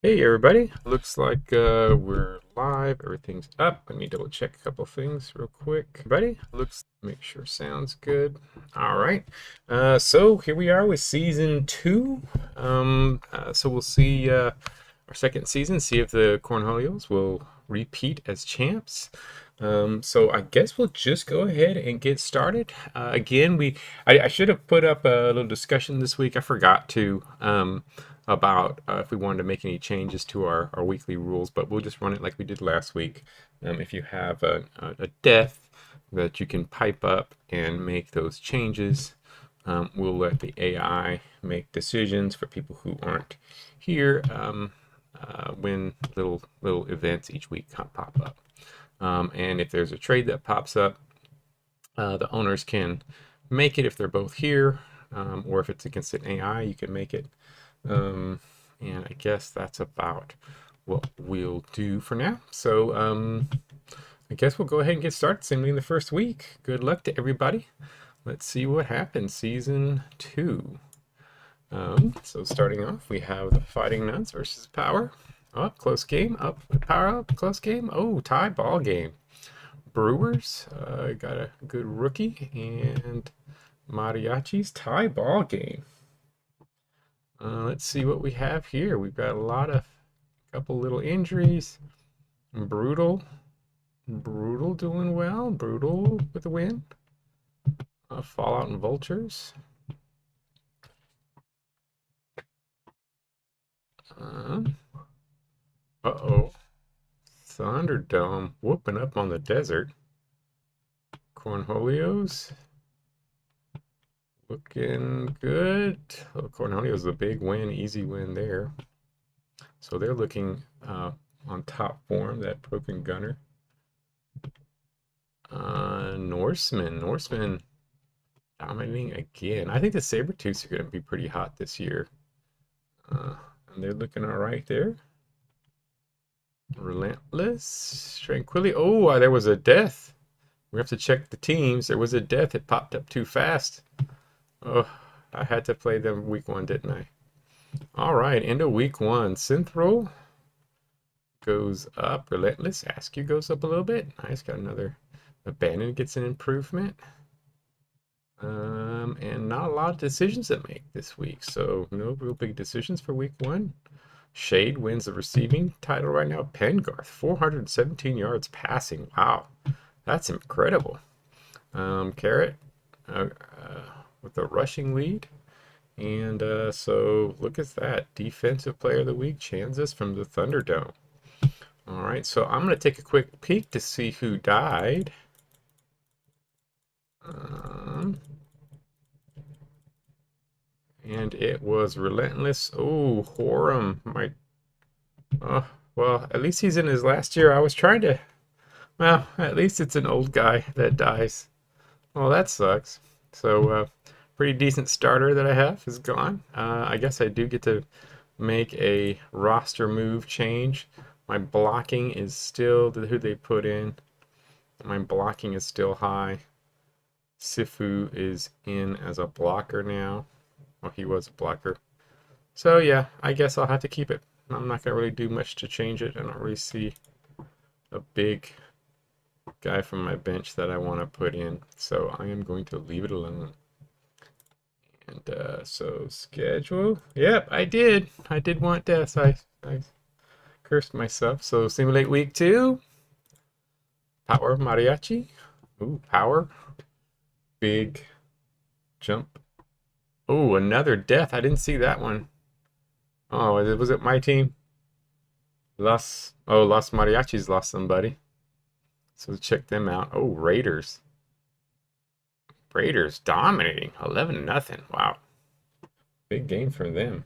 Hey everybody, looks like we're live, everything's up. Let me double check a couple things real quick. Everybody, make sure sounds good. All right, so here we are with season two. So we'll see our second season, see if the Cornholios will repeat as champs. So I guess we'll just go ahead and get started. Again, I should have put up a little discussion this week. I forgot to. About if we wanted to make any changes to our weekly rules, but we'll just run it like we did last week. If you have a death that you can pipe up and make those changes, we'll let the AI make decisions for people who aren't here when little events each week pop up. And if there's a trade that pops up, the owners can make it if they're both here, or if it's against an AI, you can make it. Um, and I guess that's about what we'll do for now. So I guess we'll go ahead and get started. Same in the first week. Good luck to everybody. Let's see what happens. Season 2. So starting off, we have the Fighting Nuns versus Power. Up, close game. Up, Power up, close game. Oh, tie ball game. Brewers got a good rookie, and Mariachi's tie ball game. Let's see what we have here. We've got a couple little injuries. Brutal, Brutal doing well. Brutal with the win. Fallout and Vultures. Um, uh-oh. Thunderdome whooping up on the desert. Cornholios looking good. Oh, Cornholios a big win, easy win there. So they're looking on top form, that broken gunner. Norseman dominating again. I think the Sabertooths are going to be pretty hot this year. And they're looking all right there. Relentless, Tranquility. Oh, there was a death. We have to check the teams. There was a death. It popped up too fast. Oh, I had to play them week one, didn't I? All right, end of week one. Synthroll goes up. Relentless, Askew goes up a little bit. Nice, got another. Abandon gets an improvement. And not a lot of decisions to make this week, so no real big decisions for week one. Shade wins the receiving title right now. Pengarth, 417 yards passing. Wow, that's incredible. Carrot with the rushing lead. And so look at that. Defensive player of the week, Chanzas from the Thunderdome. All right, so I'm going to take a quick peek to see who died. And it was Relentless. Oh, Horum. Well, at least he's in his last year. I was trying to, well, at least it's an old guy that dies. Well, that sucks. So, pretty decent starter that I have is gone. I guess I do get to make a roster move change. My blocking is still who they put in. My blocking is still high. Sifu is in as a blocker now. Well, he was a blocker. So yeah, I guess I'll have to keep it. I'm not gonna really do much to change it. I don't really see a big guy from my bench that I want to put in. So I am going to leave it alone. And so schedule. Yep, I did. I did want deaths. I cursed myself. So simulate week two. Power Mariachi. Ooh, power. Big jump. Oh, another death. I didn't see that one. Oh, was it my team? Los Mariachis lost somebody. So check them out. Oh, Raiders. Raiders dominating. 11-0. Wow. Big game for them.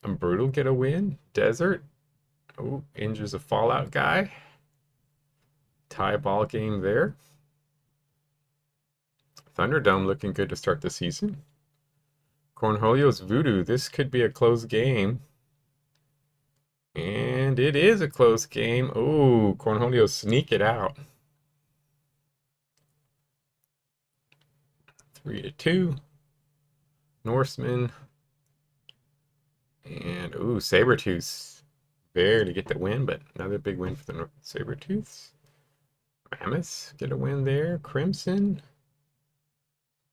And Brutal get a win. Desert. Oh, injures a Fallout guy. Tie ball game there. Thunderdome looking good to start the season. Cornholio's Voodoo. This could be a close game. And it is a close game. Oh, Cornholio sneak it out. 3-2. Norseman And, ooh, Sabretooths. Barely get the win, but another big win for the Sabretooths. Mammoths get a win there. Crimson.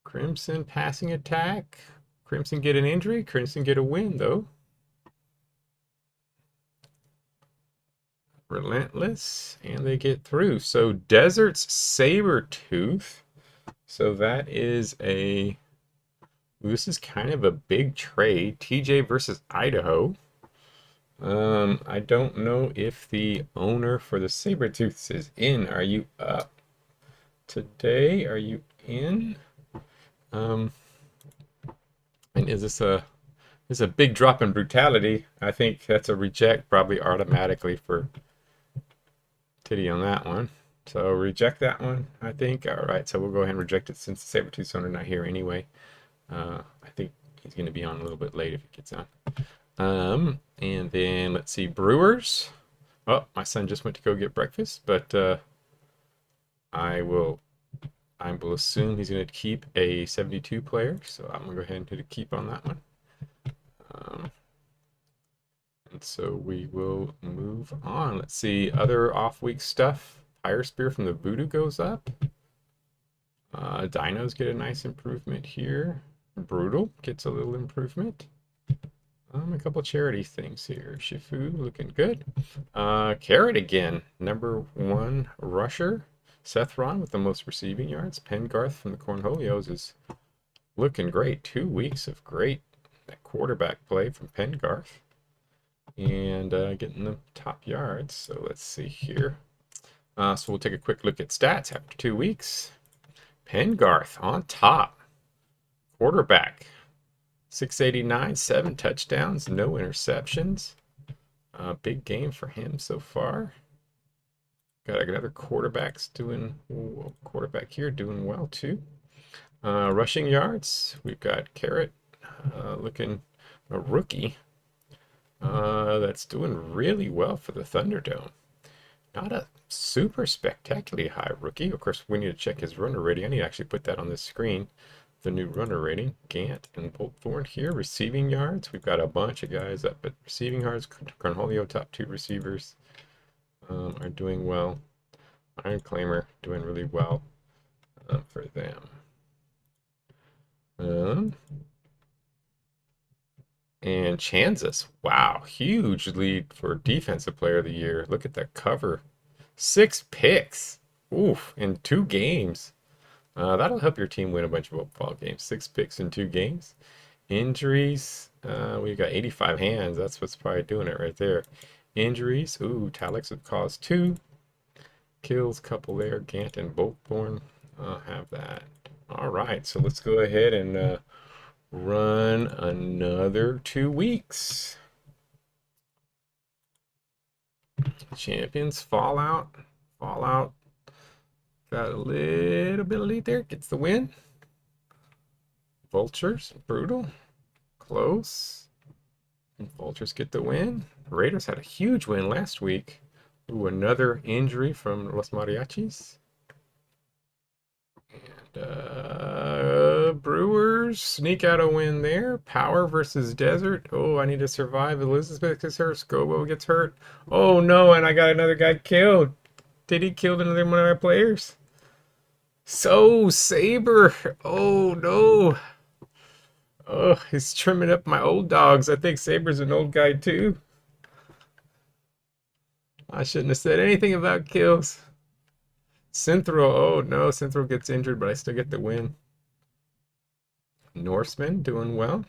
Crimson passing attack. Crimson get an injury. Crimson get a win, though. Relentless. And they get through. So, Desert's Sabretooth. So, that is a... This is kind of a big trade. TJ versus Idaho. I don't know if the owner for the Sabretooths is in. Are you up today? Are you in? And is this a big drop in brutality? I think that's a reject probably automatically for Titty on that one. So reject that one, I think. All right, so we'll go ahead and reject it since the Sabretooth owner not here anyway. I think he's going to be on a little bit late if it gets on. And then let's see, Brewers. Oh, my son just went to go get breakfast, but I will assume he's going to keep a 72 player, so I'm going to go ahead and hit a keep on that one. And so we will move on. Let's see, other off-week stuff. Fire Spear from the Voodoo goes up. Dinos get a nice improvement here. Brutal gets a little improvement. A couple charity things here. Shifu looking good. Carrot again, #1 rusher. Seth Ron with the most receiving yards. Pengarth from the Cornholios is looking great. 2 weeks of great quarterback play from Pengarth. And getting the top yards. So let's see here. So we'll take a quick look at stats after 2 weeks. Pengarth on top. Quarterback. 689, 7 touchdowns, no interceptions. Big game for him so far. Got another quarterback here doing well too. Rushing yards, we've got Carrot looking a rookie that's doing really well for the Thunderdome. Not a super spectacularly high rookie. Of course, we need to check his runner rating. I need to actually put that on the screen. The new runner rating. Gant and Boltthorn here. Receiving yards. We've got a bunch of guys up at receiving yards. Cornholio, top 2 receivers, are doing well. Iron Claimer doing really well for them. And Chanzas. Wow. Huge lead for Defensive Player of the Year. Look at that cover. 6 picks. Oof. In 2 games. That'll help your team win a bunch of football games. 6 picks in 2 games. Injuries. We've got 85 hands. That's what's probably doing it right there. Injuries. Ooh, Talix have caused 2. Kills, couple there. Gant and Boltthorn have that. All right, so let's go ahead and run another 2 weeks. Champions, Fallout. Fallout. Got a little bit of lead there. Gets the win. Vultures, brutal. Close. And Vultures get the win. Raiders had a huge win last week. Ooh, another injury from Los Mariachis. And Brewers sneak out a win there. Power versus Desert. Oh, I need to survive. Elizabeth gets hurt. Scobo gets hurt. Oh no, and I got another guy killed. Did he kill another one of my players? So, Saber. Oh, no. Oh, he's trimming up my old dogs. I think Saber's an old guy, too. I shouldn't have said anything about kills. Synthro. Oh, no. Synthro gets injured, but I still get the win. Norseman doing well.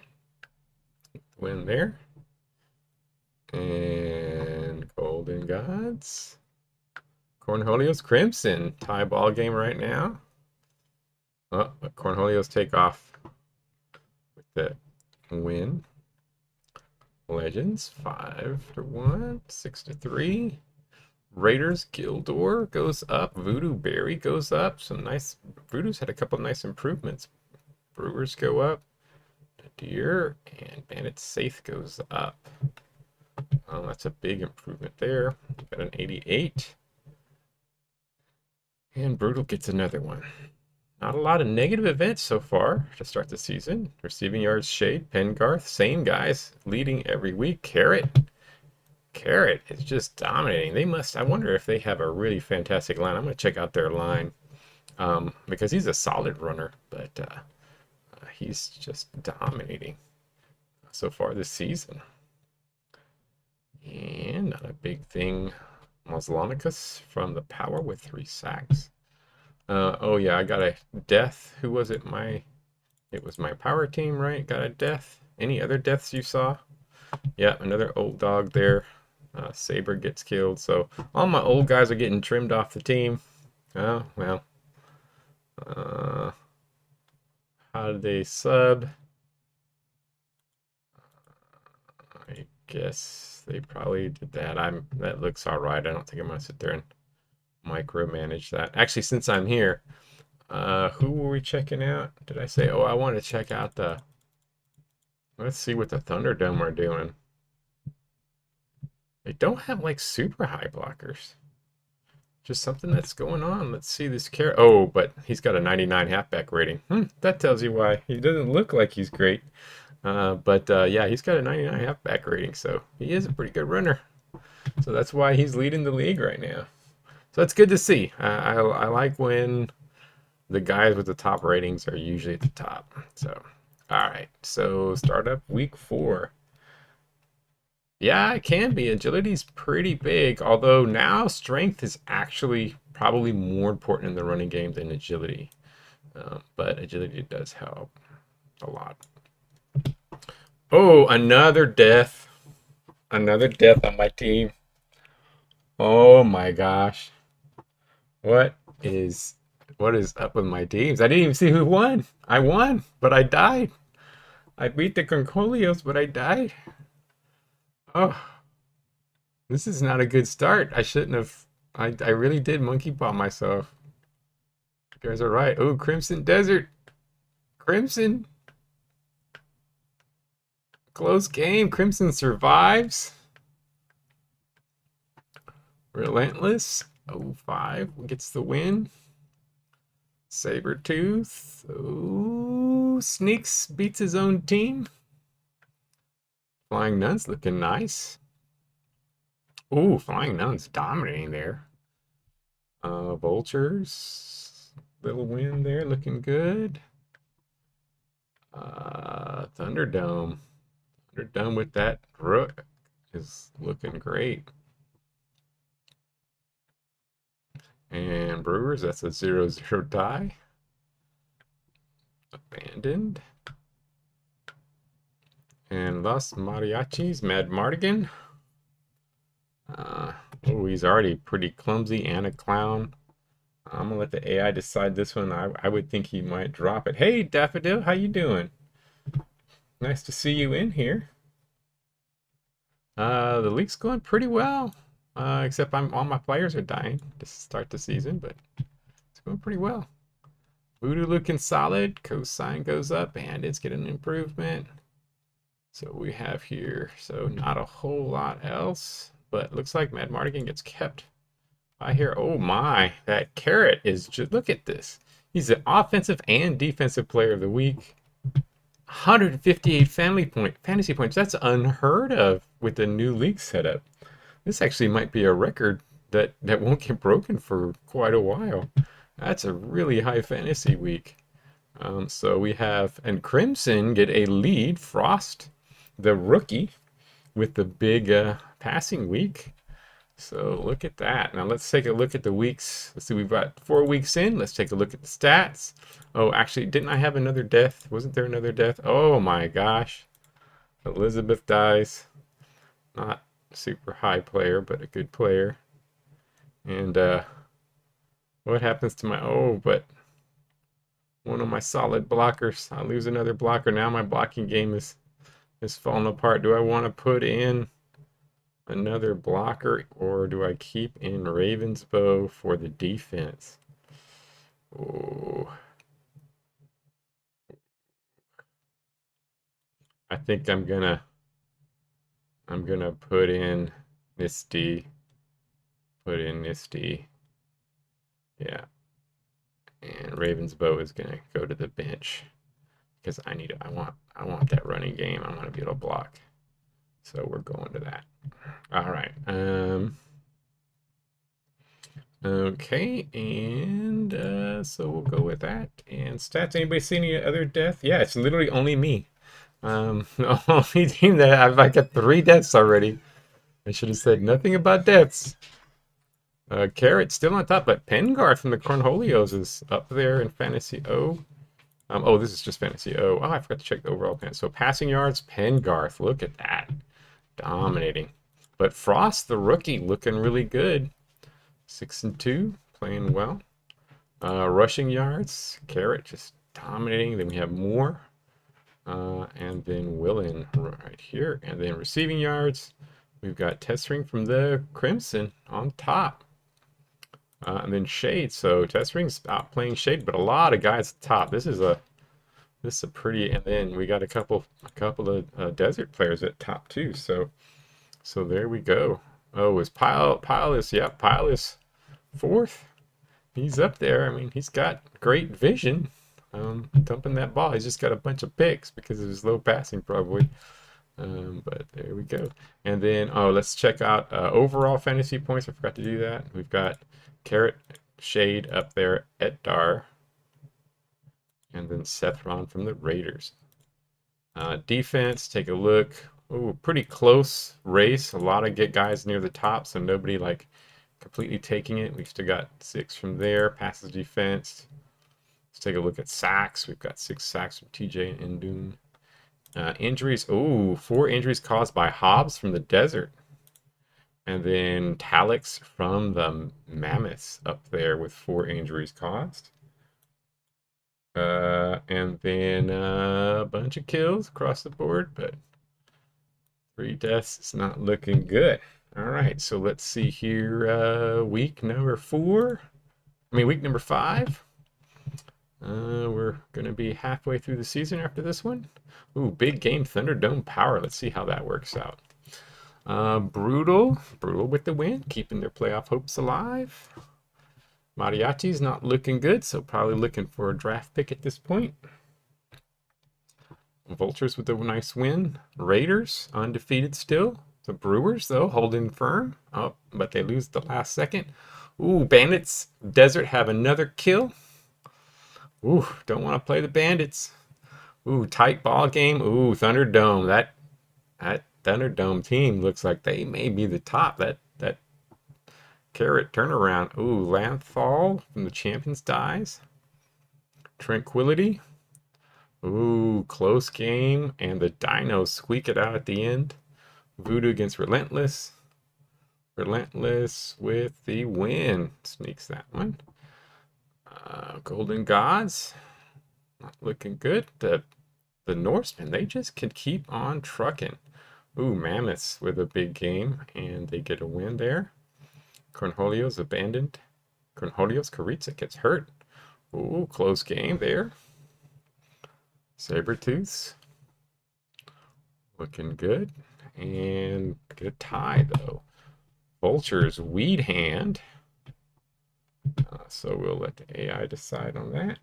Win there. And Golden Gods. Cornholio's Crimson. Tie ball game right now. Oh, Cornholio's take off with the win. Legends 5-1, 6-3. Raiders Gildor goes up. Voodoo Berry goes up. Some nice. Voodoo's had a couple nice improvements. Brewers go up. Deer and Bandit Safe goes up. That's a big improvement there. Got an 88. And Brutal gets another one. Not a lot of negative events so far to start the season. Receiving yards, Shade, Pengarth, same guys, leading every week. Carrot is just dominating. They must, I wonder if they have a really fantastic line. I'm going to check out their line because he's a solid runner, but he's just dominating so far this season. And not a big thing. Moslonicus from the Power with 3 sacks. Oh yeah, I got a death. Who was it? It was my power team, right? Got a death. Any other deaths you saw? Yeah, another old dog there. Saber gets killed. So all my old guys are getting trimmed off the team. Oh, well. How did they sub? I guess they probably did that. That looks all right. I don't think I'm gonna sit there and micromanage that. Actually, since I'm here, who were we checking out? Did I say? Oh, I want to check out the. Let's see what the Thunderdome are doing. They don't have like super high blockers. Just something that's going on. Let's see this carrot. Oh, but he's got a 99 halfback rating. That tells you why. He doesn't look like he's great. But yeah, he's got a 99 halfback rating, so he is a pretty good runner. So that's why he's leading the league right now. So it's good to see. I like when the guys with the top ratings are usually at the top. So, all right. So startup week 4. Yeah, it can be. Agility's pretty big, although now strength is actually probably more important in the running game than agility. But agility does help a lot. Oh, another death. Another death on my team. Oh my gosh. What is what is up with my teams? I didn't even see who won. I won, but I died. I beat the Concolios, but I died. Oh, this is not a good start. I shouldn't have. I really did monkey paw myself. You guys are right. Oh, Crimson Desert. Crimson. Close game. Crimson survives. Relentless. 05 gets the win. Sabretooth. Oh, Sneaks beats his own team. Flying Nuns looking nice. Ooh, Flying Nuns dominating there. Vultures. Little win there, looking good. Thunderdome. Thunderdome with that rook is looking great. And Brewers, that's a 0-0 tie. Abandoned. And Los Mariachis, Mad Mardigan. Oh, he's already pretty clumsy and a clown. I'm gonna let the AI decide this one. I would think he might drop it. Hey, Daffodil, how you doing? Nice to see you in here. The league's going pretty well. Except all my players are dying to start the season, but it's going pretty well. Voodoo looking solid. Cosine goes up, and it's getting an improvement. So we have here, so not a whole lot else, but looks like Mad Mardigan gets kept. I hear, oh my, that carrot is just, look at this. He's the offensive and defensive player of the week. 158 fantasy points. That's unheard of with the new league setup. This actually might be a record that won't get broken for quite a while. That's a really high fantasy week. So we have, and Crimson get a lead. Frost, the rookie, with the big passing week. So look at that. Now let's take a look at the weeks. Let's see, we've got 4 weeks in. Let's take a look at the stats. Oh, actually, didn't I have another death? Wasn't there another death? Oh my gosh. Elizabeth dies. Not super high player, but a good player. And what happens to my, oh, but one of my solid blockers. I lose another blocker. Now my blocking game is falling apart. Do I want to put in another blocker, or do I keep in Ravensbow for the defense? Oh, I think I'm gonna put in Misty. Put in Misty. Yeah. And Ravensbow is gonna go to the bench because I want that running game. I want to be able to block. So we're going to that. All right. Okay, and so we'll go with that. And stats. Anybody see any other death? Yeah, it's literally only me. The only team that I got 3 deaths already. I should have said nothing about deaths. Carrot still on top, but Pengar from the Cornholios is up there in Fantasy O. Oh, this is just Fantasy O. Oh, I forgot to check the overall pan. So passing yards, Pengarth. Look at that. Dominating. But Frost, the rookie, looking really good. 6-2, playing well. Rushing yards, Carrot just dominating. Then we have Moore. And then Willen right here. And then receiving yards, we've got Tessring from the Crimson on top. And then Shade. So Tessring's out playing Shade, but a lot of guys at the top. This is a pretty. And then we got a couple of desert players at top too. So there we go. Oh, is Pile is, yeah, Pile is 4th. He's up there. I mean, he's got great vision. Dumping that ball. He's just got a bunch of picks because of his low passing, probably. But there we go. And then, let's check out overall fantasy points. I forgot to do that. We've got Carrot Shade up there at Dar. And then Seth Ron from the Raiders. Defense, take a look. Oh, pretty close race. A lot of guys near the top, so nobody like completely taking it. We've still got 6 from there. Passes defense. Let's take a look at sacks. We've got 6 sacks from TJ and Indoon. Injuries. Oh, 4 injuries caused by Hobbs from the desert. And then Talix from the Mammoths up there with 4 injuries caused. And then a bunch of kills across the board, but 3 deaths is not looking good. All right, so let's see here. Week number 5. We're going to be halfway through the season after this one. Ooh, big game, Thunderdome Power. Let's see how that works out. Brutal with the win, keeping their playoff hopes alive. Mariachi's not looking good, so probably looking for a draft pick at this point. Vultures with a nice win. Raiders, undefeated still. The Brewers, though, holding firm. Oh, but they lose the last second. Ooh, Bandits, Desert have another kill. Ooh, don't want to play the Bandits. Ooh, tight ball game. Ooh, Thunderdome. That Thunderdome team looks like they may be the top. That Carrot turnaround. Ooh, Landfall from the Champions dies. Tranquility. Ooh, close game. And the Dinos squeak it out at the end. Voodoo against Relentless. Relentless with the win. Sneaks that one. Golden Gods. Not looking good. The Norsemen, they just can keep on trucking. Ooh, Mammoths with a big game. And they get a win there. Cornholio's abandoned. Cornholio's Karitsa gets hurt. Ooh, close game there. Sabertooths. Looking good. And get a tie, though. Vulture's Weed Hand. So we'll let the AI decide on that.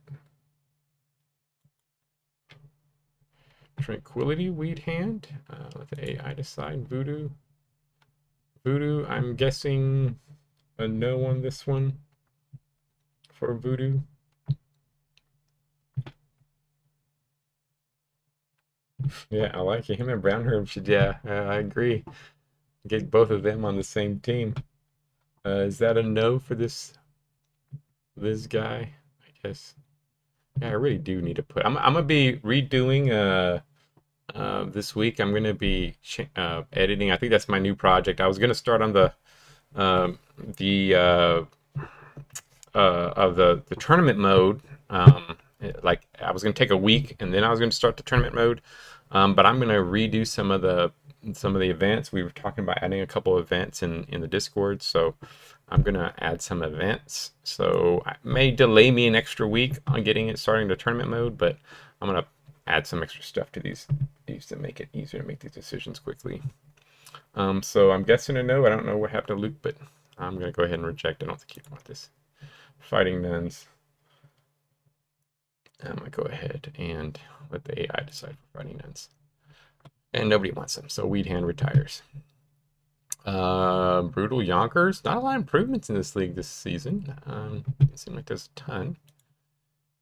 Tranquility, Weed Hand. Let the AI decide. Voodoo. Voodoo, I'm guessing a no on this one for Voodoo. Yeah, I like it. Him and Brown Herb should, yeah, I agree. Get both of them on the same team. Is that a no for this guy? I guess. Yeah, I really do need to put. I'm gonna be redoing this week. I'm gonna be editing. I think that's my new project. I was gonna start on the of the tournament mode. Like I was gonna take a week and then I was gonna start the tournament mode. But I'm gonna redo some of the events. We were talking about adding a couple of events in the Discord, so I'm gonna add some events. So it may delay me an extra week on getting it starting the tournament mode, but I'm gonna add some extra stuff to these to make it easier to make these decisions quickly. So I'm guessing a no. I don't know what happened to Luke, but I'm gonna go ahead and reject. I don't think you want this. Fighting Nuns. I'm going to go ahead and let the AI decide for Fighting Nuns. And nobody wants them, so Weed Hand retires. Brutal Yonkers. Not a lot of improvements in this league this season. It seems like there's a ton.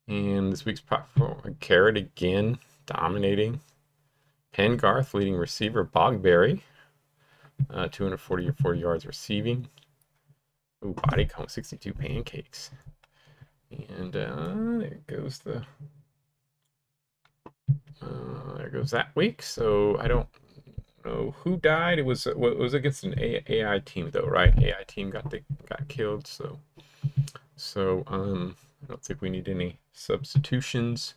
And this week's platform, Carrot again, dominating. Pengarth, leading receiver. Bogberry, 244 yards receiving. Ooh, body count, 62 pancakes. And there goes there goes that week. So I don't know who died. It was against an AI team though, right? AI team got killed. So I don't think we need any substitutions.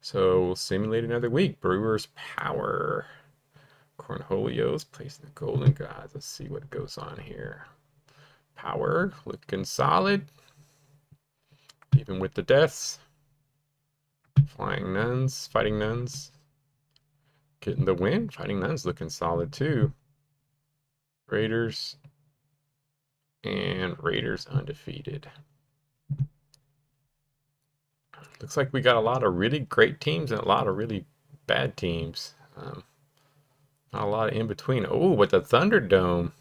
So we'll simulate another week. Brewers Power. Cornholios placing the Golden Gods. Let's see what goes on here. Power looking solid. Even with the deaths. Flying Nuns, Fighting Nuns. Getting the win. Fighting Nuns looking solid too. Raiders. And Raiders undefeated. Looks like we got a lot of really great teams and a lot of really bad teams. Not a lot of in between. Oh, but the Thunderdome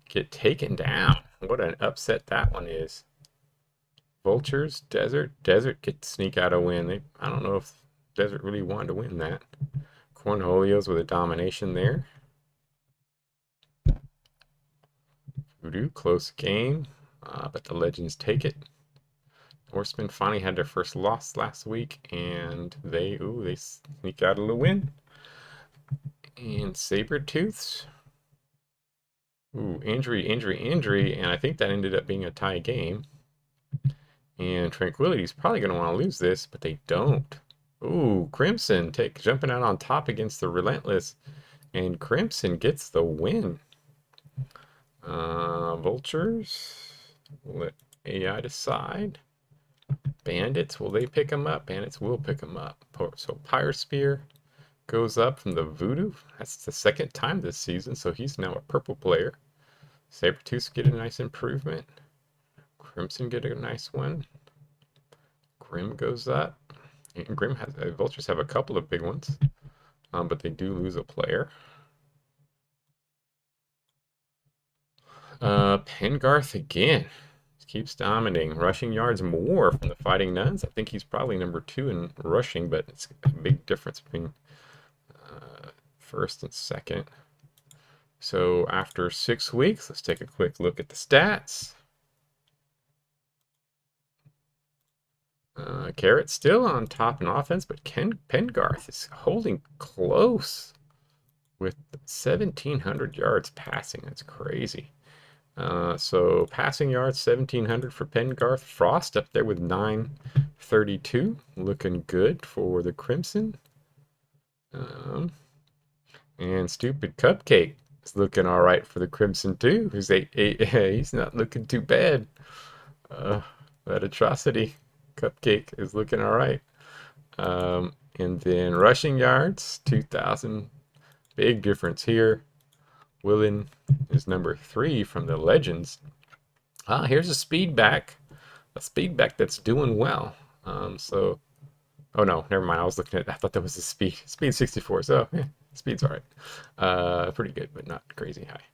get taken down. What an upset that one is. Vultures, Desert. Desert get to sneak out a win. I don't know if Desert really wanted to win that. Cornholios with a domination there. Voodoo, close game. But the Legends take it. Horsemen finally had their first loss last week, and they sneak out a win. And Sabertooths. Ooh, injury, and I think that ended up being a tie game. And Tranquility's probably going to want to lose this, but they don't. Ooh, Crimson jumping out on top against the Relentless, and Crimson gets the win. Vultures, let AI decide. Bandits, will they pick them up? Bandits will pick them up. So Pyrosphere goes up from the Voodoo. That's the second time this season, so he's now a purple player. Sabertooth get a nice improvement. Crimson get a nice one. Grim goes up. And Grim has Vultures have a couple of big ones, but they do lose a player. Pengarth again keeps dominating. Rushing yards more from the Fighting Nuns. I think he's probably number 2 in rushing, but it's a big difference between first and second. So after 6 weeks, let's take a quick look at the stats. Carrot still on top in offense, but Pengarth is holding close with 1,700 yards passing. That's crazy. So passing yards, 1,700 for Pengarth. Frost up there with 932. Looking good for the Crimson. And Stupid Cupcake is looking all right for the Crimson too. He's not looking too bad. That atrocity Cupcake is looking all right. And then rushing yards, 2,000. Big difference here. Willen is number 3 from the Legends. Here's a speed back that's doing well. Oh no, never mind. I thought that was a speed 64. So speed's all right. Pretty good, but not crazy high.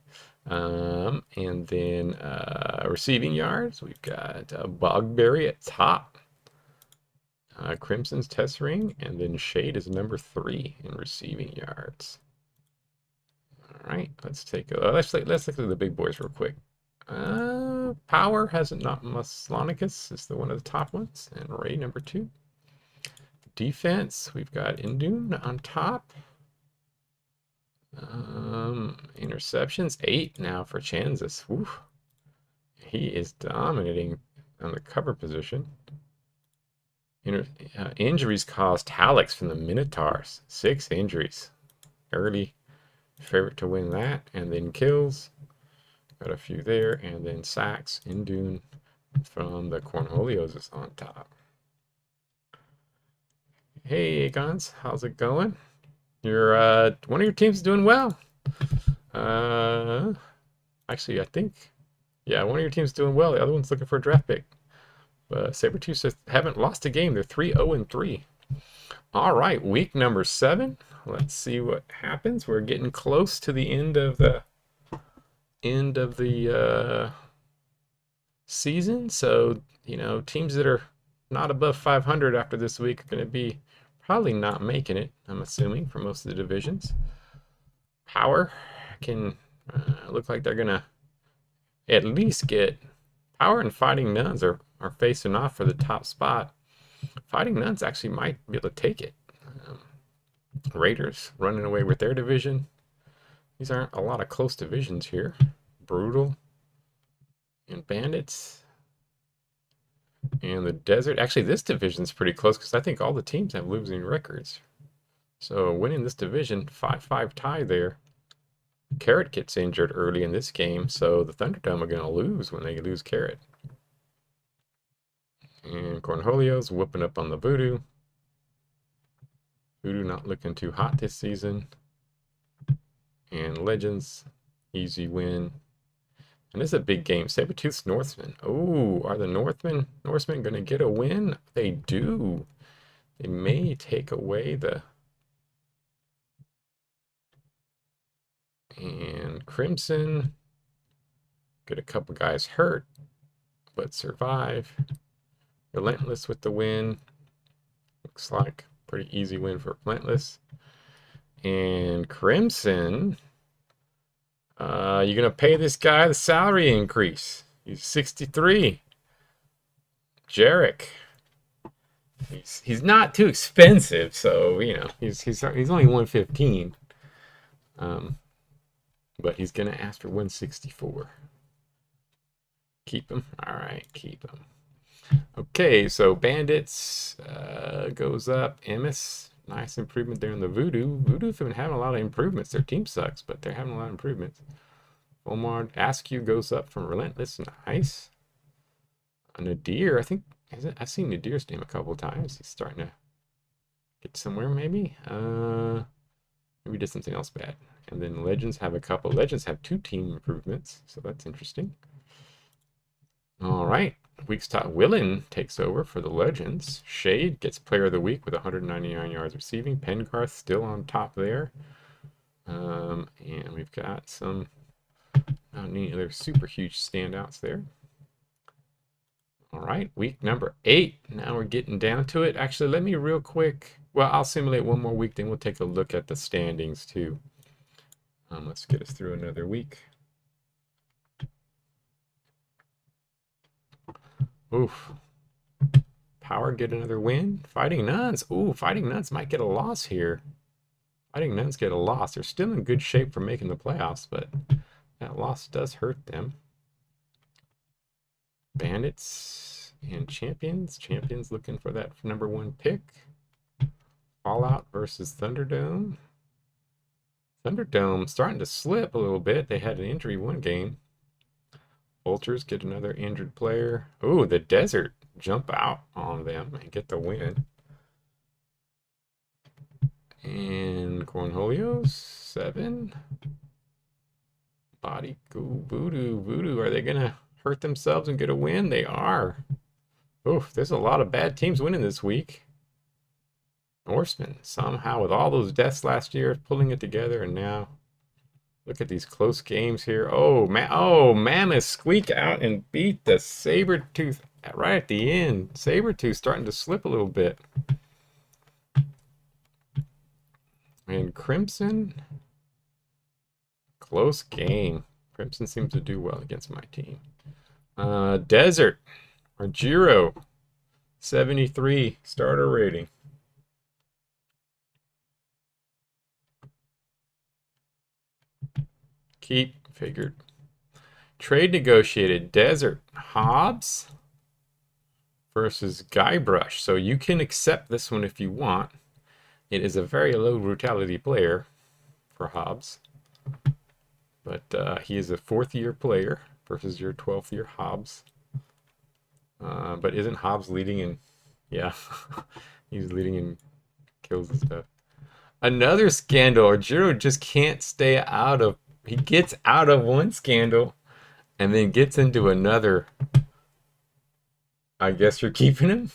And then receiving yards, we've got Bogberry at top. Crimson's Tessering, and then Shade is number 3 in receiving yards. All right, let's look at the big boys real quick. Power has not Maslonicus is one of the top ones, and Ray number 2. Defense, we've got Indune on top. Interceptions, 8 now for Chansis. Woo. He is dominating on the cover position. Injuries caused Hallex from the Minotaurs. 6 injuries. Early favorite to win that. And then kills. Got a few there. And then sacks. Indune from the Cornholios is on top. Hey, Agons. How's it going? One of your teams is doing well. Actually, I think, yeah, one of your teams is doing well. The other one's looking for a draft pick. Sabretooth haven't lost a game. They're 3-0-3. All right, week number 7. Let's see what happens. We're getting close to the end of the season. So, teams that are not above 500 after this week are going to be probably not making it, I'm assuming, for most of the divisions. Power can look like they're going to at least get Power, and Fighting Nuns are facing off for the top spot. Fighting Nuns actually might be able to take it. Raiders running away with their division. These aren't a lot of close divisions here. Brutal and Bandits and the Desert. Actually, this division's pretty close because I think all the teams have losing records. So winning this division, 5-5 tie there. Carrot gets injured early in this game, so the Thunderdome are going to lose when they lose Carrot. And Cornholio's whooping up on the Voodoo. Voodoo not looking too hot this season. And Legends, easy win. And this is a big game. Sabretooth's Northmen. Oh, are the Northmen going to get a win? They do. They may take away the... And Crimson, get a couple guys hurt, but survive. Relentless with the win. Looks like pretty easy win for Relentless. And Crimson, you're going to pay this guy the salary increase. He's 63. Jarek. He's not too expensive, so, he's only 115. But he's going to ask for 164. Keep him? All right, keep him. Okay, so Bandits goes up. Emis, nice improvement there in the Voodoo. Voodoo's been having a lot of improvements. Their team sucks, but they're having a lot of improvements. Omar, Askew goes up from Relentless. Nice. Nadir, I think, I've seen Nadir's name a couple times. He's starting to get somewhere, maybe. Maybe did something else bad. And then Legends have a couple. Legends have 2 team improvements, so that's interesting. All right. Week's top. Willen takes over for the Legends. Shade gets Player of the Week with 199 yards receiving. Pengarth still on top there. And we've got some not any other super huge standouts there. All right, week number 8. Now we're getting down to it. Actually, let me real quick. Well, I'll simulate one more week, then we'll take a look at the standings too. Let's get us through another week. Oof. Power get another win. Fighting Nuns. Ooh, Fighting Nuns might get a loss here. Fighting Nuns get a loss. They're still in good shape for making the playoffs, but that loss does hurt them. Bandits and Champions. Champions looking for that #1 pick. Fallout versus Thunderdome. Thunderdome starting to slip a little bit. They had an injury one game. Vultures get another injured player. Oh, the Desert jump out on them and get the win. And Cornholios, 7. Body Goo Voodoo. Voodoo, are they going to hurt themselves and get a win? They are. Oof, there's a lot of bad teams winning this week. Norseman, somehow with all those deaths last year, pulling it together, and now look at these close games here. Oh, Mammoth squeak out and beat the Sabretooth right at the end. Sabretooth starting to slip a little bit. And Crimson, close game. Crimson seems to do well against my team. Desert, or Jiro, 73 starter rating. Keep, figured. Trade negotiated. Desert, Hobbs versus Guybrush. So you can accept this one if you want. It is a very low brutality player for Hobbs. But he is a 4th-year player versus your 12th-year Hobbs. But isn't Hobbs leading in... Yeah, he's leading in kills and stuff. Another scandal. Arjiro just can't stay out of... He gets out of one scandal and then gets into another. I guess you're keeping him.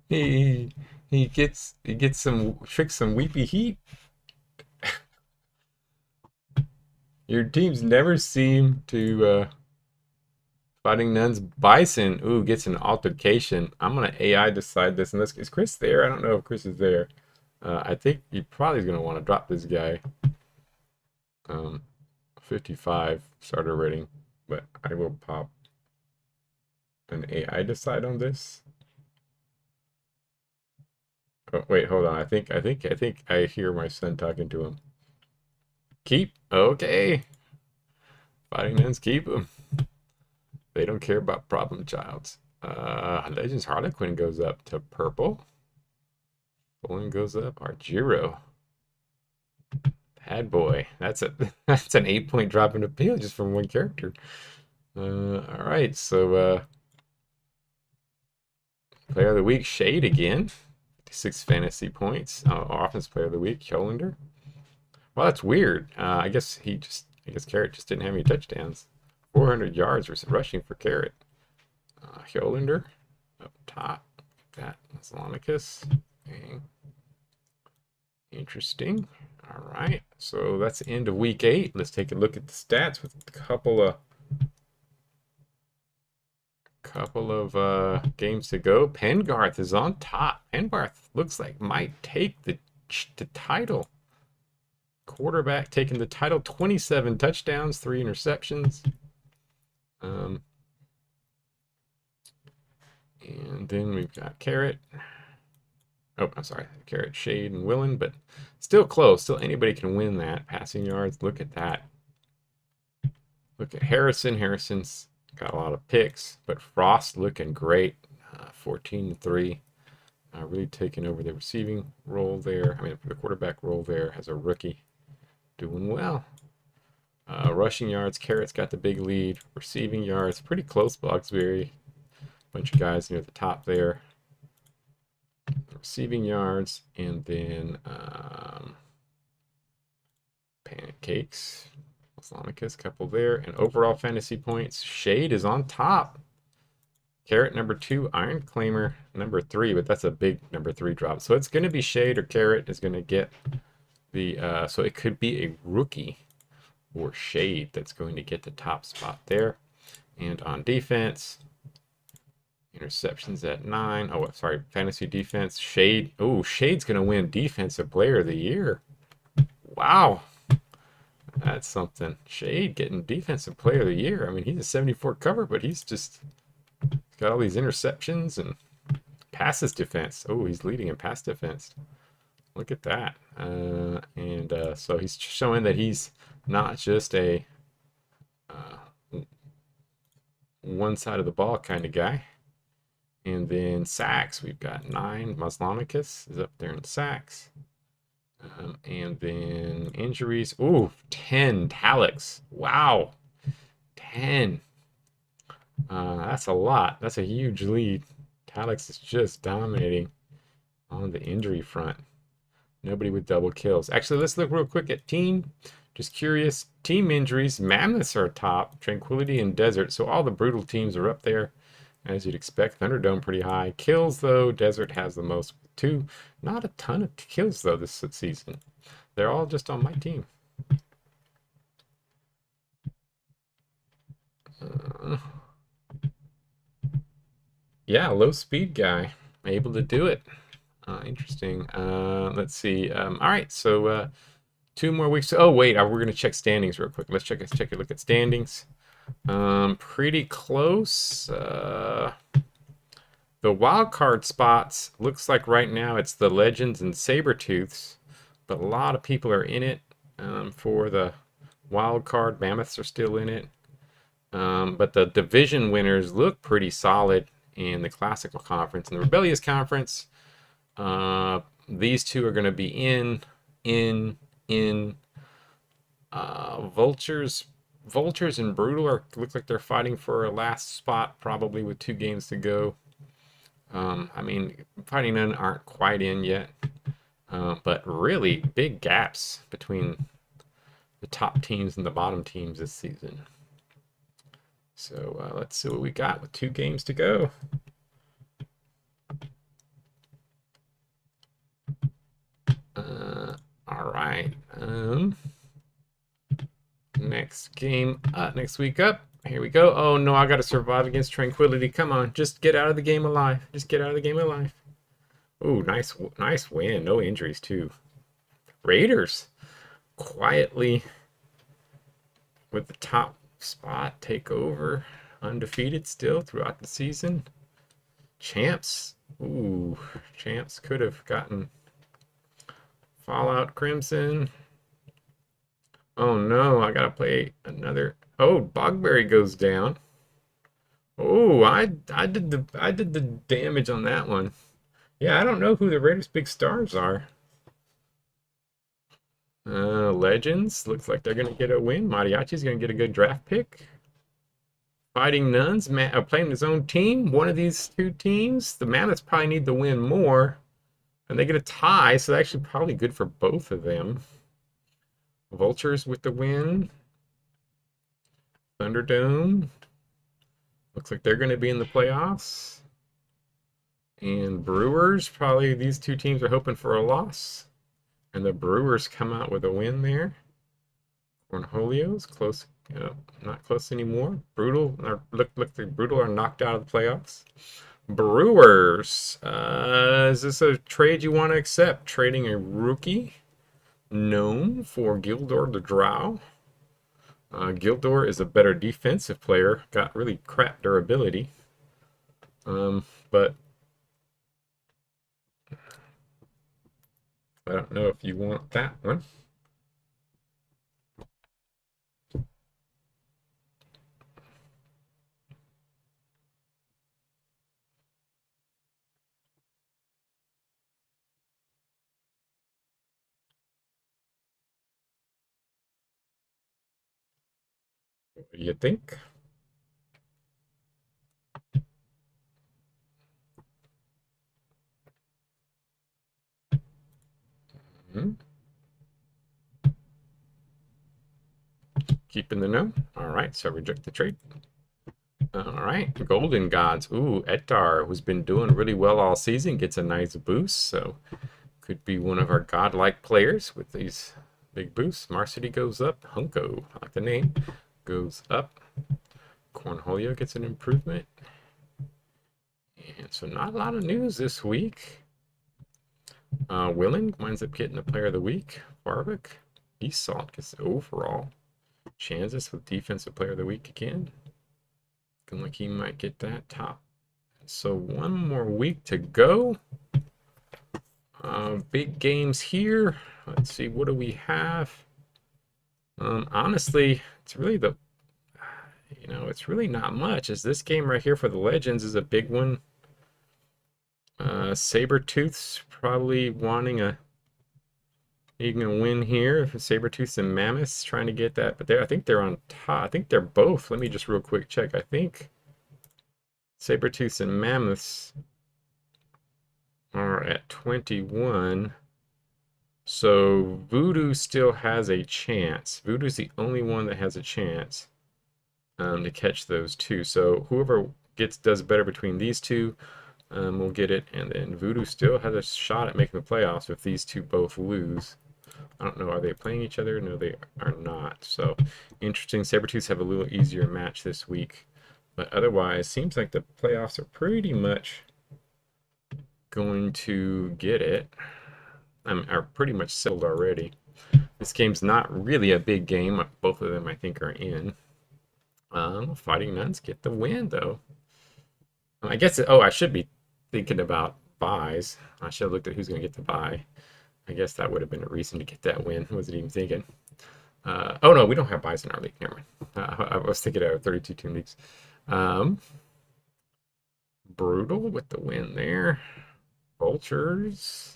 He he gets some tricks, some weepy heat. Your teams never seem to fighting nuns. Bison, ooh, gets an altercation. I'm gonna AI decide this. And is Chris there? I don't know if Chris is there. I think he probably is gonna want to drop this guy. 55 starter rating, but I will pop an AI decide on this. Oh, wait, hold on. I think I hear my son talking to him. Keep. Okay. Fighting nuns, keep them. They don't care about problem childs. Legends Harlequin goes up to purple. Bullen goes up. Argiro. Bad boy. That's that's an 8-point drop in appeal just from one character. All right, so player of the week, Shade again. 56 fantasy points. Offense player of the week, Kjolander. Well, that's weird. I guess Carrot just didn't have any touchdowns. 400 yards versus rushing for Carrot. Kjolander up top. That Islamikus. Okay. Interesting. All right. So that's the end of week 8. Let's take a look at the stats with a couple of games to go. Pengarth is on top. Pengarth looks like might take the title. Quarterback taking the title. 27 touchdowns, 3 interceptions. And then we've got Carrot. Oh, I'm sorry. Carrot, Shade, and Willen, but still close. Still anybody can win that. Passing yards. Look at that. Look at Harrison. Harrison's got a lot of picks, but Frost looking great. 14-3. Really taking over the receiving role there. I mean, the quarterback role there as a rookie. Doing well. Rushing yards. Carrot's got the big lead. Receiving yards. Pretty close, Bogsberry. Bunch of guys near the top there. Receiving yards. And then Pancakes. Islamicus, couple there. And overall fantasy points. Shade is on top. Carrot number 2, Iron Claimer number 3, but that's a big number 3 drop. So it's going to be Shade or Carrot is going to get the, so it could be a rookie or Shade that's going to get the top spot there. And on defense, interceptions at 9. Oh, sorry, fantasy defense, Shade. Oh, Shade's going to win Defensive Player of the Year. Wow. That's something. Shade getting Defensive Player of the Year. I mean, he's a 74 cover, but he's just got all these interceptions and passes defense. Oh, he's leading in pass defense. Look at that. So he's showing that he's not just a one side of the ball kind of guy. And then sacks, we've got 9. Maslamicus is up there in sacks. And then injuries. Ooh, 10 Talix. Wow. 10. That's a lot. That's a huge lead. Talix is just dominating on the injury front. Nobody with double kills. Actually, let's look real quick at team. Just curious. Team injuries. Mammoths are top. Tranquility and Desert. So all the brutal teams are up there, as you'd expect. Thunderdome pretty high. Kills, though, Desert has the most, 2. Not a ton of kills, though, this season. They're all just on my team. Yeah, low speed guy. Able to do it. Interesting. Let's see. All right, so 2 more weeks. Oh, wait, we're going to check standings real quick. Let's check a look at standings. Pretty close. The wild card spots, looks like right now it's the Legends and Sabertooths, but a lot of people are in it for the wild card. Mammoths are still in it. But the division winners look pretty solid in the Classical Conference and the Rebellious Conference. These two are going to be in Vultures and Brutal look like they're fighting for a last spot, probably with 2 games to go. I mean, Fighting None aren't quite in yet, but really big gaps between the top teams and the bottom teams this season. So let's see what we got with 2 games to go. All right. Next game, next week up. Here we go. Oh no, I got to survive against Tranquility. Come on, just get out of the game alive. Just get out of the game alive. Ooh, nice win. No injuries too. Raiders quietly with the top spot take over, undefeated still throughout the season. Champs. Ooh, champs could have gotten Fallout Crimson. Oh no, I gotta play another. Oh, Bogberry goes down. Oh, I did the damage on that one. Yeah, I don't know who the Raiders' big stars are. Legends looks like they're gonna get a win. Mariachi's gonna get a good draft pick. Fighting Nuns playing his own team. One of these 2 teams. The Mammoths probably need to win more, and they get a tie, so that's actually probably good for both of them. Vultures with the win. Thunderdome. Looks like they're going to be in the playoffs. And Brewers, probably these 2 teams are hoping for a loss. And the Brewers come out with a win there. Cornholio's close, not close anymore. Brutal, look, the Brutal are knocked out of the playoffs. Brewers, is this a trade you want to accept? Trading a rookie gnome for Gildor the Drow. Gildor is a better defensive player, got really crap durability. But I don't know if you want that one. What do you think? Hmm? Keeping the no? Alright, so reject the trade. Alright, Golden Gods. Ooh, Etar, who's been doing really well all season, gets a nice boost, so could be one of our godlike players with these big boosts. Marcity goes up. Hunko, I like the name, goes up. Cornholio gets an improvement. And so not a lot of news this week. Willen winds up getting the player of the week. Barvik, Esalt gets the overall. Chances with defensive player of the week again. Looking like he might get that top. So 1 more week to go. Big games here. Let's see, what do we have? Honestly, it's really it's really not much. As this game right here for the Legends is a big one. Sabertooth's probably needing a win here. Sabertooths and Mammoths trying to get that, but I think they're on top. I think they're both. Let me just real quick check. I think Sabertooths and Mammoths are at 21. So Voodoo still has a chance. Voodoo's the only one that has a chance to catch those 2. So whoever does better between these 2 will get it. And then Voodoo still has a shot at making the playoffs if these 2 both lose. I don't know, are they playing each other? No, they are not. So interesting. Sabertooths have a little easier match this week. But otherwise, seems like the playoffs are pretty much going to get it. Are pretty much settled already. This game's not really a big game. Both of them, I think, are in. Fighting Nuns get the win, though. I guess, I should be thinking about buys. I should have looked at who's going to get the buy. I guess that would have been a reason to get that win. I wasn't even thinking. Oh, no, we don't have buys in our league. Never mind. I was thinking of 32-team leagues. Brutal with the win there. Vultures.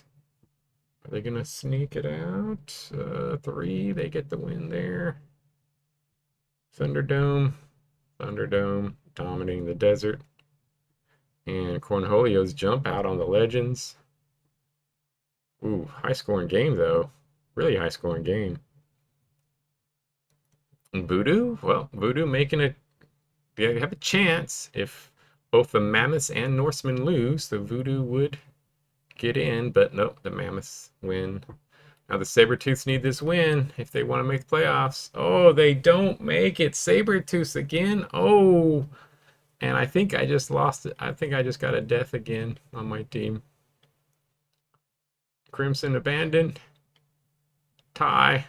Are they going to sneak it out? 3, they get the win there. Thunderdome dominating the desert. And Cornholio's jump out on the Legends. Ooh, high-scoring game, though. Really high-scoring game. And Voodoo? Well, Voodoo making a they have a chance. If both the Mammoths and Norsemen lose, the Voodoo would get in, but nope, the Mammoths win. Now the Sabertooths need this win if they want to make the playoffs. Oh, they don't make it. Sabertooths again. Oh, and I think I just lost it. I think I just got a death again on my team. Crimson abandoned. Tie.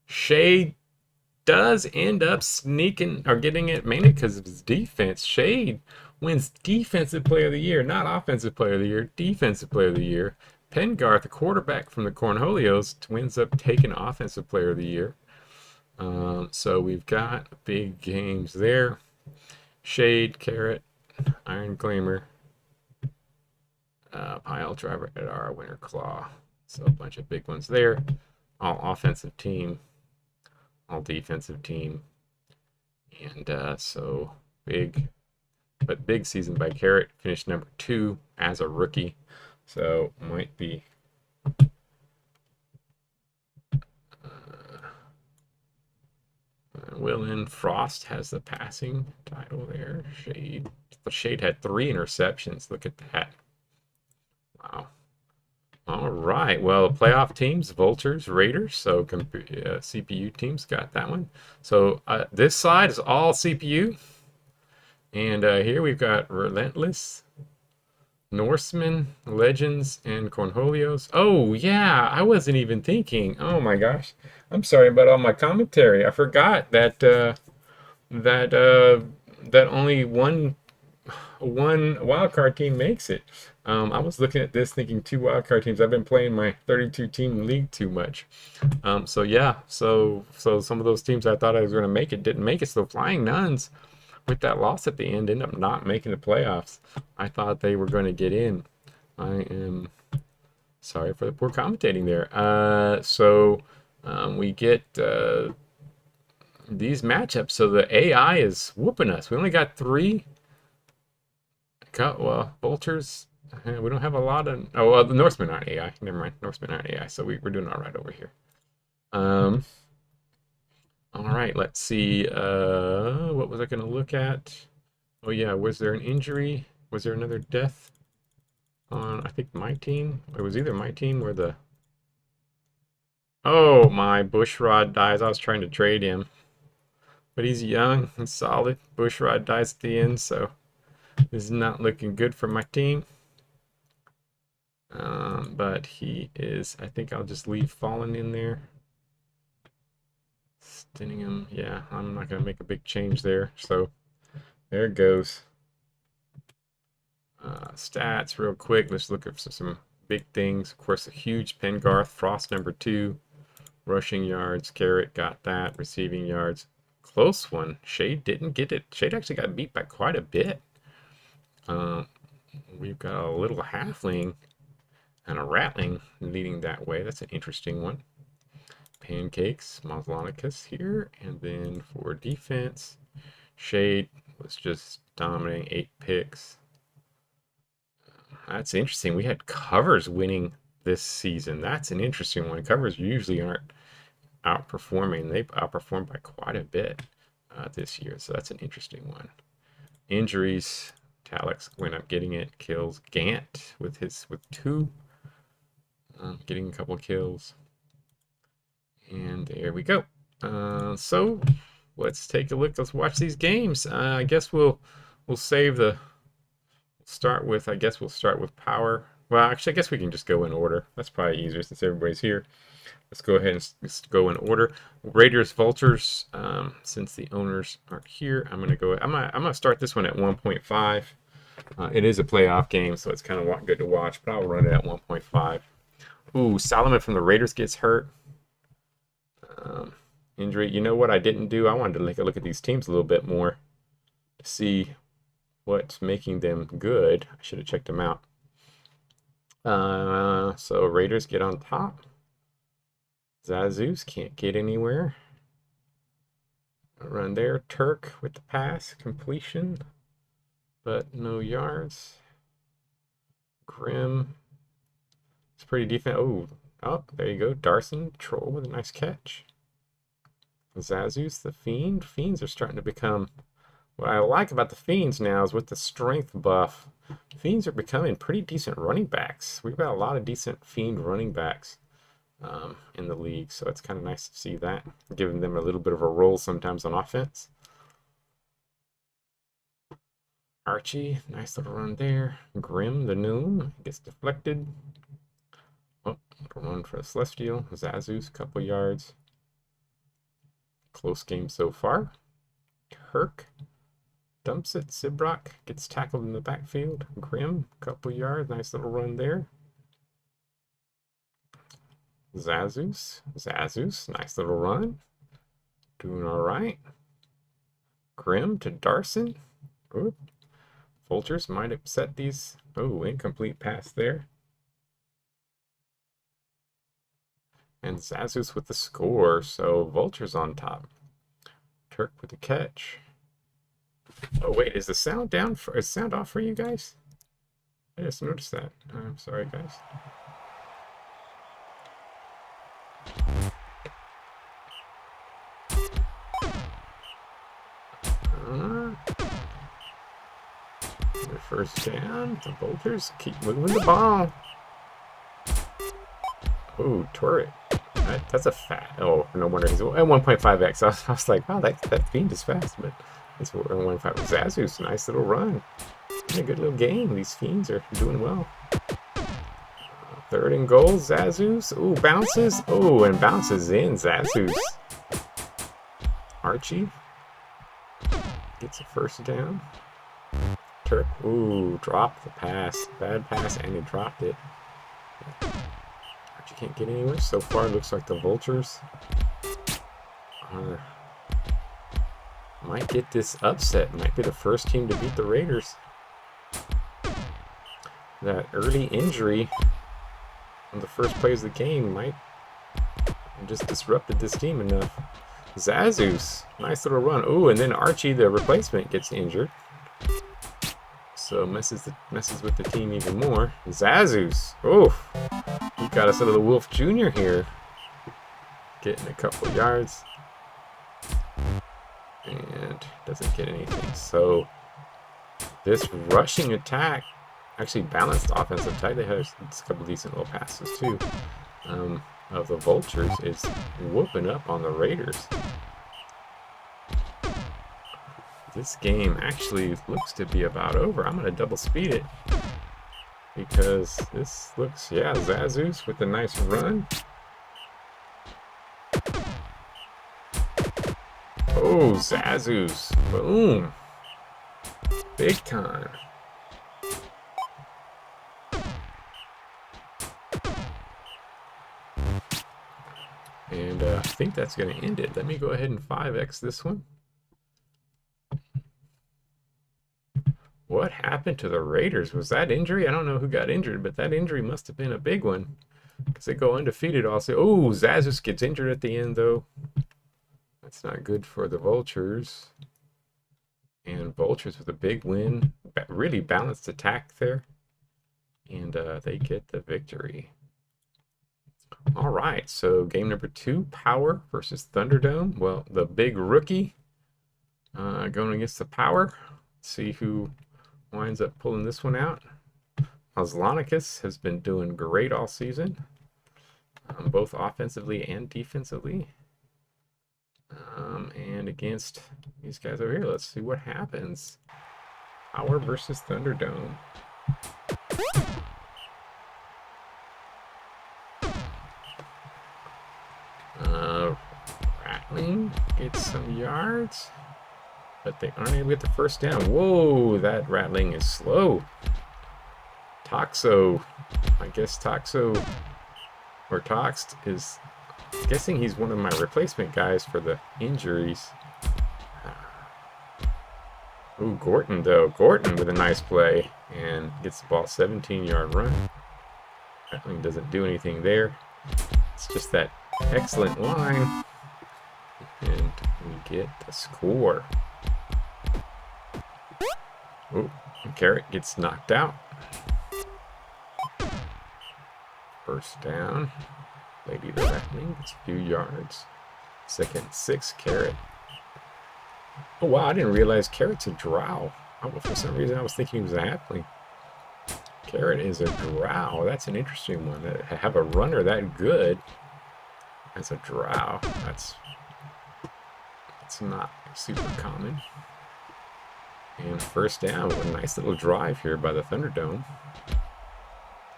Shade does end up sneaking or getting it mainly because of his defense. Shade wins Defensive Player of the Year, not Offensive Player of the Year, Defensive Player of the Year. Pengarth, the quarterback from the Cornholios, ends up taking Offensive Player of the Year. So we've got big games there. Shade, Carrot, Iron Gleamer, Pile Driver, Edar, Winter Claw. So a bunch of big ones there. All offensive team, all defensive team. And so big, but big season by Carrot. Finished number 2 as a rookie. So might be Willen. Frost has the passing title there. Shade. The Shade had 3 interceptions. Look at that. Wow. All right. Well, playoff teams, Vultures, Raiders. So CPU teams got that one. So this side is all CPU. And here we've got Relentless, Norsemen, Legends, and Cornholios. Oh, yeah. I wasn't even thinking. Oh, my gosh. I'm sorry about all my commentary. I forgot that that only one wildcard team makes it. I was looking at this thinking 2 wildcard teams. I've been playing my 32 team league too much. So yeah, so some of those teams I thought I was going to make it didn't make it. So Flying Nuns, with that loss at the end, ended up not making the playoffs. I thought they were going to get in. I am sorry for the poor commentating there. We get these matchups. So the AI is whooping us. We only got 3. Well, Vultures. We don't have a lot of. Oh, well, the Norsemen aren't AI. Never mind. Norsemen aren't AI. So we're doing all right over here. All right. Let's see. What was I going to look at? Oh yeah. Was there an injury? Was there another death on? I think my team. It was either my team or the. Oh, my Bushrod dies. I was trying to trade him, but he's young and solid. Bushrod dies at the end, so this is not looking good for my team. But he is, I think I'll just leave Fallen in there. Stinningham, yeah, I'm not going to make a big change there. So there it goes. Stats real quick. Let's look at some big things. Of course, a huge Pengarth. Frost number 2. Rushing yards. Carrot got that. Receiving yards. Close one. Shade didn't get it. Shade actually got beat by quite a bit. We've got a little halfling and a ratling leading that way. That's an interesting one. Pancakes, Maslonicus here. And then for defense, Shade was just dominating 8 picks. That's interesting. We had covers winning this season. That's an interesting one. Covers usually aren't outperforming. They've outperformed by quite a bit this year. So that's an interesting one. Injuries. Talix went up getting it. Kills Gant with 2. Getting a couple kills. And there we go. So let's take a look. Let's watch these games. I guess we'll save the. I guess we'll start with power. Well, actually, I guess we can just go in order. That's probably easier since everybody's here. Let's go ahead and let's go in order. Raiders, Vultures. Since the owners aren't here, I'm gonna go. I'm gonna start this one at 1.5. It is a playoff game, so it's kind of good to watch. But I'll run it at 1.5. Ooh, Solomon from the Raiders gets hurt. Injury. You know what I didn't do? I wanted to take a look at these teams a little bit more to see what's making them good. I should have checked them out. So Raiders get on top. Zazus can't get anywhere. Run there. Turk with the pass. Completion. But no yards. Grim. It's pretty defensive. Oh, there you go. Darson, Troll with a nice catch. Zazus, the Fiend. Fiends are starting to become What I like about the Fiends now is with the strength buff, Fiends are becoming pretty decent running backs. We've got a lot of decent Fiend running backs in the league, so it's kind of nice to see that, giving them a little bit of a role sometimes on offense. Archie, nice little run there. Grim, the Gnome, gets deflected. Oh, run for the Celestial. Zazus, couple yards. Close game so far. Herc dumps it. Sibrock gets tackled in the backfield. Grim, couple yards. Nice little run there. Zazus, nice little run. Doing all right. Grim to Darson. Oop. Vultures might upset these. Oh, incomplete pass there. And Zazus with the score, so Vultures on top. Turk with the catch. Oh wait, is the sound down? Is sound off for you guys? I just noticed that. I'm sorry, guys. The first down. The Vultures keep moving the ball. Oh, turret. That's a fat. Oh, no wonder he's at 1.5x. I was like, wow, that Fiend is fast, but it's 1.5. Zazus, nice little run. A good little game. These Fiends are doing well. Third and goal, Zazus. Ooh, bounces. Oh, and bounces in. Zazus. Archie gets a first down. Turk. Ooh, dropped the pass. Bad pass, and he dropped it. Archie can't get anywhere. So far, it looks like the Vultures might get this upset. Might be the first team to beat the Raiders. That early injury on the first plays of the game might just disrupted this team enough. Zazus, nice little run. Oh, and then Archie, the replacement, gets injured, so messes with the team even more. Zazus, oh, he got us a little Wolf Jr. here, getting a couple yards, and doesn't get anything. So this rushing attack, actually balanced offensive attack, they had a couple decent little passes too, of the Vultures, is whooping up on the Raiders. This game actually looks to be about over. I'm going to double speed it because this looks, yeah, Zazus with a nice run. Oh, Zazus, boom, big time. And I think that's going to end it. Let me go ahead and 5x this one. What happened to the Raiders? Was that injury? I don't know who got injured, but that injury must have been a big one, because they go undefeated also. Oh, Zazus gets injured at the end, though. That's not good for the Vultures. And Vultures with a big win. Really balanced attack there. And they get the victory. All right, so game number 2, Power versus Thunderdome. Well, the big rookie going against the Power. Let's see who winds up pulling this one out. Oslonicus has been doing great all season, both offensively and defensively. And against these guys over here, let's see what happens. Power versus Thunderdome. Rattling gets some yards, but they aren't able to get the first down. Whoa, that Rattling is slow. Toxo, I guess Toxo, or Toxed, is guessing he's one of my replacement guys for the injuries. Ooh, Gorton though. Gorton with a nice play and gets the ball, 17-yard run. Rattling doesn't do anything there. It's just that excellent line, and we get the score. Oh, Carrot gets knocked out. First down. Lady the Rattling gets a few yards. 2nd and 6, Carrot. Oh, wow, I didn't realize Carrot's a drow. Oh, for some reason, I was thinking he was a halfling. Carrot is a drow. That's an interesting one. To have a runner that good as a drow. That's not super common. And first down with a nice little drive here by the Thunderdome.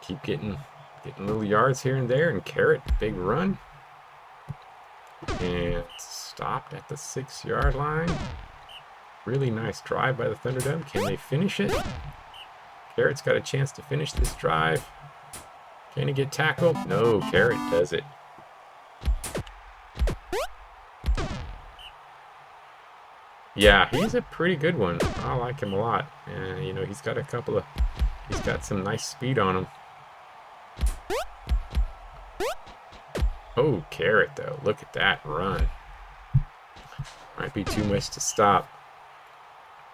Keep getting little yards here and there, and Carrot, big run. And stopped at the 6-yard line. Really nice drive by the Thunderdome. Can they finish it? Carrot's got a chance to finish this drive. Can he get tackled? No, Carrot does it. Yeah, he's a pretty good one. I like him a lot. And, you know, he's got some nice speed on him. Oh, Carrot, though. Look at that run. Might be too much to stop.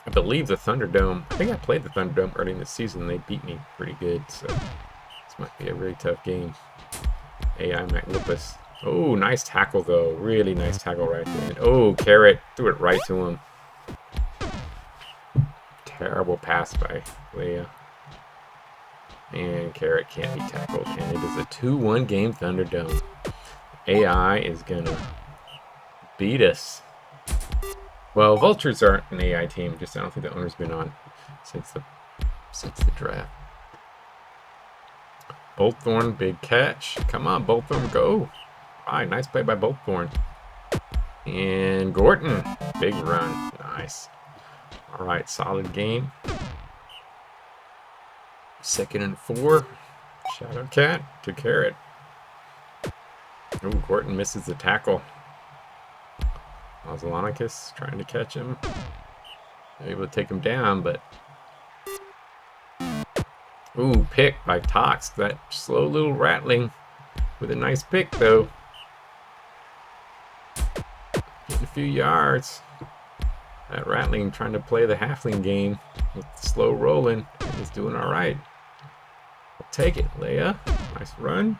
I believe the Thunderdome, I think I played the Thunderdome early in the season. They beat me pretty good, so this might be a really tough game. AI might whip us. Oh, nice tackle, though. Really nice tackle right there. And, oh, Carrot threw it right to him. Terrible pass by Leia. And Carrot can't be tackled. And it is a 2-1 game, Thunderdome. AI is going to beat us. Well, Vultures aren't an AI team. Just I don't think the owner's been on since the draft. Boltthorn, big catch. Come on, Boltthorn, go. All right, nice play by Boltthorn. And Gordon, big run. Nice. All right, solid game. 2nd and 4. Shadow Cat to Carrot. Oh, Gordon misses the tackle. Ozolonicus trying to catch him. Able to take him down, but... Ooh, pick by Tox. That slow little rattling with a nice pick, though. Getting a few yards. That rattling trying to play the halfling game with slow rolling. He's doing all right. I'll take it, Leia. Nice run.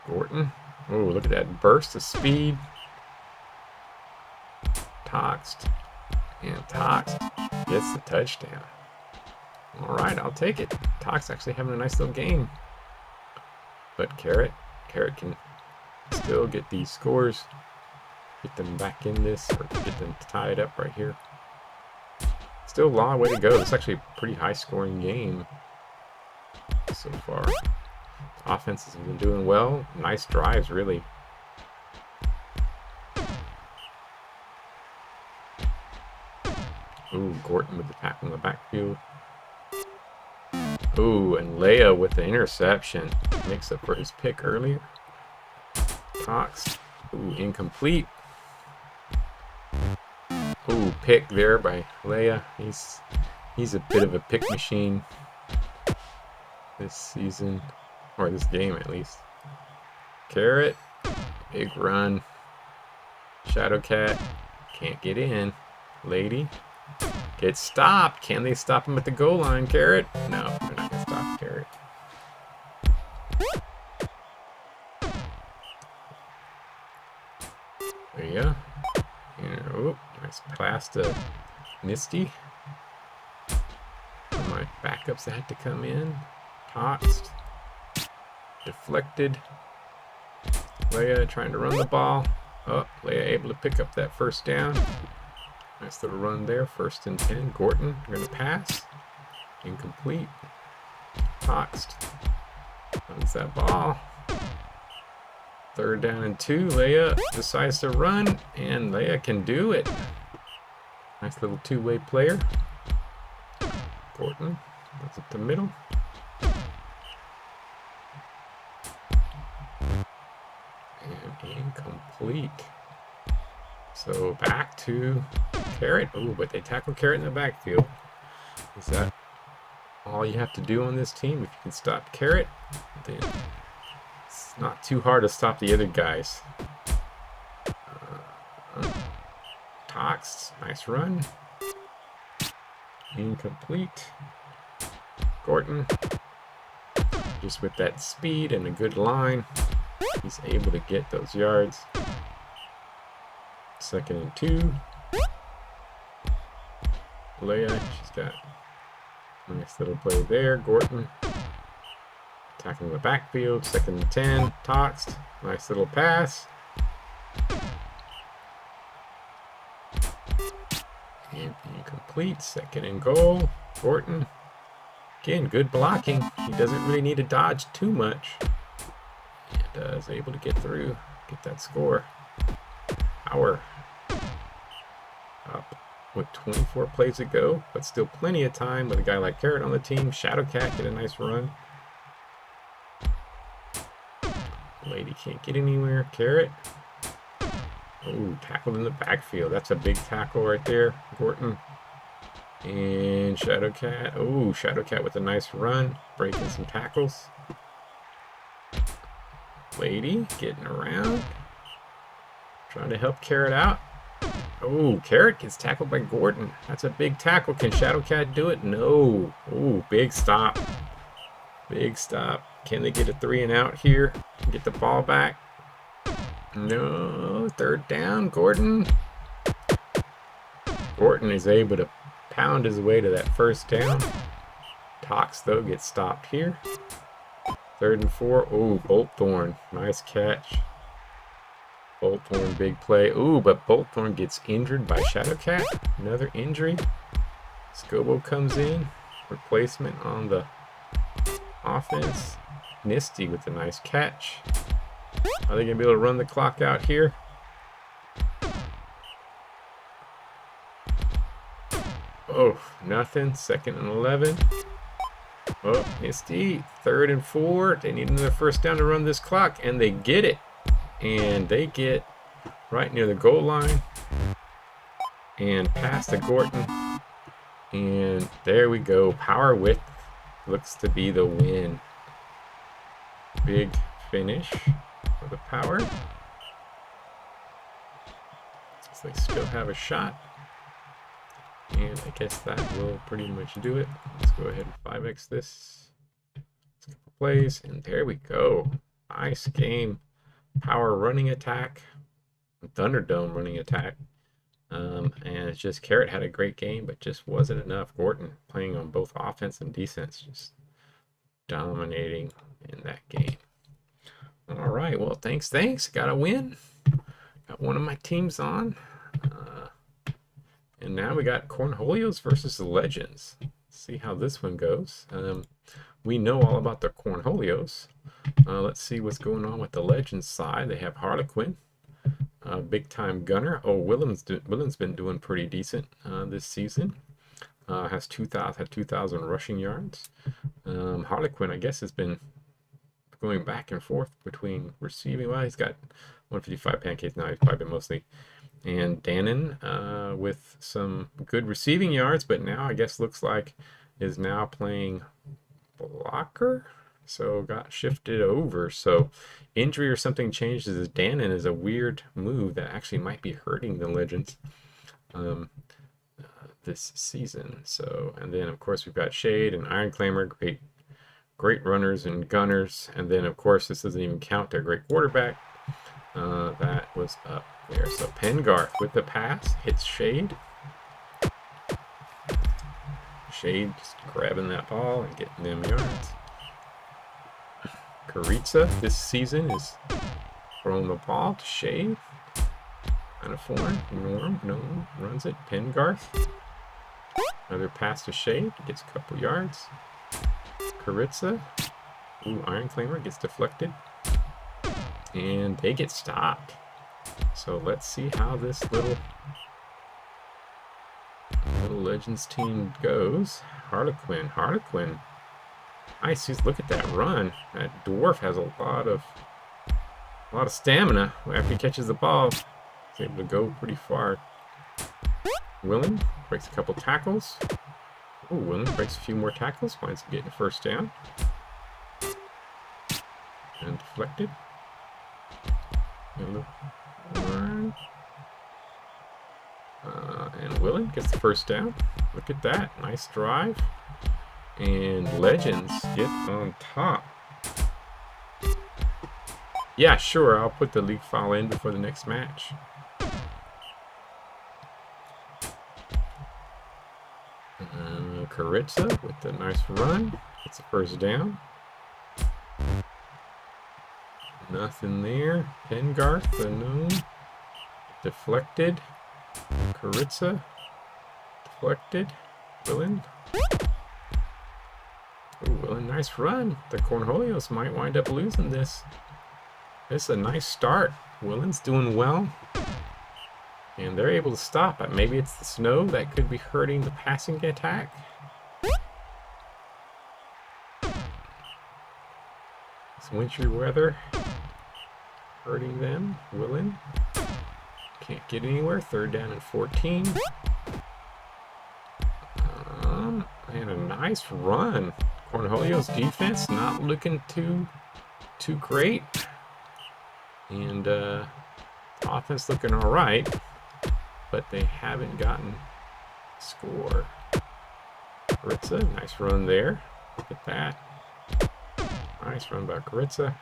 Gordon. Oh, look at that burst of speed. Toxed. And Toxed gets the touchdown. All right, I'll take it. Tox actually having a nice little game. But Carrot can still get these scores. Get them back in this, or get them tied up right here. Still a long way to go. It's actually a pretty high-scoring game so far. Offense has been doing well. Nice drives, really. Ooh, Gordon with the tackle in the backfield. Ooh, and Leia with the interception. Makes up for his pick earlier. Cox. Ooh, incomplete. Ooh, pick there by Leia. He's a bit of a pick machine this season. Or this game, at least. Carrot. Big run. Shadow Cat. Can't get in. Lady. Gets stopped. Can they stop him at the goal line, Carrot? No, they're not going to stop Carrot. There you go. And, oh, nice pass to Misty. My backups that had to come in. Toxed. Deflected. Leia trying to run the ball. Oh, Leia able to pick up that first down. Nice little run there. 1st and 10. Gordon going to pass. Incomplete. Toxed. Runs that ball. 3rd down and 2. Leia decides to run, and Leia can do it. Nice little two-way player. Gordon goes up the middle. And incomplete. So back to Carrot. Ooh, but they tackle Carrot in the backfield. Is that all you have to do on this team? If you can stop Carrot, then it's not too hard to stop the other guys. Tox, nice run. Incomplete. Gordon, just with that speed and a good line, he's able to get those yards. 2nd and 2. Leia, she's got a nice little play there. Gorton attacking the backfield. 2nd and 10. Toxed. Nice little pass. Incomplete. 2nd and goal. Gorton. Again, good blocking. He doesn't really need to dodge too much. And is able to get through, get that score. Power up with 24 plays to go, but still plenty of time with a guy like Carrot on the team. Shadowcat get a nice run. Lady can't get anywhere. Carrot. Oh, tackled in the backfield. That's a big tackle right there. Gorton. And Shadowcat. Oh, Shadowcat with a nice run. Breaking some tackles. Lady getting around. Trying to help Carrot out. Oh, Carrot gets tackled by Gorton. That's a big tackle. Can Shadowcat do it? No. Oh, big stop. Big stop. Can they get a 3 and out here? Get the ball back? No. 3rd down. Gorton. Gorton is able to pound his way to that 1st down. Tox, though, gets stopped here. 3rd and 4. Oh, Boltthorn. Nice catch. Boltthorn, big play. Ooh, but Boltthorn gets injured by Shadowcat. Another injury. Scobo comes in. Replacement on the offense. Nisty with a nice catch. Are they going to be able to run the clock out here? Oh, nothing. 2nd and 11. Oh, Misty. 3rd and 4. They need another 1st down to run this clock, and they get it. And they get right near the goal line and past the Gorton. And there we go. Power width looks to be the win. Big finish for the Power. Looks like they still have a shot. And I guess that will pretty much do it. Let's go ahead and 5x this. Let's couple plays, and there we go. Nice game. Power running attack. Thunderdome running attack. And it's just Carrot had a great game, but just wasn't enough. Gorton playing on both offense and defense, just dominating in that game. All right, well, thanks. Got a win. Got one of my teams on. And now we got Cornholios versus the Legends. Let's see how this one goes. We know all about the Cornholios. Let's see what's going on with the Legends side. They have Harlequin, big time gunner. Oh, Willem's been doing pretty decent this season. Has 2,000 rushing yards. Harlequin, I guess, has been going back and forth between receiving. Well, he's got 155 pancakes now. He's probably been mostly. And Dannon with some good receiving yards, but now I guess looks like is now playing blocker. So got shifted over. So injury or something changed as Dannon is a weird move that actually might be hurting the Legends this season. So, and then of course we've got Shade and Iron Clamor, great runners and gunners. And then of course this doesn't even count their great quarterback. That was up there. So Pengarth with the pass hits Shade. Shade just grabbing that ball and getting them yards. Karitsa this season is throwing the ball to Shade. Kind of foreign. Norm runs it. Pengarth. Another pass to Shade. Gets a couple yards. Karitsa. Ooh, Iron Clamor gets deflected. And they get stopped. So let's see how this little Legends team goes. Harlequin. Nice. Look at that run. That dwarf has a lot of stamina. After he catches the ball, he's able to go pretty far. Willem breaks a couple tackles. Oh, Willem breaks a few more tackles. Winds up getting 1st down. And deflected. And Willem gets the 1st down. Look at that. Nice drive. And Legends get on top. Yeah, sure. I'll put the league file in before the next match. Caritza with the nice run. It's a first down. Nothing there. Pengarth, the gnome. Deflected. Caritza. Deflected. Willen. Ooh, Willen, nice run. The Cornholios might wind up losing this. This is a nice start. Willen's doing well. And they're able to stop it. Maybe it's the snow that could be hurting the passing attack. It's wintry weather hurting them. Willen can't get anywhere. Third down and 14. And a nice run. Cornholio's defense not looking too great. And offense looking all right. But they haven't gotten a score. Caritza, nice run there. Look at that. Nice run by Caritza.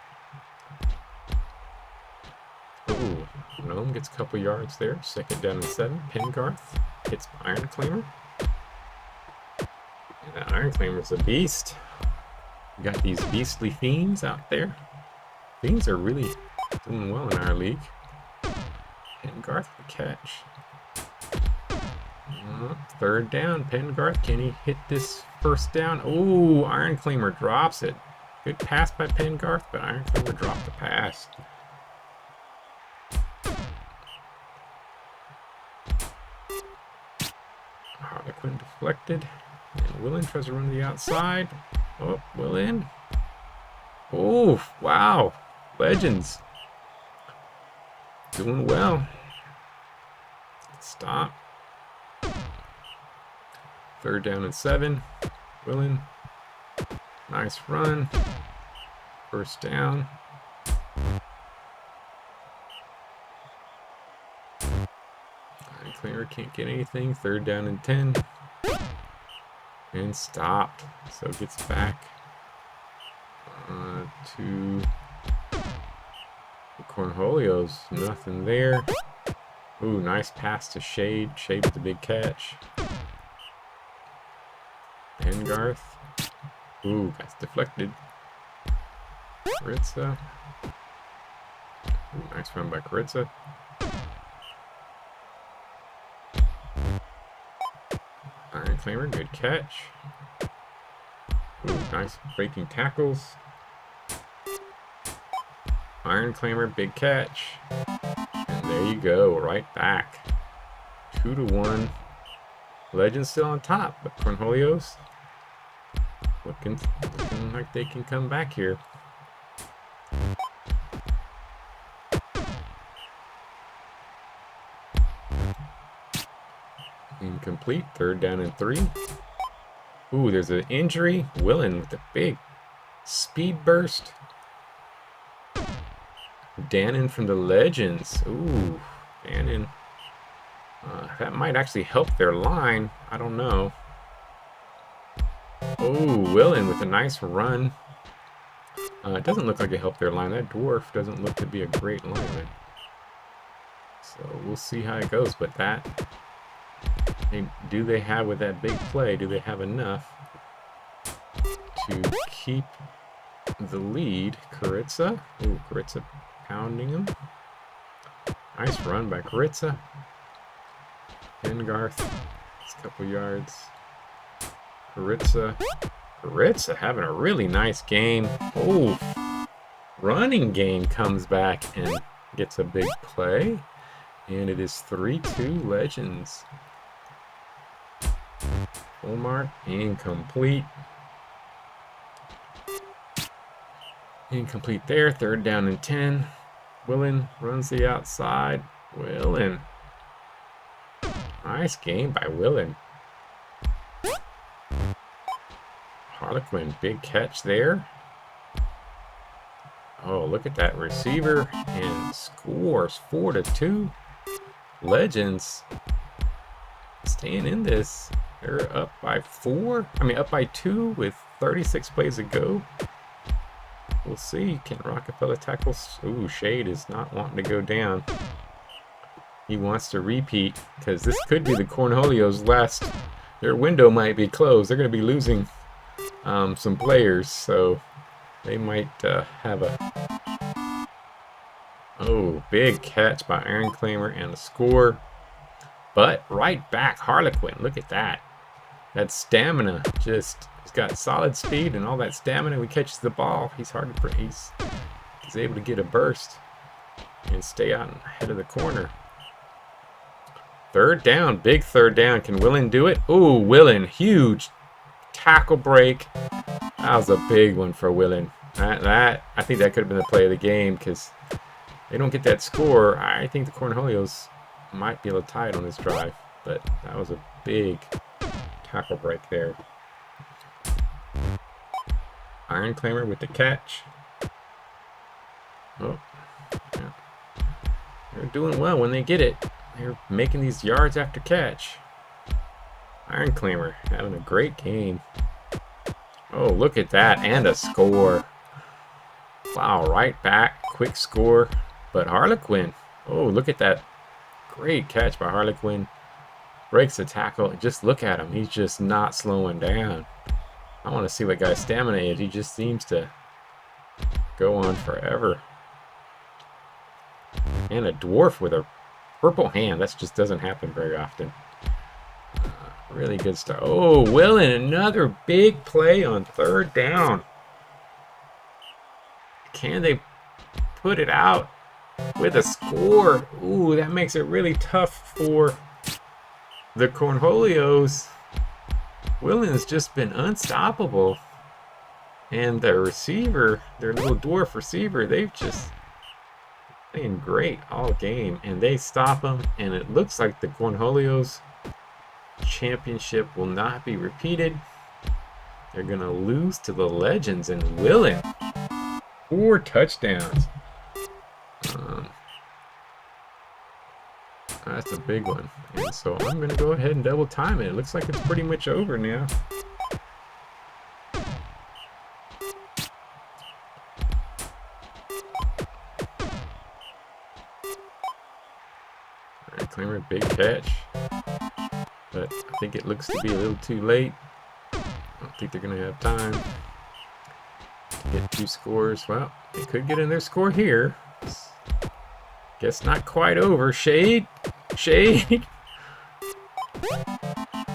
Ooh, Gnome gets a couple yards there. Second down and 7. Pengarth hits Iron Claimer. And that Iron Claimer's a beast. We got these beastly fiends out there. Fiends are really doing well in our league. Pengarth the catch. Third down, Pengarth. Can he hit this first down? Oh, Iron Claimer drops it. Good pass by Pengarth, but Iron Claimer dropped the pass. Harlequin deflected. And Willen tries to run to the outside. Oh, Willen. Oh, wow. Legends. Doing well. Stop. Third down and 7. Willen. Nice run. First down. Claimer can't get anything. Third down and 10. And stopped. So it gets back to the Cornholios. Nothing there. Ooh, nice pass to Shade. Shade with the big catch. Pengarth. Ooh, that's deflected. Caritza. Ooh, nice run by Caritza. Iron Claimer, good catch. Ooh, nice breaking tackles. Iron Claimer, big catch. And there you go, right back. 2-1. Legends still on top, but Cornholios looking like they can come back here. Incomplete. Third down and 3. Ooh, there's an injury. Willen with a big speed burst. Dannon from the Legends. Ooh, Dannon. That might actually help their line. I don't know. Oh, Willen with a nice run. It doesn't look like it helped their line. That dwarf doesn't look to be a great lineman. So we'll see how it goes. But that, do they have with that big play? Do they have enough to keep the lead? Caritza. Ooh, Caritza pounding him. Nice run by Caritza. Pengarth. It's a couple yards. Caritza. Caritza having a really nice game. Oh, running game comes back and gets a big play. And it is 3-2 Legends. Full mark. Incomplete. Incomplete there. Third down and 10. Willen runs the outside. Willen. Nice game by Willen. Harlequin, big catch there. Oh, look at that receiver and scores 4-2. Legends staying in this. They're up by 4. I mean, up by 2 with 36 plays to go. We'll see. Can Rockefeller tackle? Ooh, Shade is not wanting to go down. He wants to repeat because this could be the Cornholio's last their window might be closed. They're going to be losing some players, so they might have a... Oh, big catch by Iron Claimer and a score. But right back, Harlequin. Look at that. That stamina. Just, he's got solid speed and all that stamina. When he catches the ball, he's hard to... He's able to get a burst and stay out ahead of the corner. Third down, big third down. Can Willen do it? Ooh, Willen, huge tackle break. That was a big one for Willen. I think that could have been the play of the game, because they don't get that score. I think the Cornholios might be able to tie it on this drive, but that was a big tackle break there. Iron Claimer with the catch. Oh, yeah. They're doing well when they get it. They're making these yards after catch. Iron Claimer having a great game. Oh, look at that, and a score. Wow, right back, quick score. But Harlequin, oh, look at that. Great catch by Harlequin. Breaks the tackle. Just look at him. He's just not slowing down. I want to see what guy's stamina is. He just seems to go on forever. And a dwarf with a purple hand. That just doesn't happen very often. Really good stuff. Oh, Willen, another big play on third down. Can they put it out with a score? Ooh, that makes it really tough for the Cornholios. Willen's just been unstoppable. And their receiver, their little dwarf receiver, they've just playing great all game. And they stop them. And it looks like the Cornholios championship will not be repeated. They're going to lose to the Legends, and Willen. 4 touchdowns. That's a big one. And so I'm going to go ahead and double time it. It looks like it's pretty much over now. Alright, Claimer, big catch. But I think it looks to be a little too late. I don't think they're going to have time to get 2 scores. Well, they could get in their score here. Guess not quite over. Shade. Shade.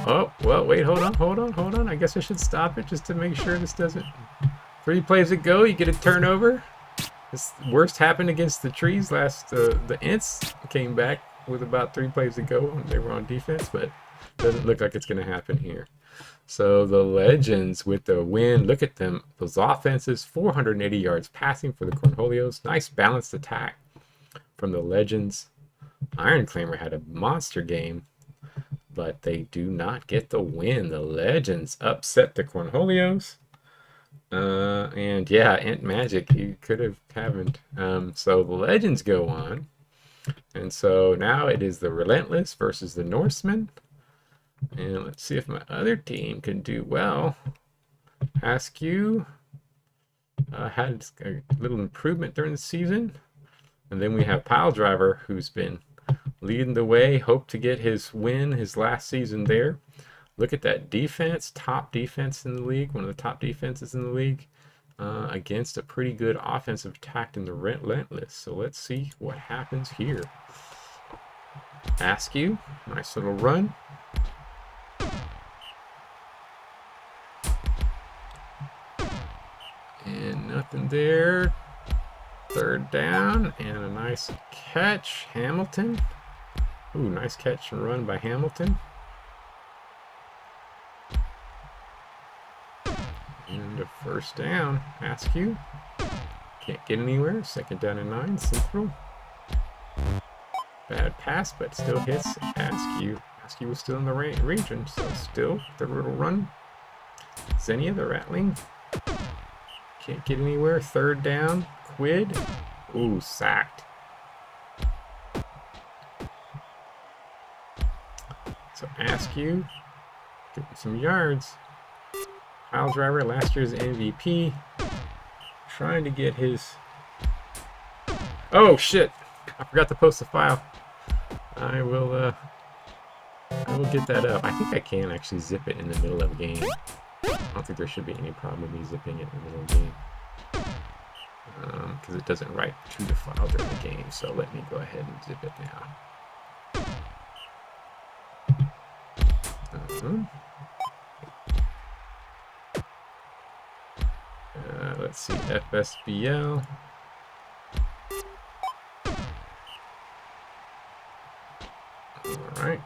Oh, well, wait, hold on. I guess I should stop it just to make sure this doesn't... 3 plays ago, you get a turnover. This worst happened against the Trees last... the Ents came back with about 3 plays to go when they were on defense, but doesn't look like it's going to happen here. So the Legends with the win. Look at them. Those offenses, 480 yards passing for the Cornholios. Nice balanced attack from the Legends. Iron Claimer had a monster game, but they do not get the win. The Legends upset the Cornholios. And yeah, Ant Magic, you could have haven't. So the Legends go on. And so now it is the Relentless versus the Norsemen. And let's see if my other team can do well. Askew had a little improvement during the season. And then we have Pile Driver, who's been leading the way. Hope to get his win his last season there. Look at that defense. Top defense in the league. One of the top defenses in the league. Against a pretty good offensive attack in the Relentless. So let's see what happens here. Askew. Nice little run. And nothing there. Third down and a nice catch. Hamilton. Ooh, nice catch and run by Hamilton. And a first down. Askew. Can't get anywhere. Second down and 9. Central. Bad pass, but still hits Askew. Askew was still in the region, so still the little run. Xenia, the Rattling. Can't get anywhere. Third down. Quid. Ooh, sacked. So Askew getting some yards. Pile Driver, last year's MVP. Trying to get his... Oh, shit. I forgot to post the file. I will will get that up. I think I can actually zip it in the middle of a game. I don't think there should be any problem with me zipping it in the middle of the game. Because it doesn't write to the file during the game. So let me go ahead and zip it now. Let's see, FSBL. Alright.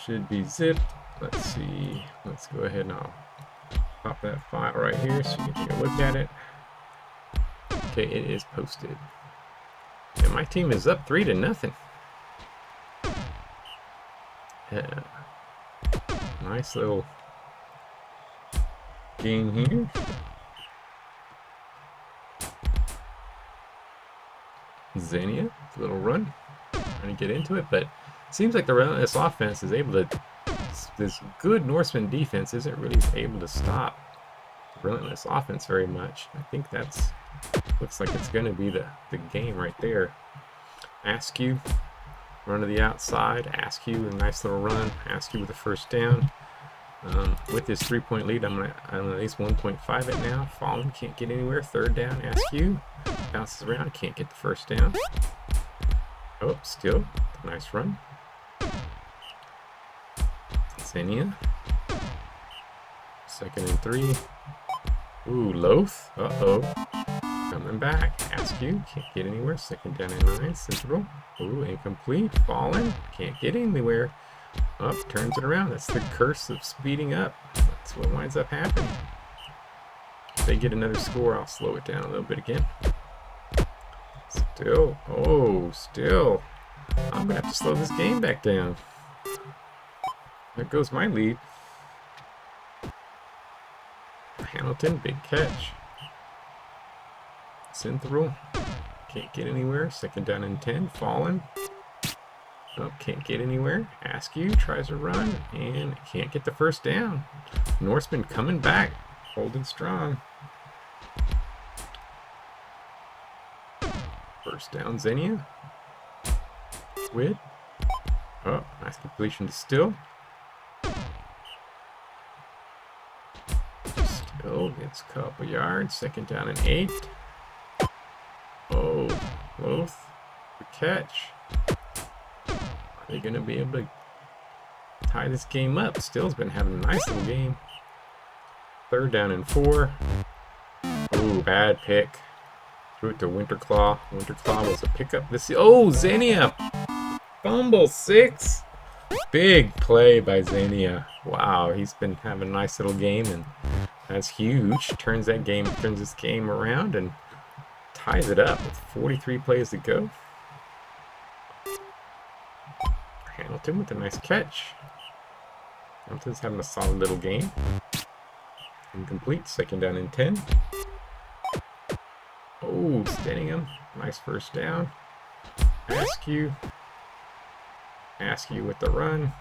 Should be zipped. Let's see. Let's go ahead and I'll pop that file right here so you can take a look at it. Okay, it is posted. And my team is up 3-0. Yeah. Nice little game here. Xenia, a little run, trying to get into it, but it seems like the Relentless offense is able to. This good Norseman defense isn't really able to stop the Relentless offense very much. I think that's looks like it's going to be the game right there. Askew, run to the outside. Askew, a nice little run. Askew with the first down. With his 3-point lead, I'm at least 1.5 it now. Fallen can't get anywhere. Third down. Askew bounces around. Can't get the first down. Oh, still nice run. Xenia. 2nd and 3. Ooh, Loath. Uh-oh. Coming back. Askew. Can't get anywhere. 2nd down and 9. Central. Ooh, incomplete. Fallen. Can't get anywhere. Up, turns it around. That's the curse of speeding up. That's what winds up happening. If they get another score, I'll slow it down a little bit again. Still. Oh, still. I'm going to have to slow this game back down. There goes my lead. Hamilton, big catch. Synthral. Can't get anywhere. 2nd down and 10. Fallen. Oh, can't get anywhere. Askew tries to run and can't get the first down. Norseman coming back, holding strong. First down, Xenia. Squid. Oh, nice completion to Still. Still gets a couple yards. 2nd down and 8. Oh, Loath. Good catch. Are they going to be able to tie this game up? Still's been having a nice little game. 3rd down and 4. Ooh, bad pick. Threw it to Winterclaw. Winterclaw was a pickup. Oh, Xenia! Fumble 6. Big play by Xenia. Wow, he's been having a nice little game, and that's huge. Turns this game around and ties it up with 43 plays to go. Hamilton with a nice catch. Hamilton's having a solid little game. Incomplete. 2nd down and 10. Oh, Stenningham. Nice first down. Askew. Askew with the run.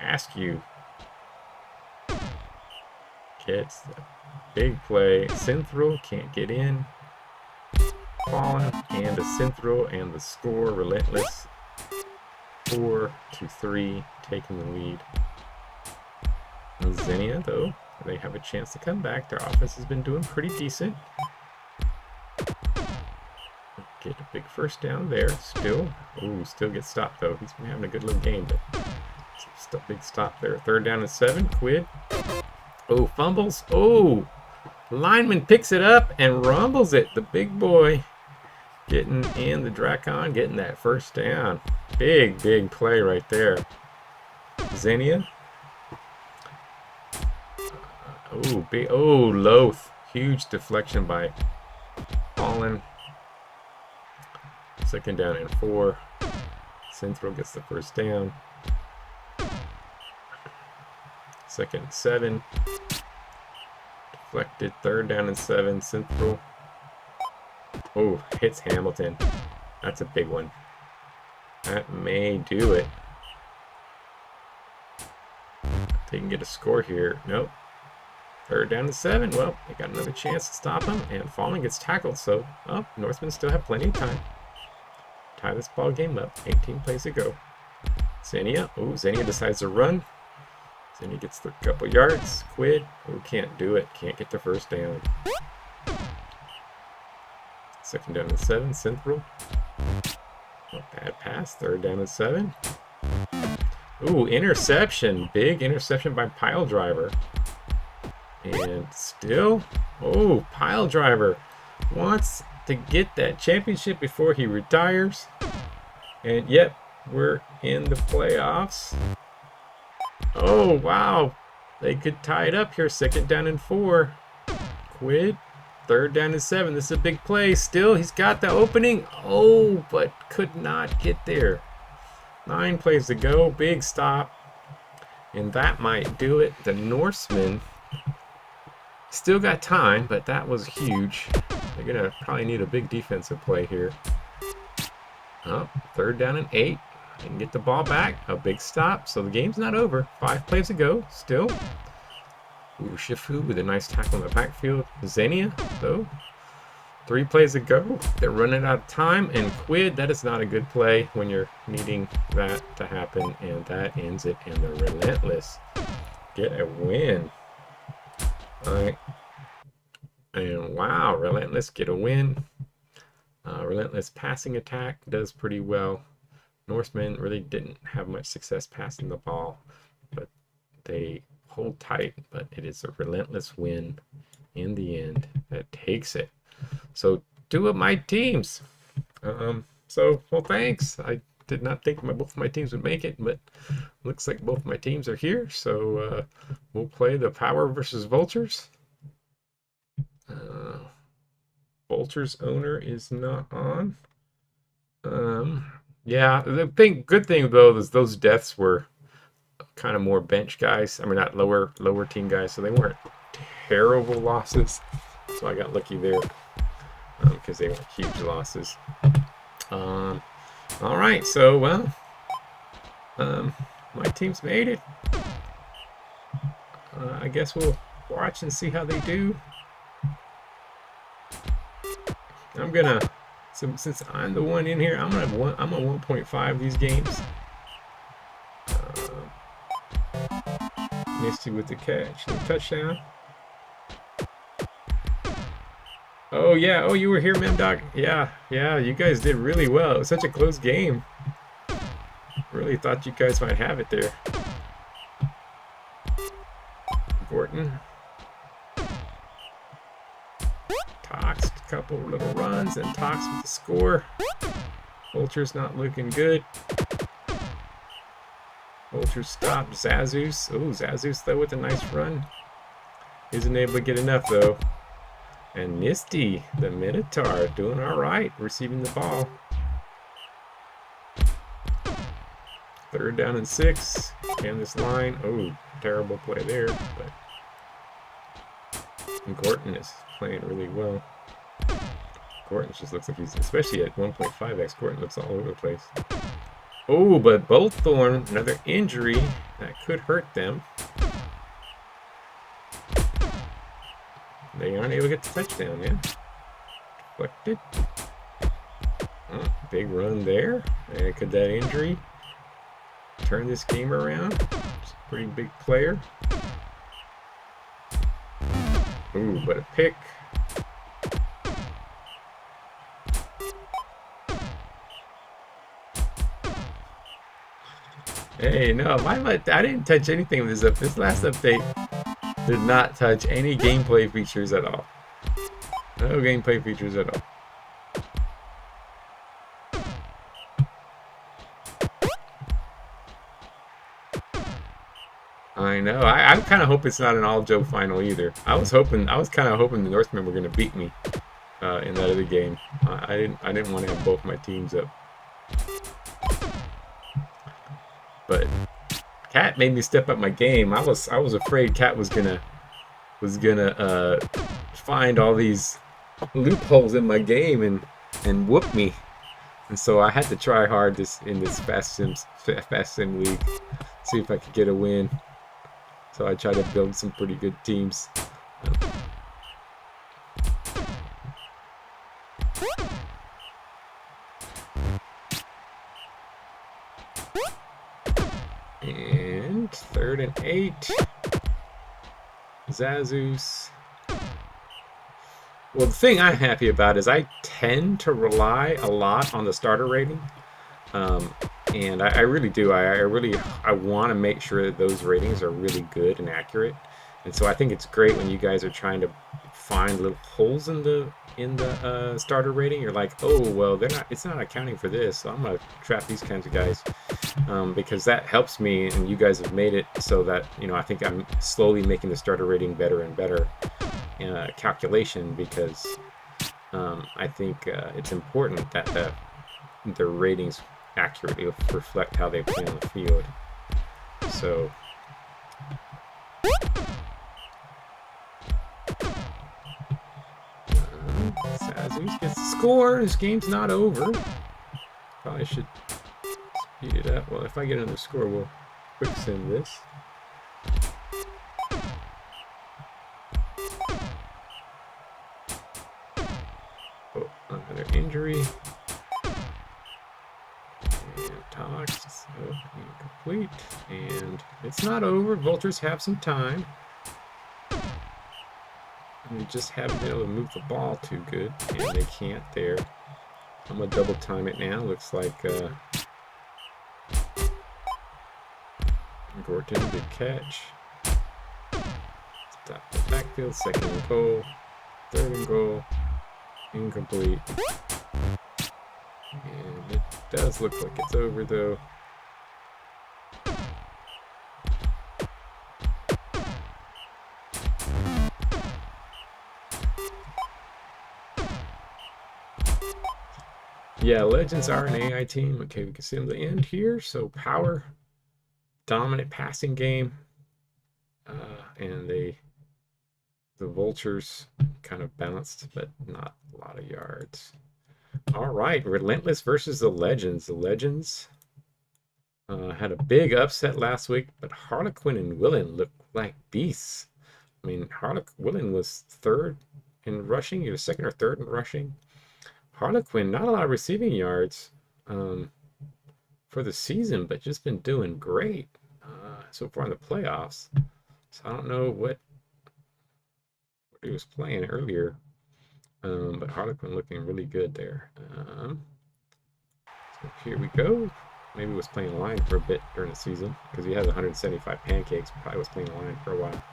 Askew. Gets the big play. Synthral can't get in. Fallen and a Synthral and the score. Relentless. 4-3, taking the lead. And Xenia, though, they have a chance to come back. Their offense has been doing pretty decent. Get a big first down there. Still. Ooh, still gets stopped, though. He's been having a good little game, but still big stop there. 3rd down and 7. Quid. Oh, fumbles. Oh, lineman picks it up and rumbles it. The big boy getting in, the Drakon getting that first down. Big play right there. Xenia. Oh, Loath. Huge deflection by Fallen. 2nd down and 4. Synthral gets the first down. 2nd and 7. Deflected. 3rd down and 7. Synthral. Oh, hits Hamilton. That's a big one. That may do it. They can get a score here. Nope. 3rd down and 7. Well, they got another chance to stop him, and Fallen gets tackled, so Norsemen still have plenty of time. Tie this ball game up. 18 plays to go. Xenia. Oh, Xenia decides to run. Xenia gets the couple yards. Quid. Oh, can't do it. Can't get the first down. Second down and 7. Central. Not bad pass. Third down and 7. Ooh, interception. Big interception by Pile Driver. And still, oh, Pile Driver wants to get that championship before he retires. And yep, we're in the playoffs. Oh, wow. They could tie it up here. Second down and 4. Quid. Third down and 7. This is a big play. Still, he's got the opening. Oh, but could not get there. 9 plays to go. Big stop. And that might do it. The Norsemen still got time, but that was huge. They're going to probably need a big defensive play here. Oh, third down and 8. They can get the ball back. A big stop. So the game's not over. 5 plays to go. Still. Ooh, Shifu with a nice tackle in the backfield. Xenia, though. 3 plays to go. They're running out of time. And Quid, that is not a good play when you're needing that to happen. And that ends it. And the Relentless get a win. All right. And wow, Relentless get a win. Relentless passing attack does pretty well. Norsemen really didn't have much success passing the ball, but they hold tight. But it is a Relentless win in the end that takes it. So 2 of my teams. Well, thanks. I did not think both my teams would make it, but looks like both my teams are here. So we'll play the Power versus Vultures. Vultures owner is not on. Yeah, good thing though is those deaths were kind of more bench guys. I mean, not lower team guys, so they weren't terrible losses. So I got lucky there because they weren't huge losses. All right, so well, my team's made it. I guess we'll watch and see how they do. I'm gonna, since I'm the one in here, I'm a 1.5 these games. Misty with the catch, the touchdown. Oh yeah, oh you were here, Memdoc. Yeah, you guys did really well. It was such a close game. Really thought you guys might have it there. Gorton. Tox, a couple little runs, and Tox with the score. Vulture's not looking good. Vulture stopped. Zazus. Oh, Zazus though with a nice run. Isn't able to get enough though. And Misty, the Minotaur, doing all right, receiving the ball. Third down and 6. And this line. Oh, terrible play there, but Gorton is playing really well. Gorton just looks like he's, especially at 1.5x, Gorton looks all over the place. Oh, but Bullthorn, another injury that could hurt them. They aren't able to get the touchdown, yeah. Deflected. Oh, big run there. And could that injury turn this game around? It's a pretty big player. Ooh, but a pick. Hey, no, I didn't touch anything with this. This last update did not touch any gameplay features at all. No gameplay features at all. I know. I kind of hope it's not an all-Joe final either. I was kind of hoping the Northmen were going to beat me in that other game. I didn't want to have both my teams up. But Cat made me step up my game. I was afraid Cat was gonna find all these loopholes in my game and whoop me. And so I had to try hard in this Fast Sim League, see if I could get a win. So I tried to build some pretty good teams. And 3rd and 8. Zazus. Well, the thing I'm happy about is I tend to rely a lot on the starter rating. And I really do. I want to make sure that those ratings are really good and accurate. And so I think it's great when you guys are trying to find little holes in the starter rating. You're like, oh well, it's not accounting for this, so I'm gonna trap these kinds of guys, because that helps me. And you guys have made it so that I think I'm slowly making the starter rating better and better in a calculation, because I think it's important that the ratings accurately reflect how they play on the field. So Zazus gets the score. This game's not over. Probably should speed it up. Well, if I get another score, we'll quick send this. Oh, another injury. Talks, so incomplete, and it's not over. Vultures have some time. They just haven't been able to move the ball too good, and they can't there. I'm gonna double time it now. Looks like Gorton, big catch. Stop the backfield, 2nd and goal, 3rd and goal, incomplete. And it does look like it's over though. Yeah, Legends are an AI team. Okay, we can see them at the end here. So power, dominant passing game, and the Vultures kind of balanced, but not a lot of yards. All right, Relentless versus the Legends. The Legends had a big upset last week, but Harlequin and Willen looked like beasts. I mean, Willen was 3rd in rushing. He was 2nd or 3rd in rushing. Harlequin, not a lot of receiving yards for the season, but just been doing great so far in the playoffs. So I don't know what he was playing earlier, but Harlequin looking really good there. So here we go. Maybe he was playing line for a bit during the season because he has 175 pancakes. Probably was playing line for a while.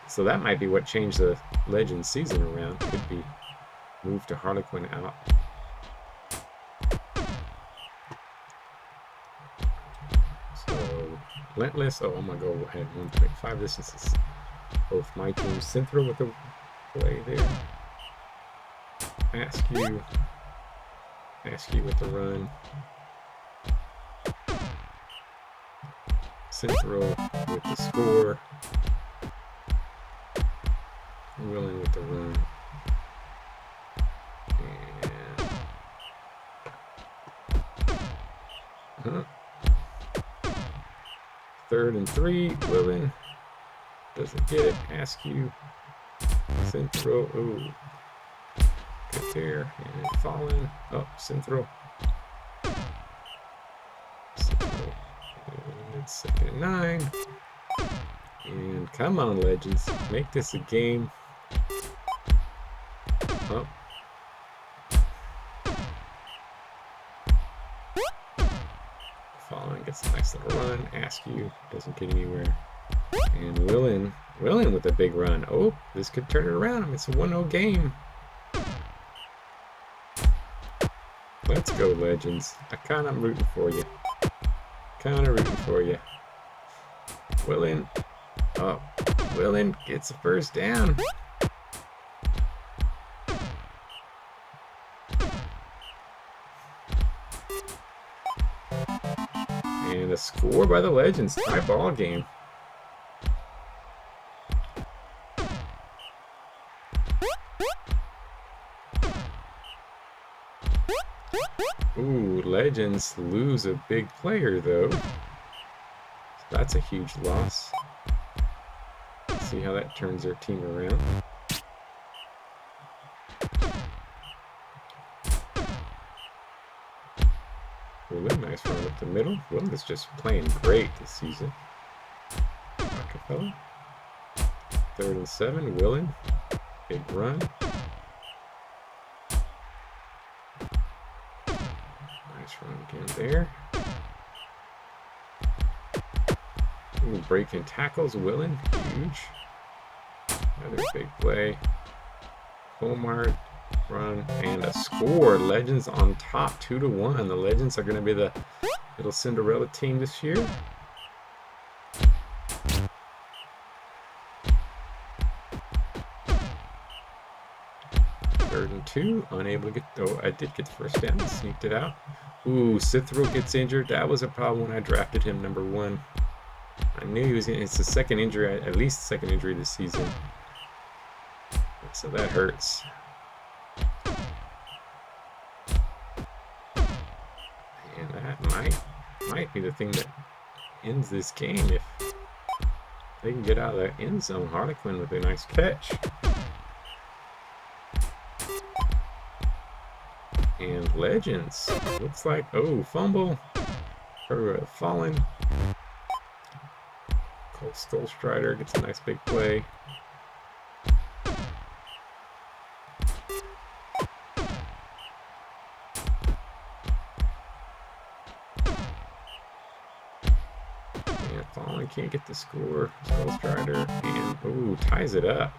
So that might be what changed the Legends season around. Could be moved to Harlequin out. So Relentless. Oh, I'm gonna go ahead 1.5. This is both my teams. Synthro with the play there. Askew with the run. Synthro with the score. Willen with the run. And 3rd and 3. Willen doesn't get it. Askew. Synthro. Ooh. Good there. And falling. Oh, Synthro. And it's 2nd and 9. And come on, Legends. Make this a game. Oh. Falling gets a nice little run. Askew doesn't get anywhere. And Willen with a big run. Oh, this could turn it around. I mean, it's a 1-0 game. Let's go, Legends. I'm rooting for you. Willen. Oh, Willen gets a first down. And a score by the Legends. Tie ball game. Ooh, Legends lose a big player though. So that's a huge loss. Let's see how that turns their team around. Willin, nice run up the middle. Willin is just playing great this season. Rockefeller. 3rd and 7. Willin. Big run. Nice run again there. Ooh, breaking tackles. Willin. Huge. Another big play. Omar. Run and a score. Legends on top 2-1. The Legends are going to be the little Cinderella team this year. Third and 2. Unable to get. Oh, I did get the first down. Sneaked it out. Ooh, Cithrell gets injured. That was a problem when I drafted him number 1. I knew he was. It's the second injury, at least the second injury this season. So that hurts. And that might be the thing that ends this game if they can get out of that end zone. Harlequin with a nice catch. And Legends. Looks like, oh, fumble. Or falling. Cole Skullstrider gets a nice big play. Fallen can't get the score. Skullstrider and ooh, ties it up.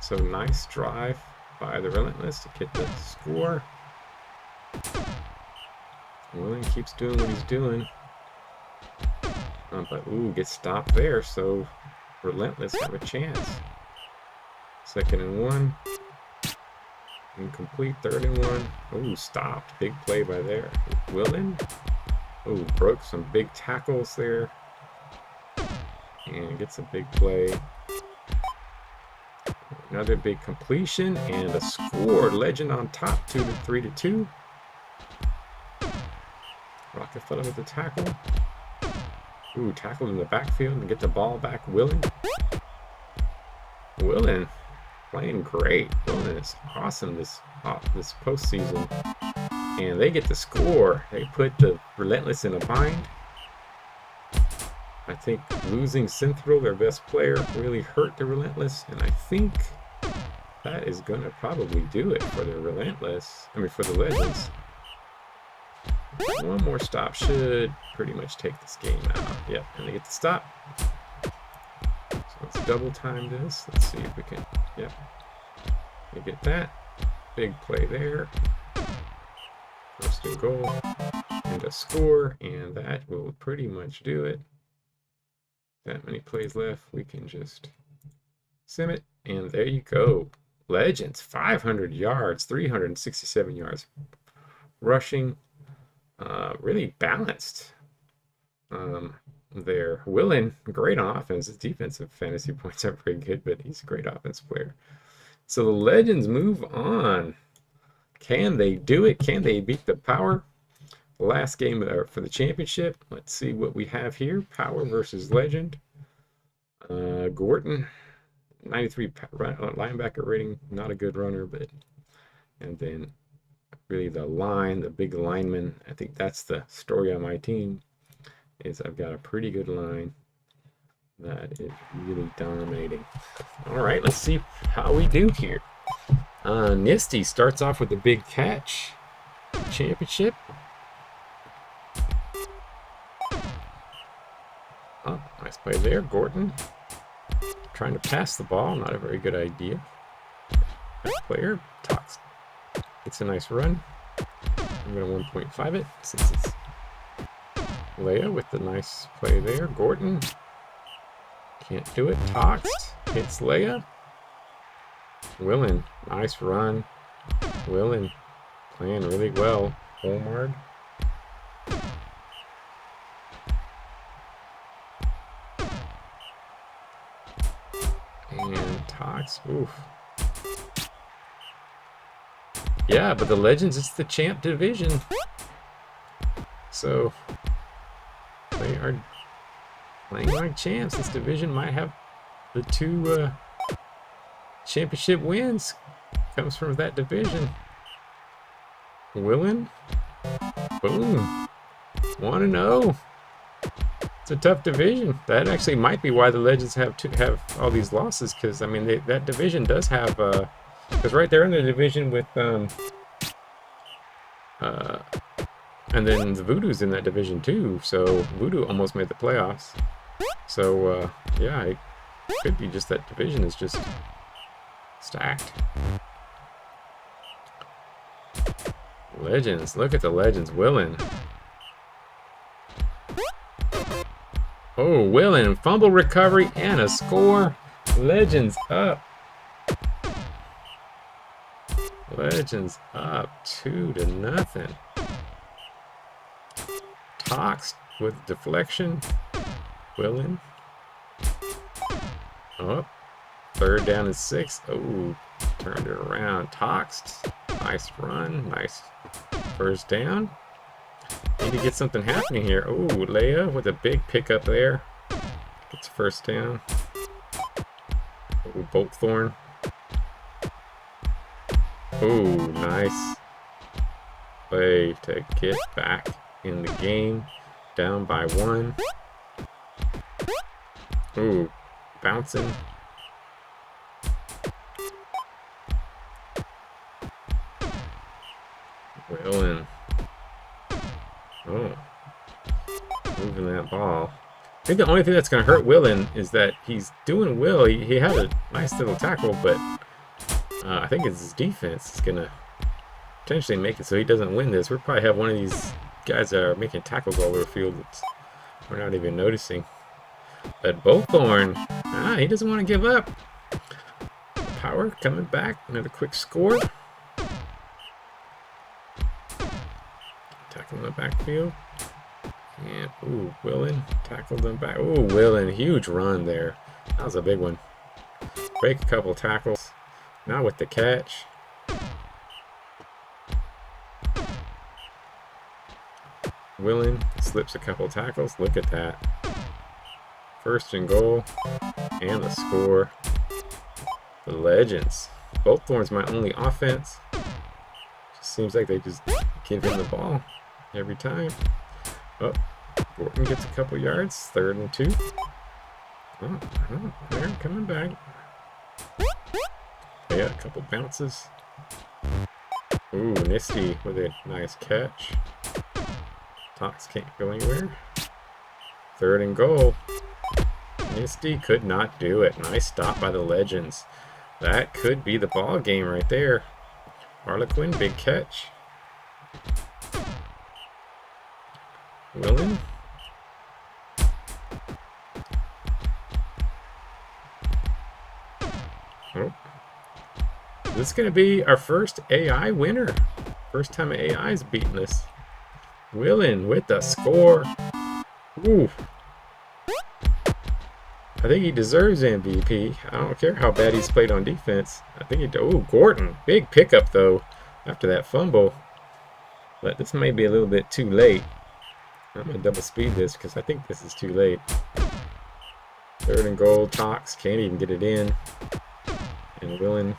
So nice drive by the Relentless to get the score. William keeps doing what he's doing. But ooh, gets stopped there, so Relentless have a chance. 2nd and 1. Incomplete. 3rd and 1. Ooh, stopped. Big play by there. Willen. Ooh, broke some big tackles there. And gets a big play. Another big completion and a score. Legend on top, 3-2. Rockefeller with the tackle. Ooh, tackled in the backfield and get the ball back. Willen playing great. Willen is awesome this postseason. And they get the score. They put the Relentless in a bind. I think losing Cithrell, their best player, really hurt the Relentless, and I think that is going to probably do it for the Relentless. I mean, for the Legends. One more stop should pretty much take this game out. Yep, and they get the stop. So let's double time this. Let's see if we can. Yep, we get that. Big play there. 1st and goal, and a score, and that will pretty much do it. That many plays left, we can just sim it, and there you go. Legends, 500 yards, 367 yards rushing. Really balanced there. Willen, great on offense. His defensive fantasy points are pretty good, but he's a great offense player. So the Legends move on. Can they do it? Can they beat the Power? The last game for the championship. Let's see what we have here. Power versus Legend. Gorton, 93 linebacker rating. Not a good runner, but and then really the big lineman. I think that's the story on my team. Is I've got a pretty good line that is really dominating. All right, let's see how we do here. Nisty starts off with a big catch. Championship. Oh, nice play there. Gorton trying to pass the ball. Not a very good idea. That player talks. It's a nice run. I'm going to 1.5 it since it's Leia with the nice play there. Gorton can't do it. Tox hits Leia. Willen, nice run. Willen playing really well. Holmard. And Tox. Oof. Yeah, but the Legends, it's the champ division. So they are playing like champs. This division might have the 2 championship wins. Comes from that division. Willen. Boom. 1-0. It's a tough division. That actually might be why the Legends have all these losses, because I mean that division does have because right there in the division with and then the Voodoo's in that division too. So Voodoo almost made the playoffs. So yeah, it could be just that division is just stacked. Legends, look at the Legends. Willen. Oh, Willen, fumble recovery and a score. Legends up. Legends up 2-0. Tox with deflection. Willen. Oh, 3rd down and 6. Oh, turned it around. Tox. Nice run. Nice 1st down. Need to get something happening here. Oh, Leia with a big pickup there. Gets 1st down. Oh, Boltthorn. Oh, nice play to get back in the game. Down by 1. Ooh, bouncing. Willen. Oh, moving that ball. I think the only thing that's going to hurt Willen is that he's doing well. He had a nice little tackle, but I think it's his defense is going to potentially make it so he doesn't win this. We'll probably have one of these guys that are making tackles all over the field that we're not even noticing. But Boltthorn, he doesn't want to give up. Power coming back. Another quick score. Tackle in the backfield. And, ooh, Willen tackled them back. Ooh, Willen, huge run there. That was a big one. Break a couple tackles. Now with the catch. Willen slips a couple tackles. Look at that. 1st and goal. And the score. The Legends. Boltthorn's my only offense. Just seems like they just give him the ball every time. Oh, Gordon gets a couple yards. 3rd and 2. Oh, they're coming back. Yeah, a couple bounces. Ooh, Nisty with a nice catch. Tox can't go anywhere. 3rd and goal. Nisty could not do it. Nice stop by the Legends. That could be the ball game right there. Harlequin, big catch. Willen. Oh. This is going to be our first AI winner. First time AI's beaten us. Willen with the score. Ooh. I think he deserves MVP. I don't care how bad he's played on defense. I think he... Ooh, Gordon. Big pickup, though, after that fumble. But this may be a little bit too late. I'm going to double speed this because I think this is too late. 3rd and goal. Tox can't even get it in. And Willen.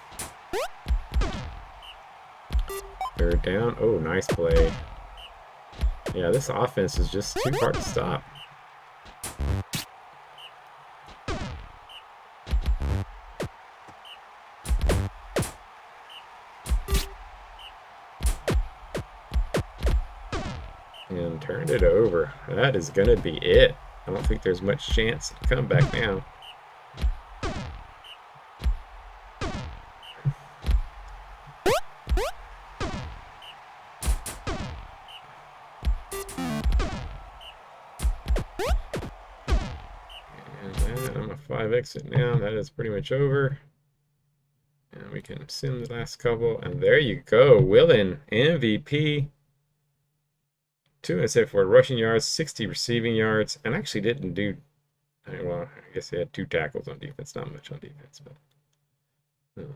3rd down. Oh, nice play. Yeah, this offense is just too hard to stop. And turned it over. That is going to be it. I don't think there's much chance to come back now. And I'm a 5 exit now. That is pretty much over. And we can sim the last couple. And there you go. Willen, MVP. 274 rushing yards, 60 receiving yards, and actually didn't do, well, I guess he had 2 tackles on defense, not much on defense, but.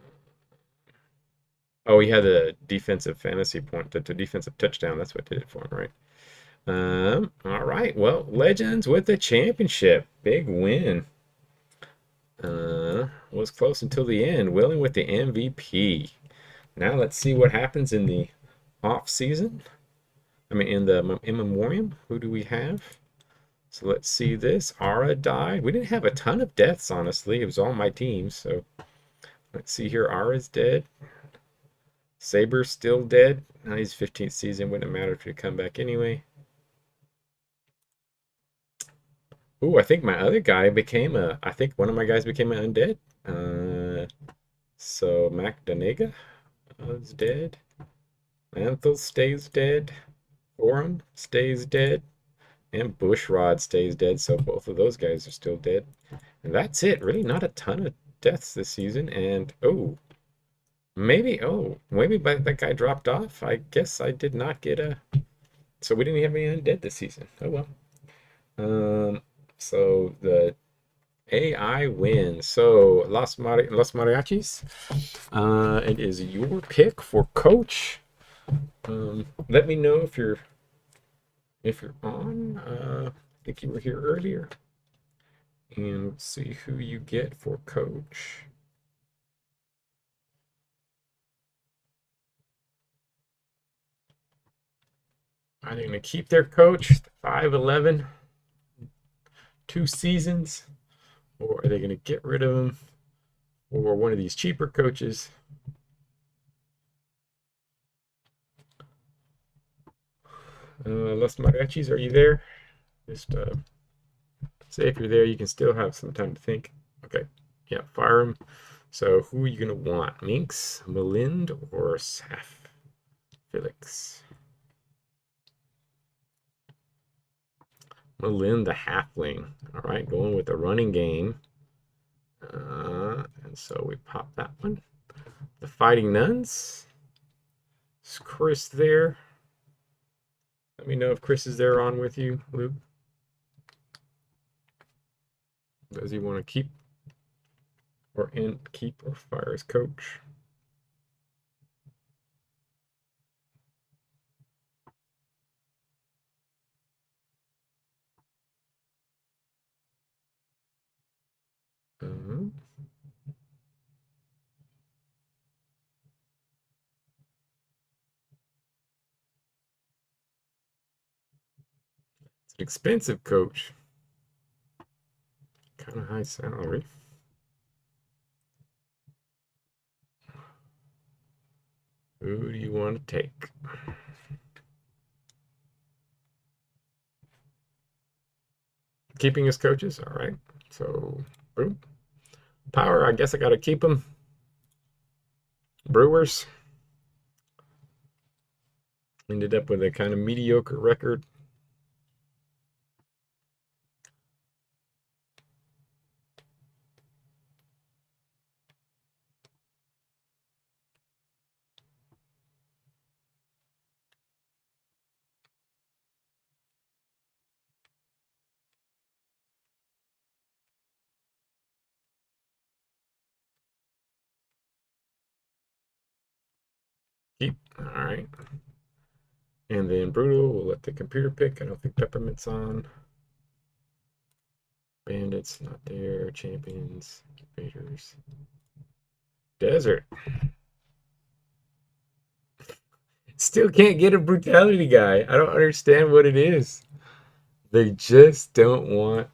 Oh, he had a defensive fantasy point, the defensive touchdown. That's what did it for him, right? All right. Well, Legends with the championship, big win. Was close until the end. Willen with the MVP. Now let's see what happens in the off season. I mean, in the in memoriam, who do we have? So let's see this. Ara died. We didn't have a ton of deaths, honestly. It was all my teams. So let's see here. Ara's dead. Saber's still dead. Now he's 15th season. Wouldn't matter if he'd come back anyway. Ooh, I think my other guy became a. I think one of my guys became an undead. So Mac Danega is dead. Manthel stays dead. Forum stays dead. And Bushrod stays dead. So both of those guys are still dead. And that's it. Really not a ton of deaths this season. And maybe that guy dropped off. I guess I did not get a. So we didn't have any undead this season. Oh well. So the AI wins. So Los Mariachis, it is your pick for coach. Let me know if you're on. I think you were here earlier, and see who you get for coach. Are they going to keep their coach 5'11", 2 seasons, or are they going to get rid of him for one of these cheaper coaches? Los Mariachis, are you there? Just say if you're there. You can still have some time to think. Okay, yeah, fire him. So who are you going to want? Minx, Melind, or Saf? Felix. Melind the halfling. All right, going with the running game. And so we pop that one. The Fighting Nuns. Is Chris there? Let me know if Chris is there on with you, Luke. Does he want to keep or fire his coach? Uh-huh. It's an expensive coach. Kind of high salary. Who do you want to take? Keeping his coaches? All right. So, boom. Power, I guess I got to keep them. Brewers. Ended up with a kind of mediocre record. Keep. All right. And then Brutal, we'll let the computer pick. I don't think Peppermint's on. Bandits, not there. Champions, Raiders. Desert. Still can't get a brutality guy. I don't understand what it is. They just don't want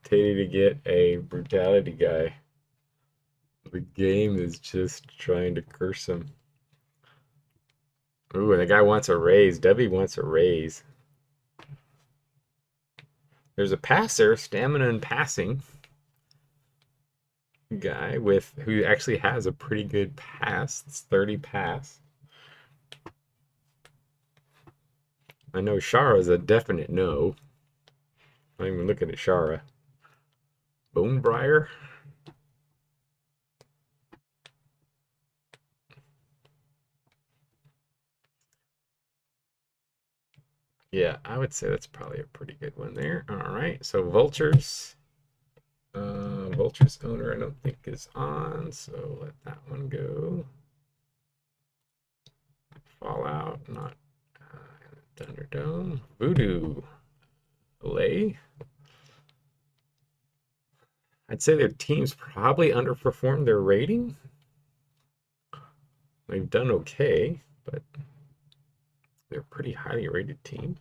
Teddy to get a brutality guy. The game is just trying to curse him. Ooh, and the guy wants a raise. Debbie wants a raise. There's a passer, stamina and passing guy who actually has a pretty good pass. It's 30 pass. I know Shara's a definite no. I'm not even looking at Shara. Bonebriar. Yeah, I would say that's probably a pretty good one there. All right, so Vultures. Vultures owner I don't think is on, so let that one go. Fallout, not Thunderdome. Voodoo. Lay. I'd say their teams probably underperformed their rating. They've done okay. but they're a pretty highly rated team.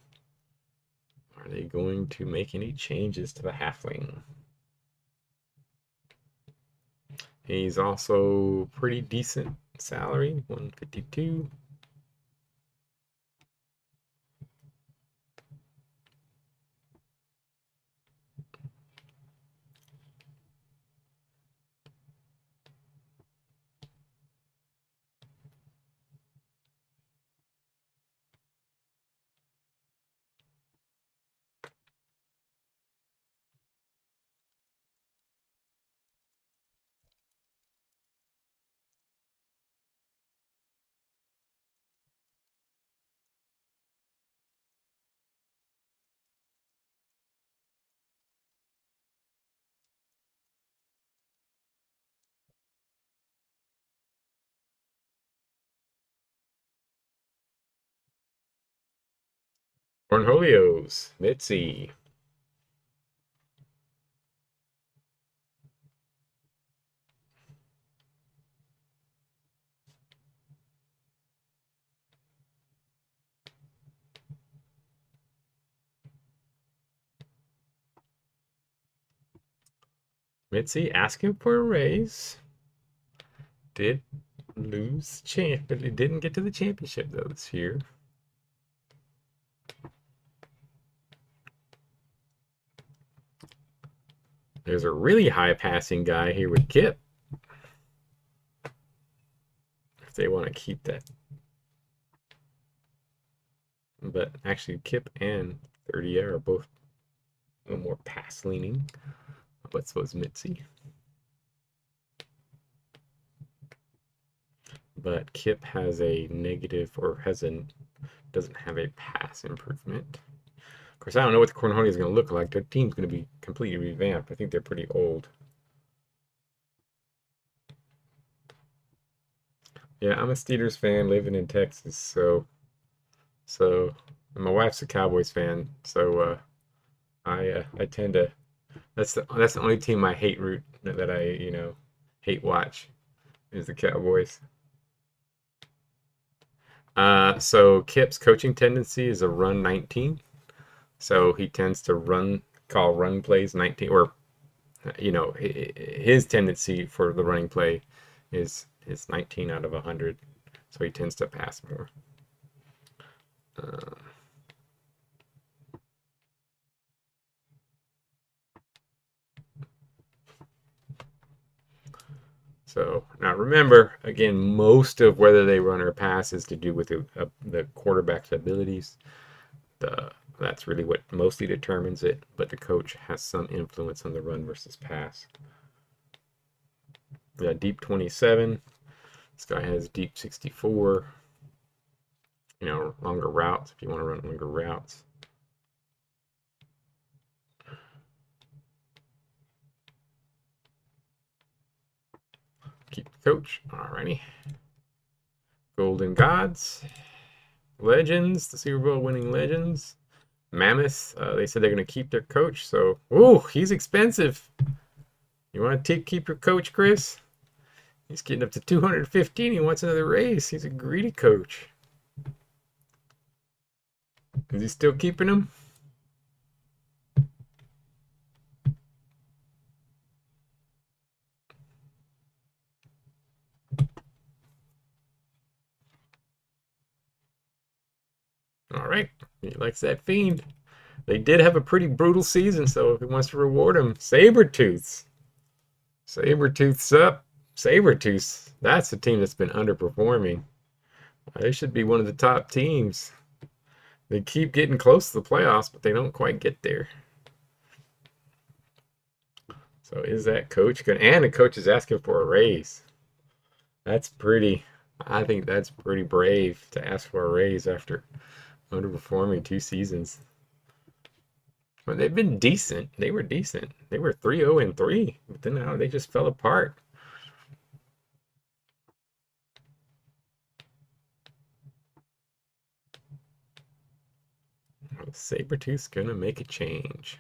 Are they going to make any changes to the halfling? He's also pretty decent salary, 152. Cornholios, Mitzi. Mitzi asking for a raise. Did lose champ, but he didn't get to the championship though this year. There's a really high passing guy here with Kip. If they want to keep that. But actually, Kip and 30 are both a little more pass leaning. But so is Mitzi. But Kip has a negative or doesn't have a pass improvement. Of course, I don't know what the Cornhole is going to look like. Their team's going to be completely revamped. I think they're pretty old. Yeah, I'm a Steelers fan living in Texas, so my wife's a Cowboys fan, so I tend to that's the only team I hate root that I hate watch is the Cowboys. So Kip's coaching tendency is a run 19, so he tends to call run plays 19, or his tendency for the running play is 19 out of 100, so he tends to pass more. So now remember, again, most of whether they run or pass is to do with the quarterback's abilities. That's really what mostly determines it, but the coach has some influence on the run versus pass. Deep 27. This guy has deep 64. Longer routes if you want to run longer routes. Keep the coach. Alrighty. Golden Gods. Legends. The Super Bowl winning Legends. Mammoth. They said they're going to keep their coach. So, ooh, he's expensive. You want to keep your coach, Chris? He's getting up to 215. He wants another raise. He's a greedy coach. Is he still keeping him? All right. He likes that fiend. They did have a pretty brutal season, so if he wants to reward him, Sabretooths. Sabretooths up. Sabretooths. That's the team that's been underperforming. They should be one of the top teams. They keep getting close to the playoffs, but they don't quite get there. So is that coach good? And the coach is asking for a raise. I think that's pretty brave to ask for a raise after underperforming 2 seasons. Well, they've been decent. They were decent. They were 3-0-3, but then now they just fell apart. Sabretooth's gonna make a change.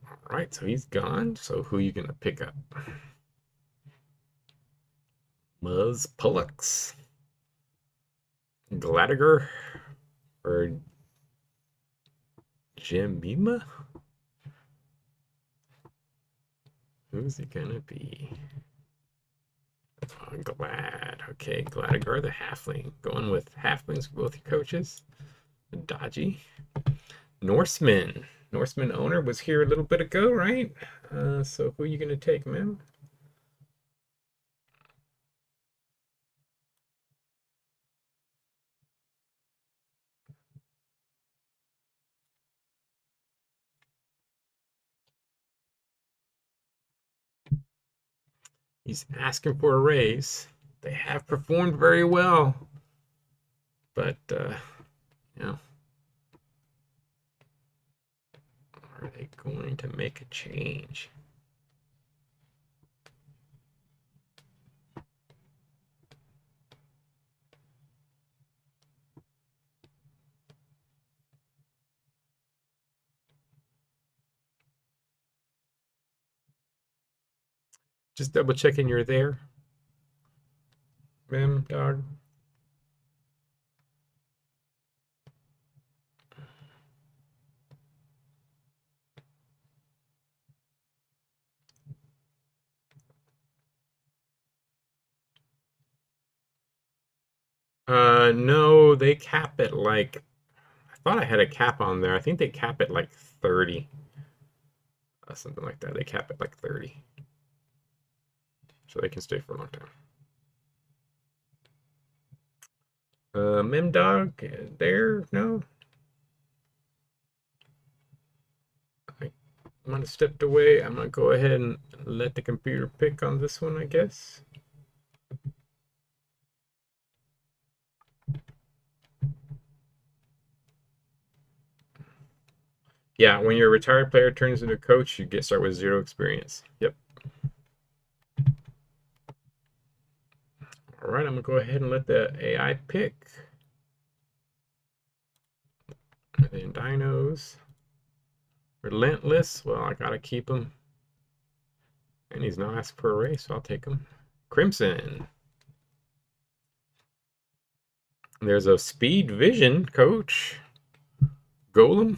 All right, so he's gone. So who are you gonna pick up? Muzz Pullux, Gladiger, or Jemima? Who's it gonna be? Oh, Glad. Okay, Gladiger the halfling. Going with halflings for both your coaches. Dodgy. Norseman. Norseman owner was here a little bit ago, right? So who are you gonna take, man? He's asking for a raise. They have performed very well, but you know, are they going to make a change? Just double checking you're there, ma'am, dog. No, they cap it like I thought I had a cap on there. I think they cap it like 30, something like that. They cap it like 30, so they can stay for a long time. Memdog, there? No? I might have stepped away. I'm gonna go ahead and let the computer pick on this one, I guess. Yeah, when your retired player turns into a coach, you start with 0 experience. Yep. All right, I'm gonna go ahead and let the AI pick. And then dinos. Relentless. Well, I gotta keep him. And he's not asking for a race, so I'll take him. Crimson. There's a speed vision coach. Golem.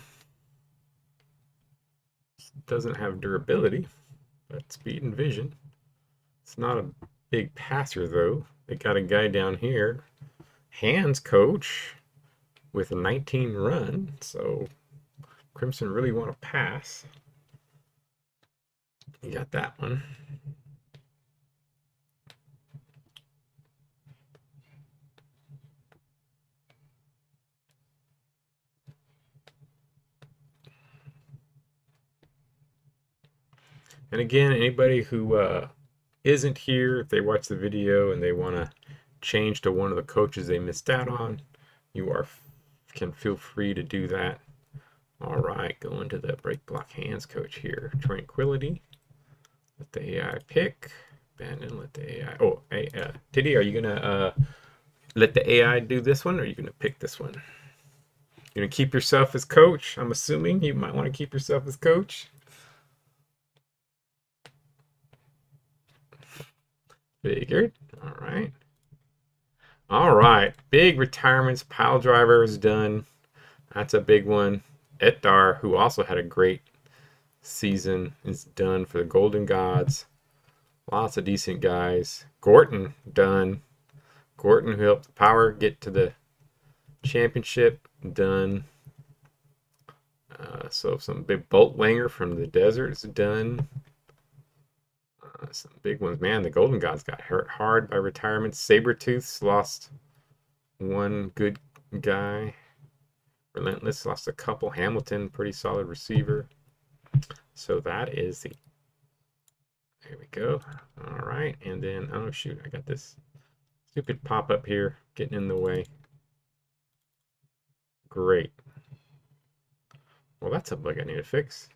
Doesn't have durability, but speed and vision. It's not a big passer though. They got a guy down here. Hands coach with a 19 run, so Crimson really want to pass. You got that one. And again, anybody who isn't here, if they watch the video and they want to change to one of the coaches they missed out on, you can feel free to do that. All right, going to the break block hands coach here. Tranquility. Let the AI pick. Abandon. Let the AI. Oh, hey, Tiddy, are you gonna let the AI do this one, or are you gonna pick this one? You're gonna keep yourself as coach. I'm assuming you might want to keep yourself as coach. Figured. All right. All right. Big retirements. Pile driver is done. That's a big one. Etdar, who also had a great season, is done for the Golden Gods. Lots of decent guys. Gorton, done. Gorton, who helped the Power get to the championship, done. So some big Boltwanger from the deserts, done. Some big ones. Man, the Golden Gods got hurt hard by retirement. Sabretooth's lost one good guy. Relentless lost a couple. Hamilton, pretty solid receiver. So that is the. There we go. All right. And then, oh shoot, I got this stupid pop up here getting in the way. Great. Well, that's a bug I need to fix.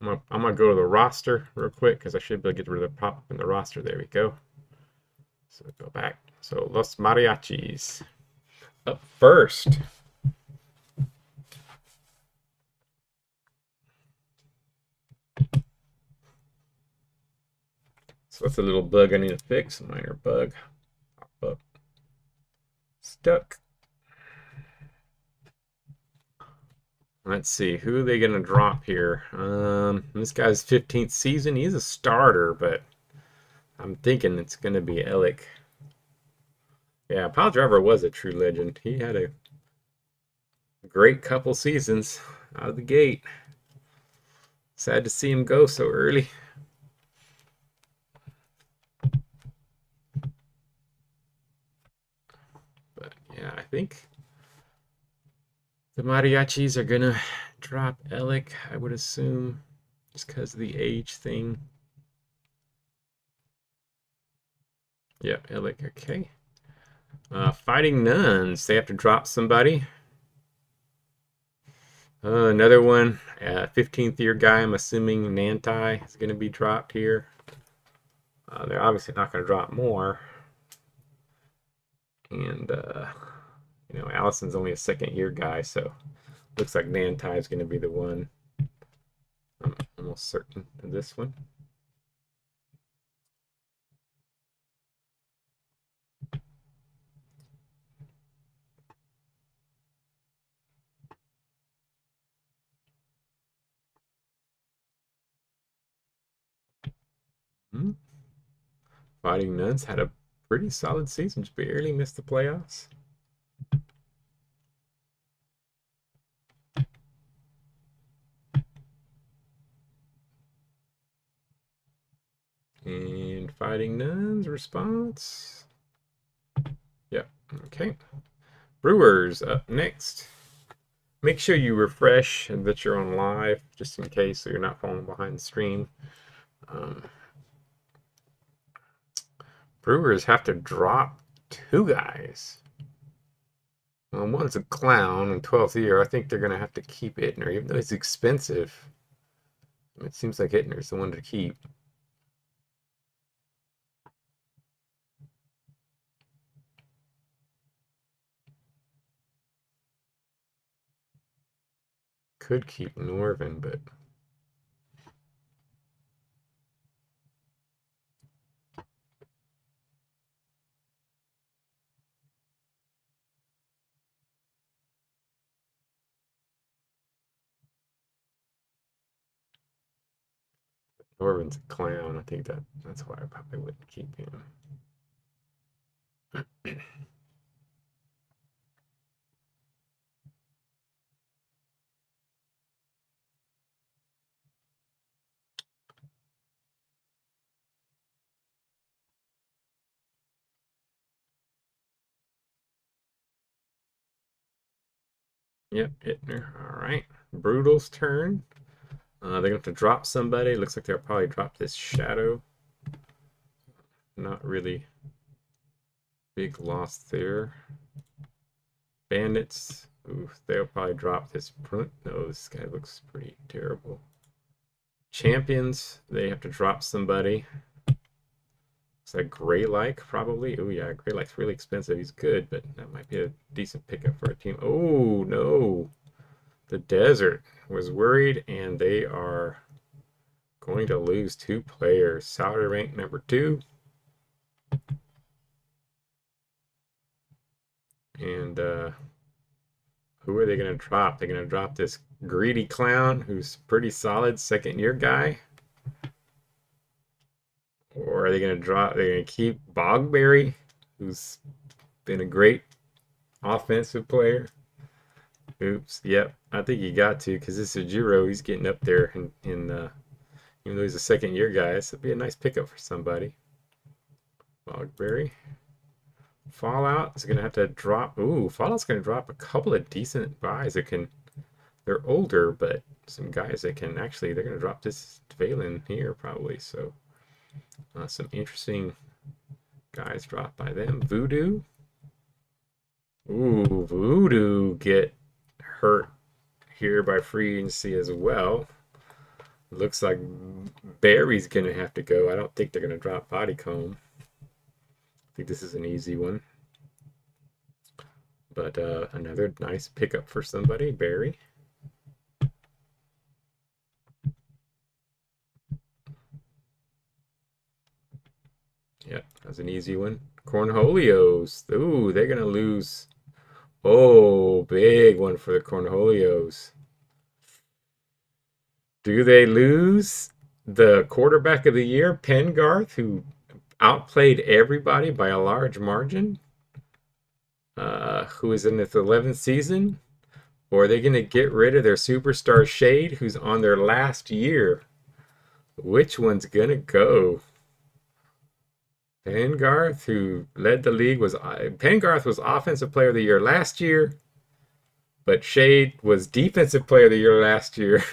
I'm gonna go to the roster real quick because I should be able to get rid of the pop-up in the roster. There we go. So go back. So Los Mariachis up first. So what's a little bug I need to fix? Minor bug. Pop up. Stuck. Let's see, who are they going to drop here? This guy's 15th season. He's a starter, but I'm thinking it's going to be Elick. Yeah, Pile Driver was a true legend. He had a great couple seasons out of the gate. Sad to see him go so early. But yeah, I think the Mariachis are going to drop Elick, I would assume, just because of the age thing. Yeah, Elick, okay. Fighting Nuns, they have to drop somebody. Another one, 15th year guy, I'm assuming Nantai is going to be dropped here. They're obviously not going to drop more. And, you know, Allison's only a 2nd year guy, so looks like Nantai is going to be the one. I'm almost certain of this one. Fighting Nuns had a pretty solid season, just barely missed the playoffs. And Fighting Nuns response. Yep, okay. Brewers up next. Make sure you refresh and that you're on live, just in case, so you're not falling behind the stream. Brewers have to drop 2 guys. Well, one's a clown in 12th year. I think they're going to have to keep Ittner, even though he's expensive. It seems like Ittner's the one to keep. Could keep Norvin, but Norvin's a clown. I think that's why I probably wouldn't keep him. Yep, Ittner. All right. Brutal's turn. They're going to have to drop somebody. Looks like they'll probably drop this Shadow. Not really big loss there. Bandits. Ooh, they'll probably drop this Brunt. No, this guy looks pretty terrible. Champions. They have to drop somebody. It's like Gray-like, probably. Oh, yeah, Gray-like's really expensive. He's good, but that might be a decent pickup for a team. Oh, no. The Desert was worried, and they are going to lose 2 players. Salary rank number 2. And who are they going to drop? They're going to drop this Greedy Clown, who's pretty solid 2nd year guy. Or are they going to drop? They're going to keep Bogberry, who's been a great offensive player. Oops. Yep. I think you got to, because this is Jiro. He's getting up there, and even though he's a 2nd year guy, this would be a nice pickup for somebody. Bogberry. Fallout is going to have to drop. Ooh, Fallout's going to drop a couple of decent buys that can. They're older, but some guys that can actually. They're going to drop this Valen here probably. So some interesting guys dropped by them. Voodoo. Ooh, Voodoo get hurt here by free agency as well. Looks like Barry's going to have to go. I don't think they're going to drop Bodycomb. I think this is an easy one. But another nice pickup for somebody, Barry. was an easy one. Cornholios. Ooh, they're gonna lose. Oh, big one for the Cornholios. Do they lose the quarterback of the year, Pengarth, who outplayed everybody by a large margin? Who is in his 11th season? Or are they going to get rid of their superstar Shade, who's on their last year? Which one's going to go? Pengarth, who led the league, was Pengarth was Offensive Player of the Year last year, but Shade was Defensive Player of the Year last year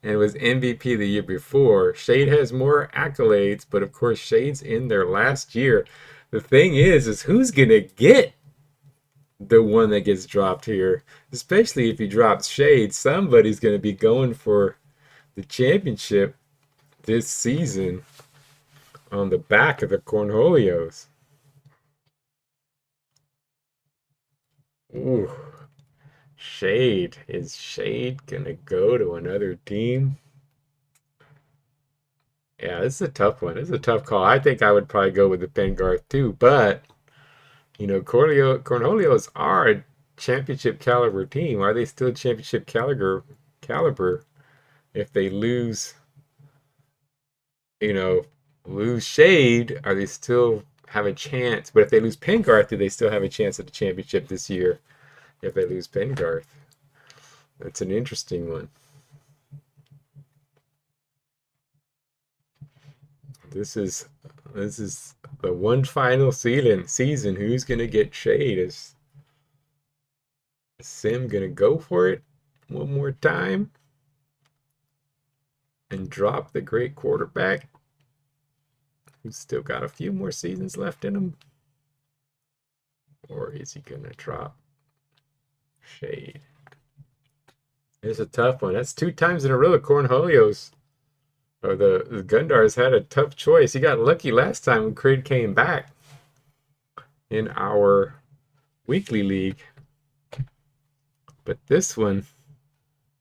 and was MVP the year before. Shade has more accolades, but of course Shade's in their last year. The thing is who's going to get the one that gets dropped here? Especially if he drops Shade, somebody's going to be going for the championship this season on the back of the Cornholios. Ooh, Shade. Is Shade going to go to another team? Yeah, this is a tough one. This is a tough call. I think I would probably go with the Pengarth too, but Cornholios are a championship caliber team. Are they still championship caliber if they lose, you know, lose Shade? Are they still have a chance? But if they lose Pengarth, do they still have a chance at the championship this year? If they lose Pengarth, that's an interesting one. This is the one final season. Who's gonna get Shade? Is Sim gonna go for it one more time and drop the great quarterback who's still got a few more seasons left in him? Or is he gonna drop Shade? It's a tough one. That's 2 times in a row the Cornholios or the Gundars had a tough choice. He got lucky last time when Creed came back in our weekly league. But this one,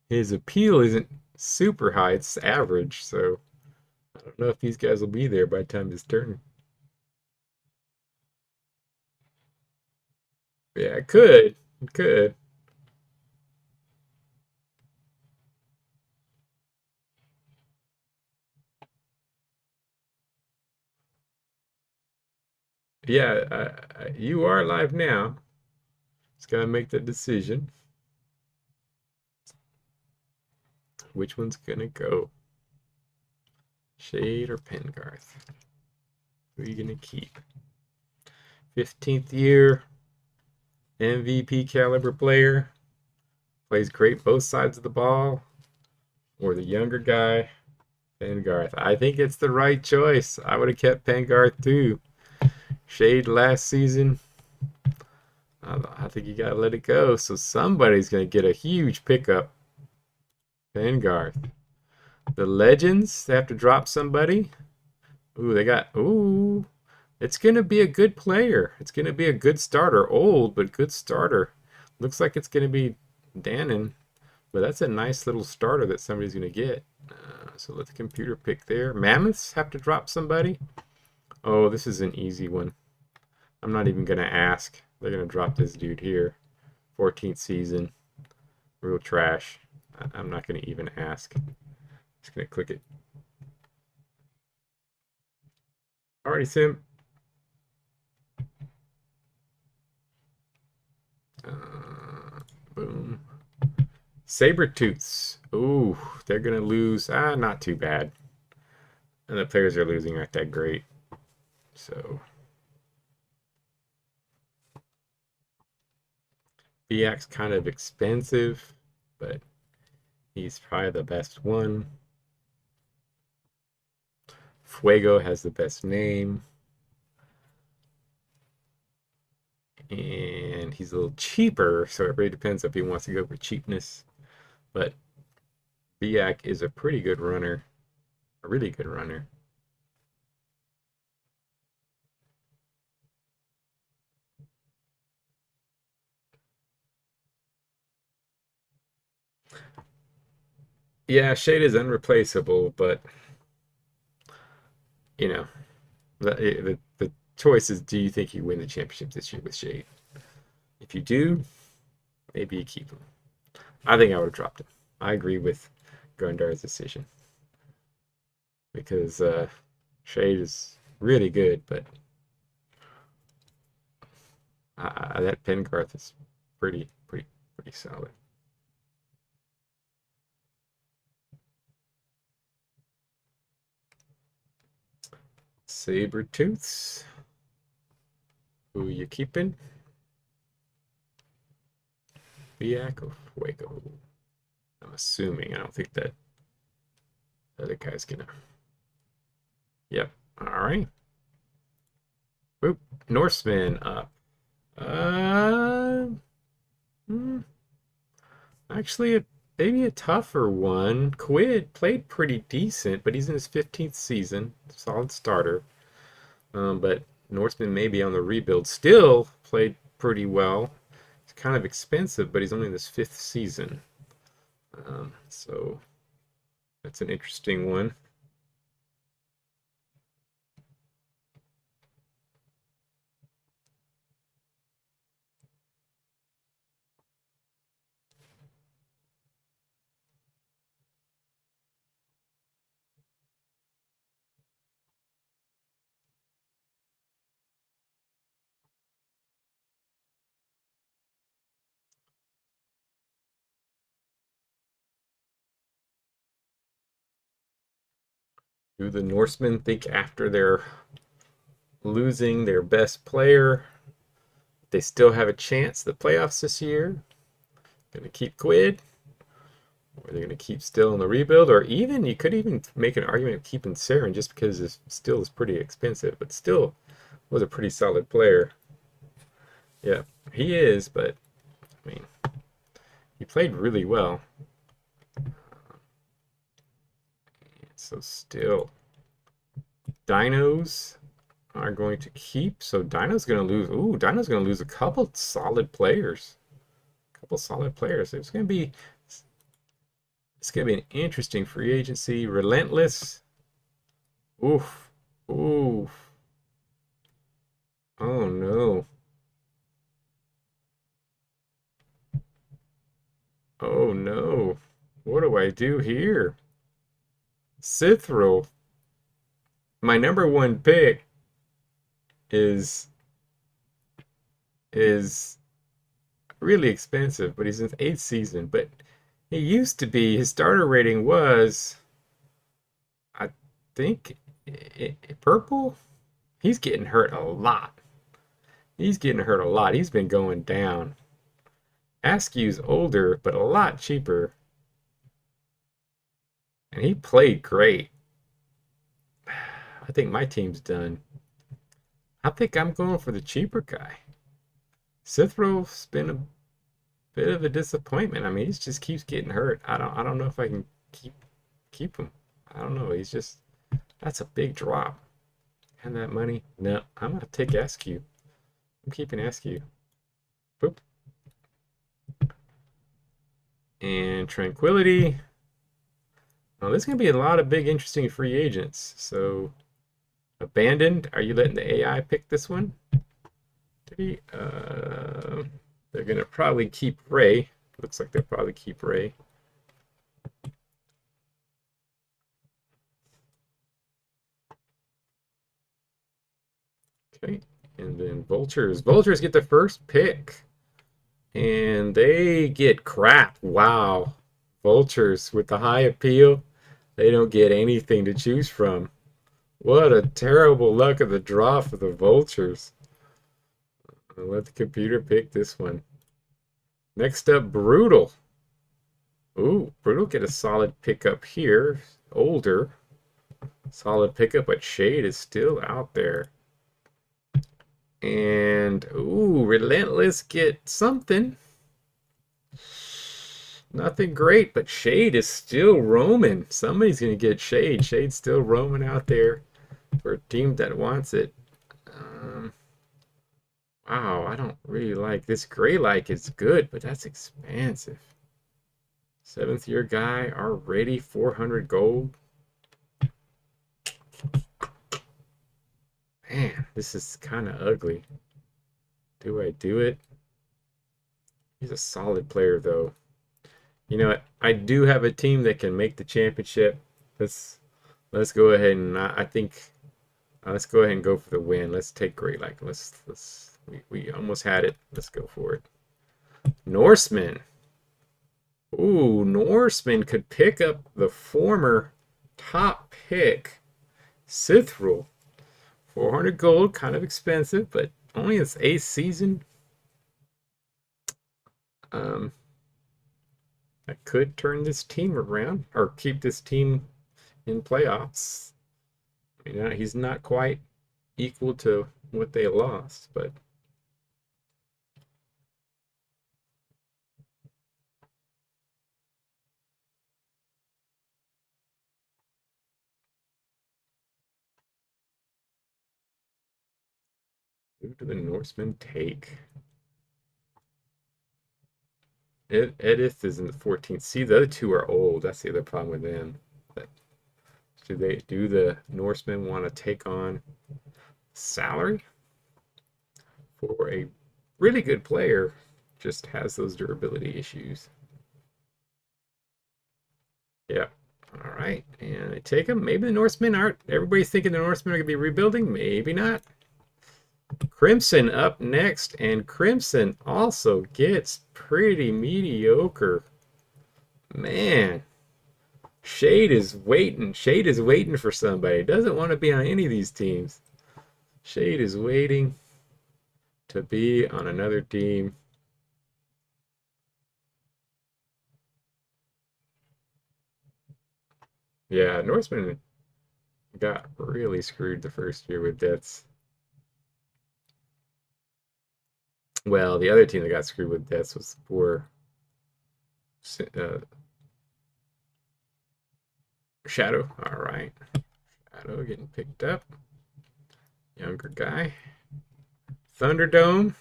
his appeal isn't super high. It's average, so I don't know if these guys will be there by the time his turn. Yeah, it could. It could. Yeah, you are live now. Just gotta make the decision. Which one's gonna go? Shade or Pengarth? Who are you gonna keep? 15th year, MVP caliber player, plays great both sides of the ball, or the younger guy, Pengarth? I think it's the right choice. I would have kept Pengarth too. Shade last season, I think you gotta let it go. So somebody's gonna get a huge pickup. Pengarth. The Legends, they have to drop somebody. Ooh, they got, ooh. It's gonna be a good player. It's gonna be a good starter. Old, but good starter. Looks like it's gonna be Dannon. But that's a nice little starter that somebody's gonna get. So let the computer pick there. Mammoths have to drop somebody. Oh, this is an easy one. I'm not even gonna ask. They're gonna drop this dude here. 14th season. Real trash. I'm not gonna even ask. Just gonna click it. Alrighty, Sim. Boom. Sabertooths. Ooh, they're gonna lose. Not too bad. And the players are losing aren't that great. So BX kind of expensive, but he's probably the best one. Fuego has the best name. And he's a little cheaper, so it really depends if he wants to go for cheapness. But Biak is a pretty good runner, a really good runner. Yeah, Shade is unreplaceable, but you know, the choice is, do you think you win the championship this year with Shade? If you do, maybe you keep him. I think I would have dropped him. I agree with Grundar's decision because Shade is really good, but that Pengarth is pretty solid. Sabertooths. Who you keeping? Biak or Fuego? I'm assuming. I don't think that other guy's gonna. Yep. All right. Boop. Norseman up. Uh, hmm, actually, maybe a tougher one. Quid played pretty decent, but he's in his 15th season. Solid starter. But Norseman may be on the rebuild. Still played pretty well. It's kind of expensive, but he's only in his 5th season. So that's an interesting one. Do the Norsemen think after they're losing their best player, they still have a chance at the playoffs this year? Going to keep Quid? Or they're going to keep Still in the rebuild? Or even, you could even make an argument of keeping Saren just because it still is pretty expensive, but still was a pretty solid player. Yeah, he is, but I mean, he played really well. So still, Dinos are going to keep. So Dino's going to lose. Ooh, Dino's going to lose a couple solid players. It's going to be an interesting free agency. Relentless. Oof. Oof. Oh no. Oh no. What do I do here? Sithral. My number one pick is really expensive, but he's in his 8th season. But he used to be, his starter rating was, I think, purple. He's getting hurt a lot. He's been going down. Askew's older, but a lot cheaper. And he played great. I think my team's done. I think I'm going for the cheaper guy. Sithrow's been a bit of a disappointment. I mean, he just keeps getting hurt. I don't know if I can keep him. I don't know. That's a big drop. And that money? No, I'm gonna take Askew. I'm keeping Askew. Boop. And Tranquility. Now, there's going to be a lot of big, interesting free agents. So, Abandoned. Are you letting the AI pick this one? They're going to probably keep Ray. Looks like they'll probably keep Ray. Okay. And then Vultures. Vultures get the first pick. And they get crap. Wow. Vultures with the high appeal. They don't get anything to choose from. What a terrible luck of the draw for the Vultures. I'll let the computer pick this one. Next up, Brutal. Ooh, Brutal get a solid pickup here. Older. Solid pickup, but Shade is still out there. And, ooh, Relentless get something. Nothing great, but Shade is still roaming. Somebody's going to get Shade. Shade's still roaming out there for a team that wants it. Wow, I don't really like this. Grey-like is good, but that's expensive. 7th year guy, already 400 gold. Man, this is kind of ugly. Do I do it? He's a solid player, though. You know what? I do have a team that can make the championship. Let's go ahead and I think let's go ahead and go for the win. Let's take Great Lake. We almost had it. Let's go for it. Norseman. Ooh, Norseman could pick up the former top pick, Sithrul. 400 gold, kind of expensive, but only its 8th season. I could turn this team around or keep this team in playoffs. You know, he's not quite equal to what they lost, but who do the Norsemen take? Edith is in the 14th. See, the other two are old. That's the other problem with them. But do the Norsemen want to take on salary for a really good player? Just has those durability issues. Yeah. All right. And I take them. Maybe the Norsemen aren't. Everybody's thinking the Norsemen are going to be rebuilding. Maybe not. Crimson up next, and Crimson also gets pretty mediocre. Man, Shade is waiting. Shade is waiting for somebody. Doesn't want to be on any of these teams. Shade is waiting to be on another team. Yeah, Norseman got really screwed the first year with deaths. Well, the other team that got screwed with deaths was poor Shadow. All right. Shadow getting picked up. Younger guy. Thunderdome.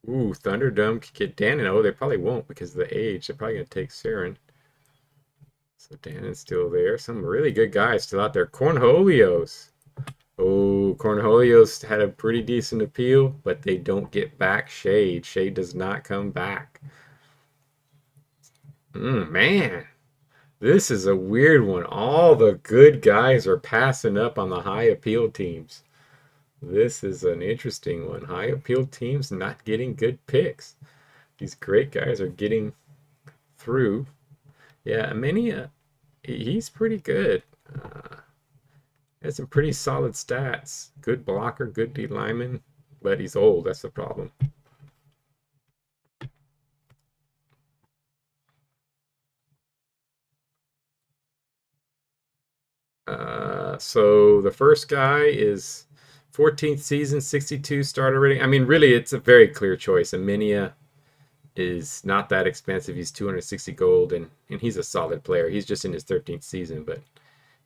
Ooh, Thunderdome could get Danon. Oh, they probably won't because of the age. They're probably going to take Saren. So Danon's still there. Some really good guys still out there. Cornholios. Oh, Cornholios had a pretty decent appeal, but they don't get back Shade. Shade does not come back. Man, this is a weird one. All the good guys are passing up on the high appeal teams. This is an interesting one. High appeal teams not getting good picks. These great guys are getting through. Yeah, Amenia, he's pretty good. Has some pretty solid stats. Good blocker, good D lineman, but he's old. That's the problem. So the first guy is 14th season, 62 starter rating. I mean, really, it's a very clear choice. Amenia is not that expensive. He's 260 gold, and he's a solid player. He's just in his 13th season, but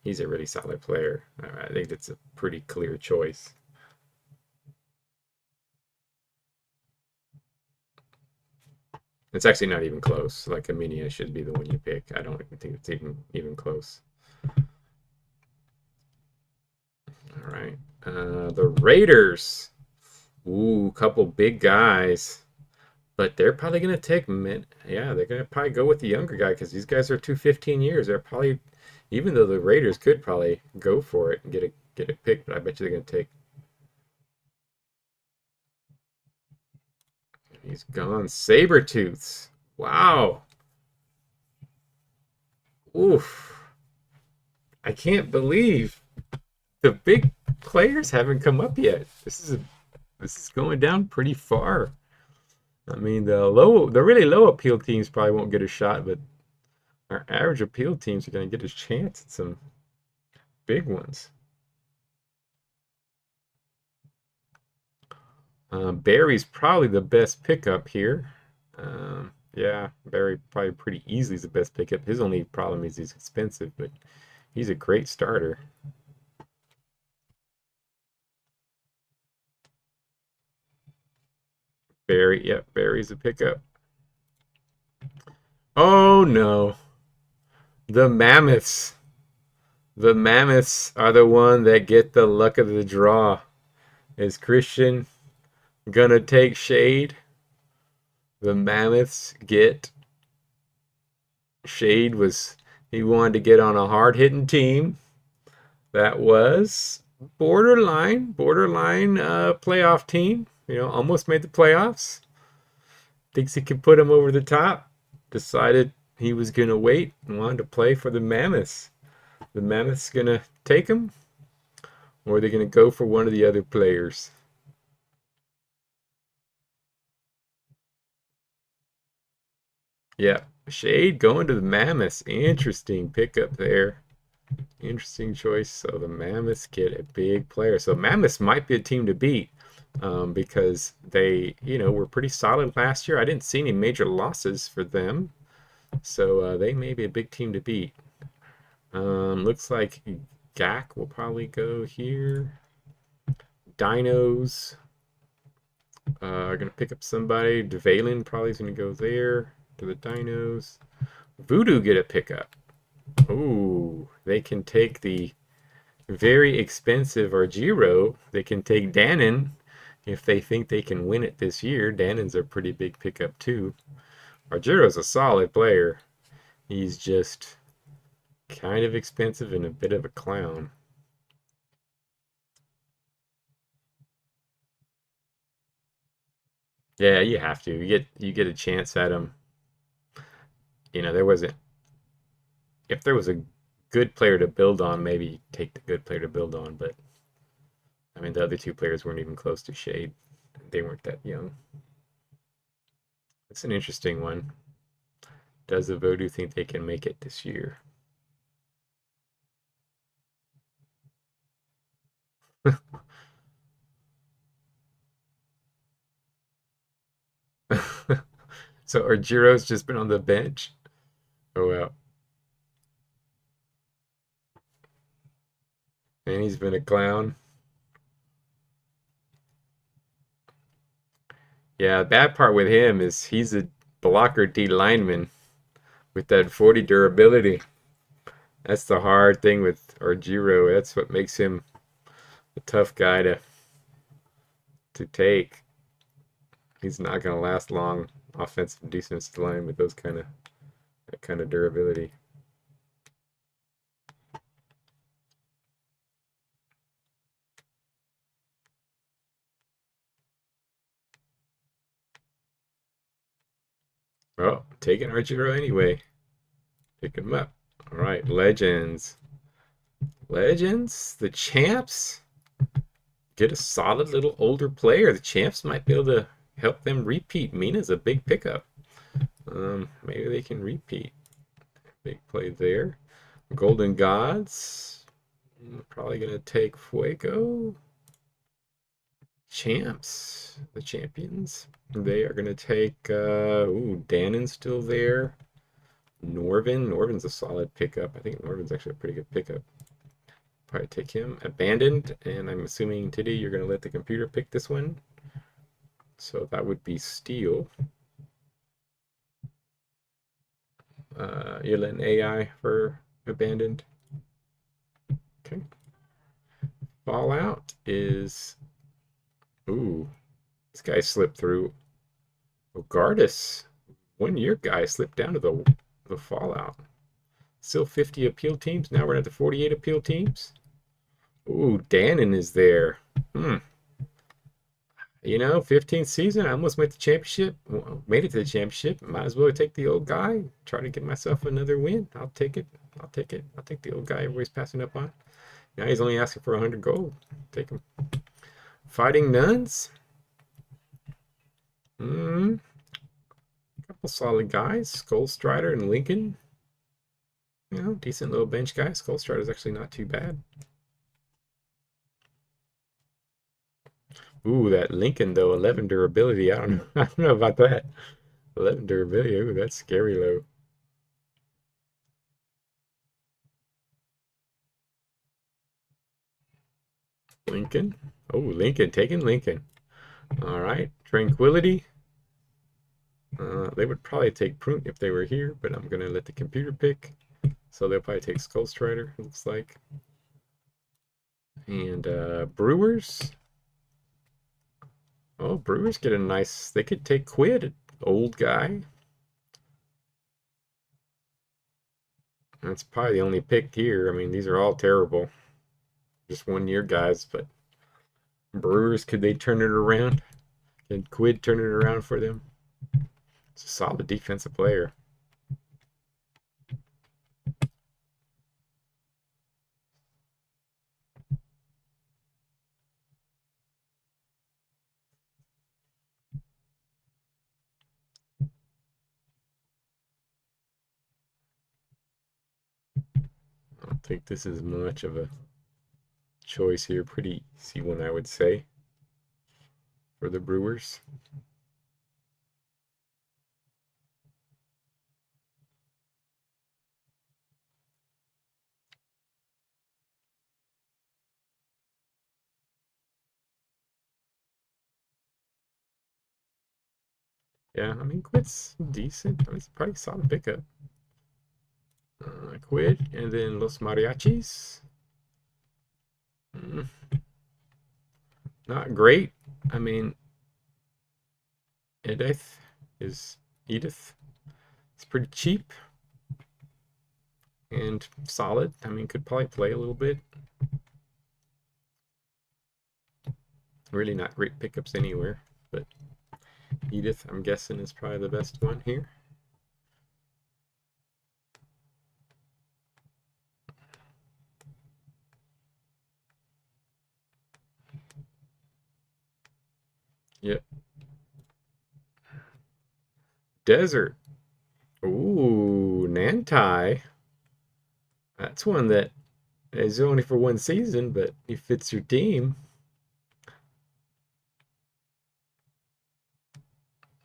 he's a really solid player. I think that's a pretty clear choice. It's actually not even close. Like Amenia should be the one you pick. I don't think it's even close. All right. The Raiders. Ooh, couple big guys. But they're probably going to take yeah, they're going to probably go with the younger guy because these guys are 215 years. They're probably, even though the Raiders could probably go for it and get a pick, but I bet you they're going to take. He's gone. Sabertooths. Wow. Oof. I can't believe the big players haven't come up yet. This is going down pretty far. I mean, the really low appeal teams probably won't get a shot, but our average appeal teams are going to get a chance at some big ones. Barry's probably the best pickup here. Yeah, Barry probably pretty easily is the best pickup. His only problem is he's expensive, but he's a great starter. Barry, yep, Barry's a pickup. Oh no. The Mammoths. The Mammoths are the one that get the luck of the draw. Is Christian gonna take shade? The Mammoths get shade was he wanted to get on a hard hitting team that was borderline playoff team. You know, almost made the playoffs. Thinks he can put him over the top. Decided he was gonna wait and wanted to play for the Mammoths. The Mammoths gonna take him, or are they gonna go for one of the other players? Yeah, Shade going to the Mammoths. Interesting pickup there. Interesting choice. So the Mammoths get a big player. So Mammoths might be a team to beat because they, were pretty solid last year. I didn't see any major losses for them. So they may be a big team to beat. Looks like Gak will probably go here. Dinos are going to pick up somebody. Devalin probably is going to go there to the Dinos. Voodoo get a pickup. Oh, they can take the very expensive Argiro. They can take Danon if they think they can win it this year. Danon's a pretty big pickup too. Argiro's a solid player. He's just kind of expensive and a bit of a clown. Yeah, you have to. You get a chance at him. There wasn't if there was a good player to build on, maybe take the good player to build on, but I mean the other two players weren't even close to Shade. They weren't that young. It's an interesting one. Does the Voodoo think they can make it this year? So Argiro's just been on the bench? Oh well. And he's been a clown. Yeah, bad part with him is he's a blocker D lineman with that 40 durability. That's the hard thing with Argiro. That's what makes him a tough guy to take. He's not gonna last long offensive defensive line with that kind of durability. Oh, taking Argiro anyway. Pick him up. All right, Legends. Legends, the champs get a solid little older player. The champs might be able to help them repeat. Mina's a big pickup. Maybe they can repeat. Big play there. Golden Gods. Probably gonna take Fuego. Champs, the champions. They are gonna take Danon's still there. Norvin's a solid pickup. I think Norvin's actually a pretty good pickup. Probably take him. Abandoned, and I'm assuming today you're gonna let the computer pick this one. So that would be Steel. You're letting AI for Abandoned. Okay. Fallout is. Ooh, this guy slipped through. Ogardis, 1 year guy slipped down to the Fallout. Still 50 appeal teams. Now we're at the 48 appeal teams. Ooh, Danon is there. 15th season. I almost made the championship. Made it to the championship. Might as well take the old guy. Try to get myself another win. I'll take it. I'll take it. I'll take the old guy everybody's passing up on. Now he's only asking for 100 gold. Take him. Fighting Nuns. Couple solid guys. Skull Strider and Lincoln. Decent little bench guy. Skull Strider is actually not too bad. Ooh, that Lincoln though, 11 durability. I don't know. I don't know about that. 11 durability. Ooh, that's scary low. Lincoln. Oh, Lincoln. Taking Lincoln. All right. Tranquility. They would probably take Prune if they were here, but I'm going to let the computer pick. So they'll probably take Skull Strider, looks like. And Brewers. Oh, Brewers get a nice. They could take Quid, old guy. That's probably the only pick here. I mean, these are all terrible. Just 1 year guys, but Brewers, could they turn it around? Can Quid turn it around for them? It's a solid defensive player. I don't think this is much of a choice here. Pretty easy one, I would say, for the Brewers. Yeah, I mean, Quid's decent. I mean, it's a pretty solid pickup. Quid, and then Los Mariachis. Mm, not great. I mean, Edith is Edith. It's pretty cheap and solid. I mean, could probably play a little bit. Really not great pickups anywhere, but Edith, I'm guessing, is probably the best one here. Yep. Desert. Ooh, Nantai. That's one that is only for 1 season, but he fits your team.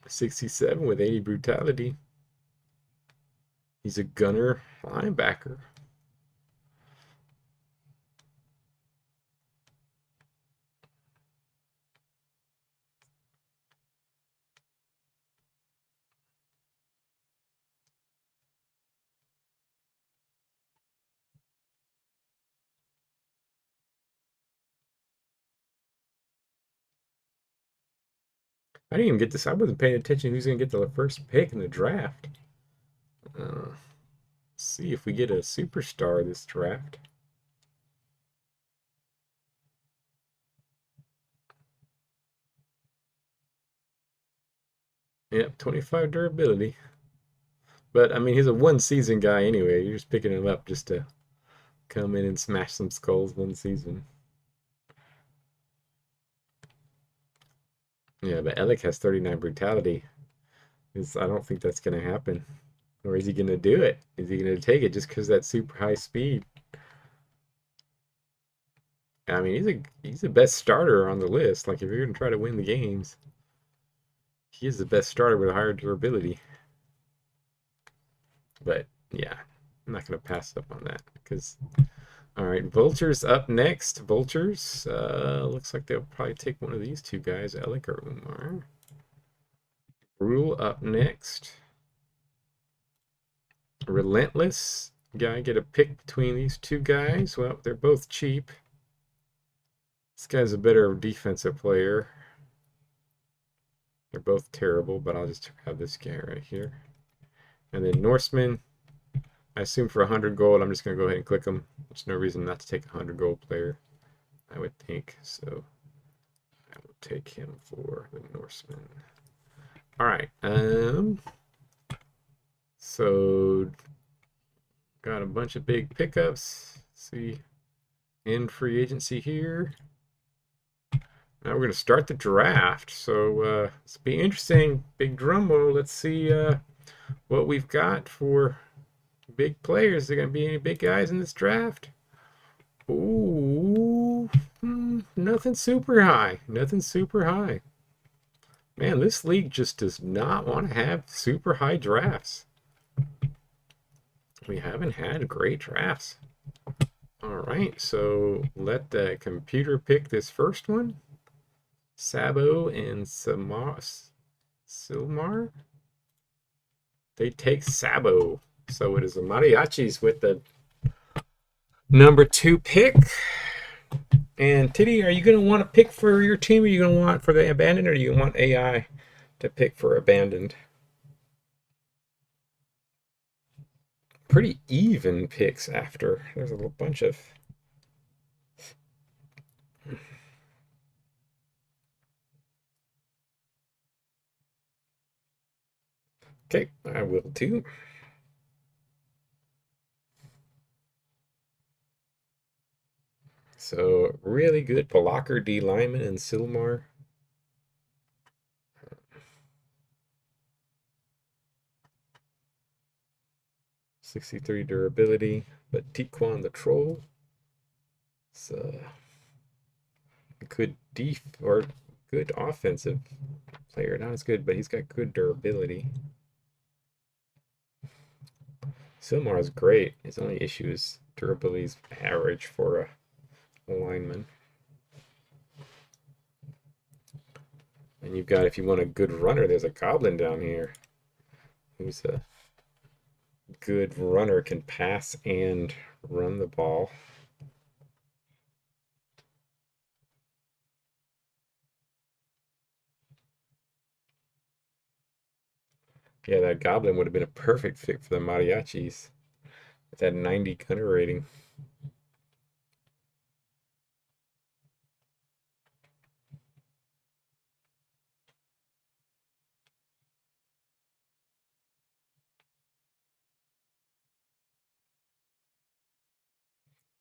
67 with 80 brutality. He's a gunner linebacker. I didn't even get this. I wasn't paying attention who's going to get the first pick in the draft. See if we get a superstar this draft. Yep, 25 durability. But, I mean, he's a 1 season guy anyway. You're just picking him up just to come in and smash some skulls 1 season. Yeah, but Alec has 39 brutality. I don't think that's going to happen. Or is he going to do it? Is he going to take it just because that super high speed? I mean, he's the best starter on the list. Like, if you're going to try to win the games, he is the best starter with a higher durability. But, yeah, I'm not going to pass up on that because... All right, Vultures up next. Vultures, looks like they'll probably take one of these two guys, Alec or Umar. Rule up next. Relentless. Guy get a pick between these two guys. Well, they're both cheap. This guy's a better defensive player. They're both terrible, but I'll just have this guy right here. And then Norseman. I assume for 100 gold, I'm just going to go ahead and click them. There's no reason not to take a 100 gold player, I would think. So I will take him for the Norseman. All right. So got a bunch of big pickups. Let's see, in free agency here. Now we're going to start the draft. So it's be interesting. Big drum roll. Let's see what we've got for big players. Are there going to be any big guys in this draft? Ooh, nothing super high. Nothing super high. Man, this league just does not want to have super high drafts. We haven't had great drafts. All right, so let the computer pick this first one. Sabo and Silmar. They take Sabo. So it is the Mariachis with the number 2 pick. And Titty, are you going to want to pick for your team? Or are you going to want for the abandoned, or do you want AI to pick for abandoned? Pretty even picks after. There's a little bunch of. Okay, I will too. So really good blocker D Lyman and Silmar. 63 durability, but Tiquan the Troll. It's a good def or good offensive player. Not as good, but he's got good durability. Silmar is great. His only issue is durability is average for a lineman. And you've got, if you want a good runner, there's a Goblin down here who's a good runner, can pass and run the ball. Yeah, that Goblin would have been a perfect fit for the Mariachis with that 90 gunner rating.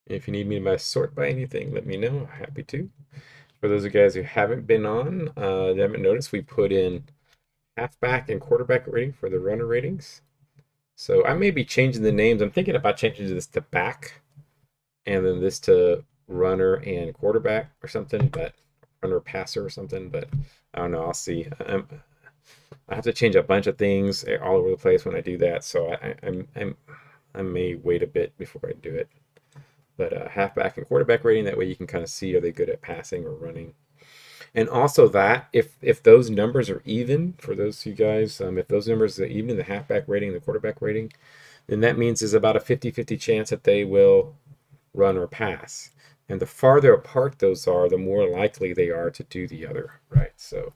If you need me to sort by anything, let me know. Happy to. For those of you guys who haven't been on, you haven't noticed, we put in halfback and quarterback rating for the runner ratings. So I may be changing the names. I'm thinking about changing this to back and then this to runner and quarterback or something, but runner passer or something, but I don't know. I'll see. I have to change a bunch of things all over the place when I do that, so I may wait a bit before I do it. But halfback and quarterback rating, that way you can kind of see, are they good at passing or running. And also that if those numbers are even for those of you guys, if those numbers are even in the halfback rating and the quarterback rating, then that means there's about a 50-50 chance that they will run or pass. And the farther apart those are, the more likely they are to do the other, right? So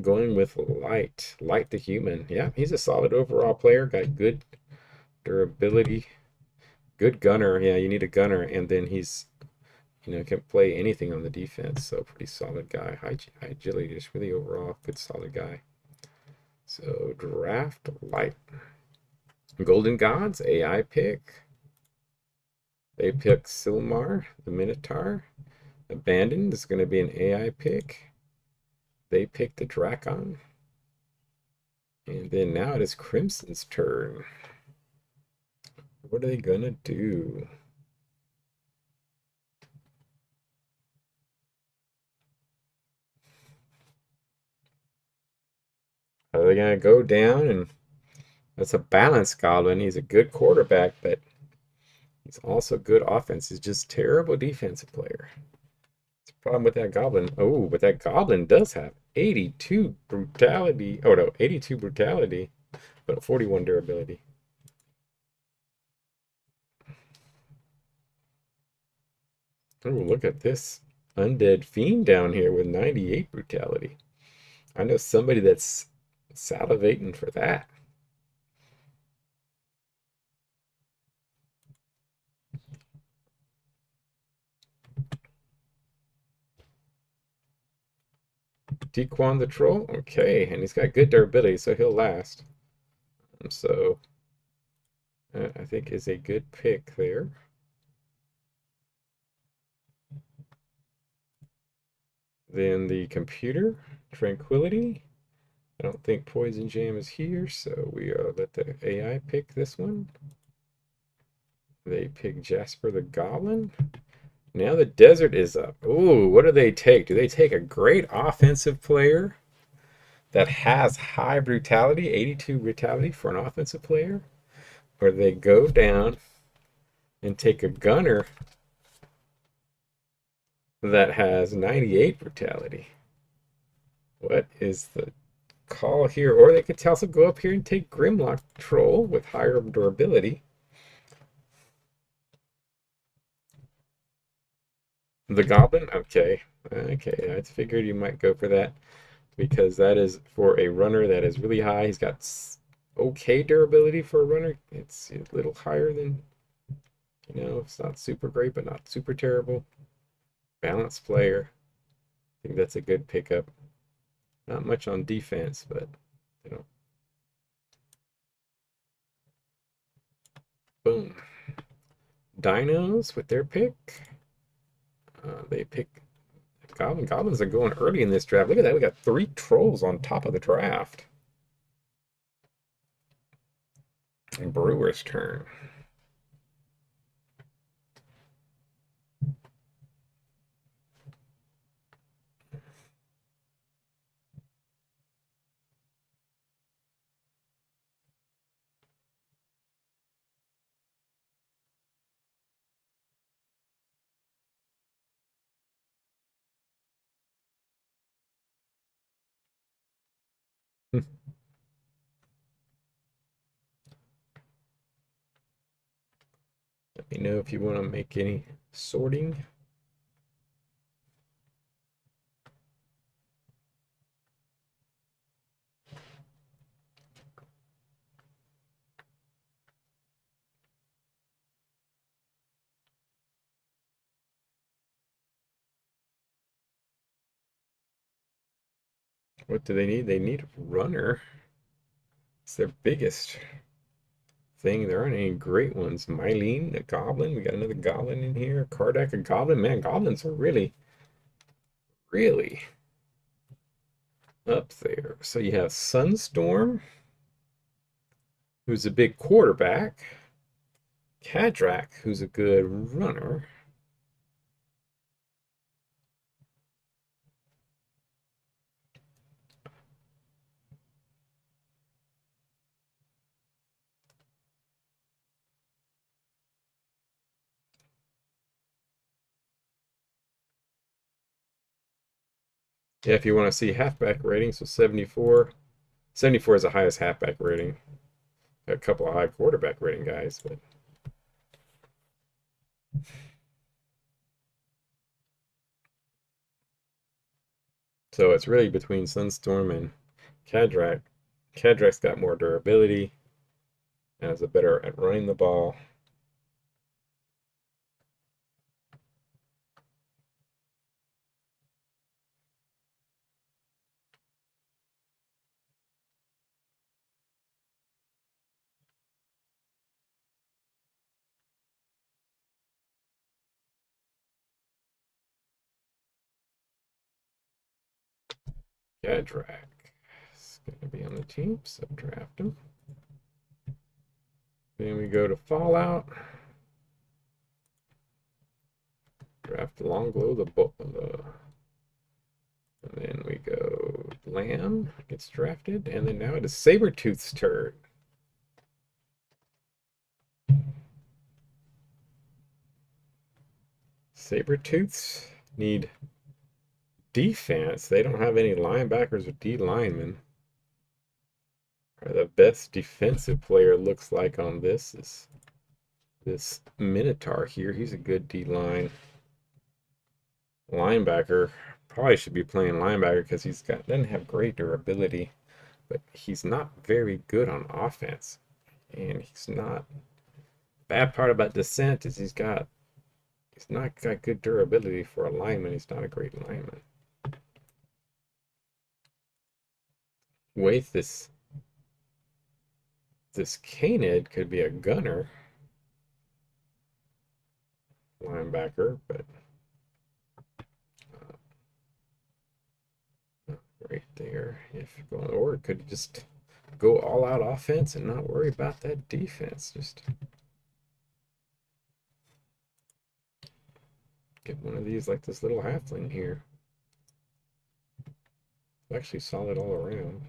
going with Light the Human. Yeah, he's a solid overall player, got good durability, good gunner. Yeah, you need a gunner, and then he's, can play anything on the defense. So pretty solid guy. High agility, just really overall good solid guy. So draft Light. Golden Gods, AI pick. They pick Silmar, the Minotaur. Abandoned is going to be an AI pick. They pick the Drakon. And then now it is Crimson's turn. What are they going to do? Are they going to go down? And that's a balanced Goblin. He's a good quarterback, but he's also good offense. He's just terrible defensive player. It's a problem with that Goblin. Oh, but that Goblin does have 82 brutality. Oh, no, 82 brutality, but 41 durability. Oh, look at this undead fiend down here with 98 brutality. I know somebody that's salivating for that. Dequan the Troll? Okay, and he's got good durability, so he'll last. So, I think is a good pick there. Then the computer, Tranquility. I don't think Poison Jam is here, so we let the AI pick this one. They pick Jasper the Goblin. Now the desert is up. Ooh, what do they take? Do they take a great offensive player that has high brutality, 82 brutality for an offensive player? Or do they go down and take a gunner that has 98 brutality? What is the call here? Or they could also go up here and take Grimlock Troll with higher durability. The Goblin? Okay. Okay, I figured you might go for that because that is for a runner that is really high. He's got okay durability for a runner. It's a little higher than, it's not super great, but not super terrible. Balanced player. I think that's a good pickup. Not much on defense, but, you know, boom. Dinos with their pick. They pick Goblin. Goblins are going early in this draft. Look at that. We got 3 trolls on top of the draft. And Brewer's turn. Let me know if you want to make any sorting. What do they need? They need a runner. It's their biggest thing. There aren't any great ones. Mylene, a goblin. We got another goblin in here. Kardak, a goblin. Man, goblins are really, really up there. So you have Sunstorm, who's a big quarterback. Kadrak, who's a good runner. Yeah, if you want to see halfback rating, so 74. 74 is the highest halfback rating. A couple of high quarterback rating guys, but so it's really between Sunstorm and Kadrak. Kadrak's got more durability and is a better at running the ball. Kadrak is going to be on the team, so draft him. Then we go to Fallout. Draft Longlow, and then we go Lamb gets drafted, and then now it is Sabretooth's turn. Sabretooths need defense. They don't have any linebackers or D linemen. The best defensive player looks like on this is this Minotaur here. He's a good D line linebacker. Probably should be playing linebacker because doesn't have great durability, but he's not very good on offense. And he's not bad part about Descent is he's not got good durability for a lineman. He's not a great lineman. Wait, this Canid could be a gunner linebacker, but not right there. If you're going, or it could just go all out offense and not worry about that defense. Just get one of these like this little halfling here. Actually solid all around.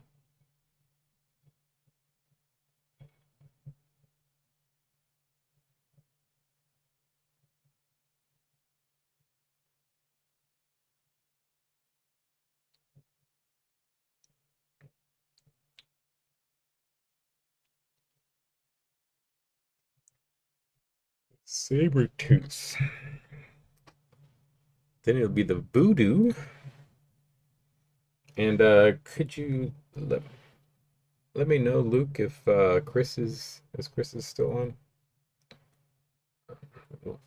Sabretooth. Then it'll be the Voodoo. And could you let me know, Luke, if Chris is still on? Well,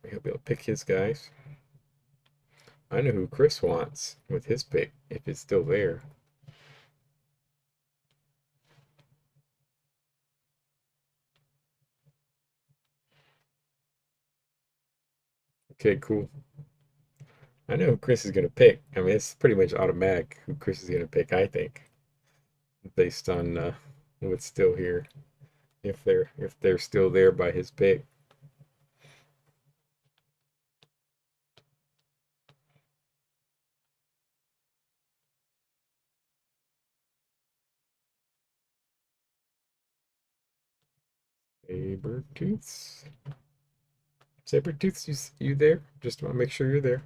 he'll be able to pick his guys. I know who Chris wants with his pick, if it's still there. Okay, cool. I know who Chris is gonna pick. I mean, it's pretty much automatic who Chris is gonna pick, I think, based on what's still here. If they're still there by his pick. Sabertooths. Sabertooths, you there? Just want to make sure you're there.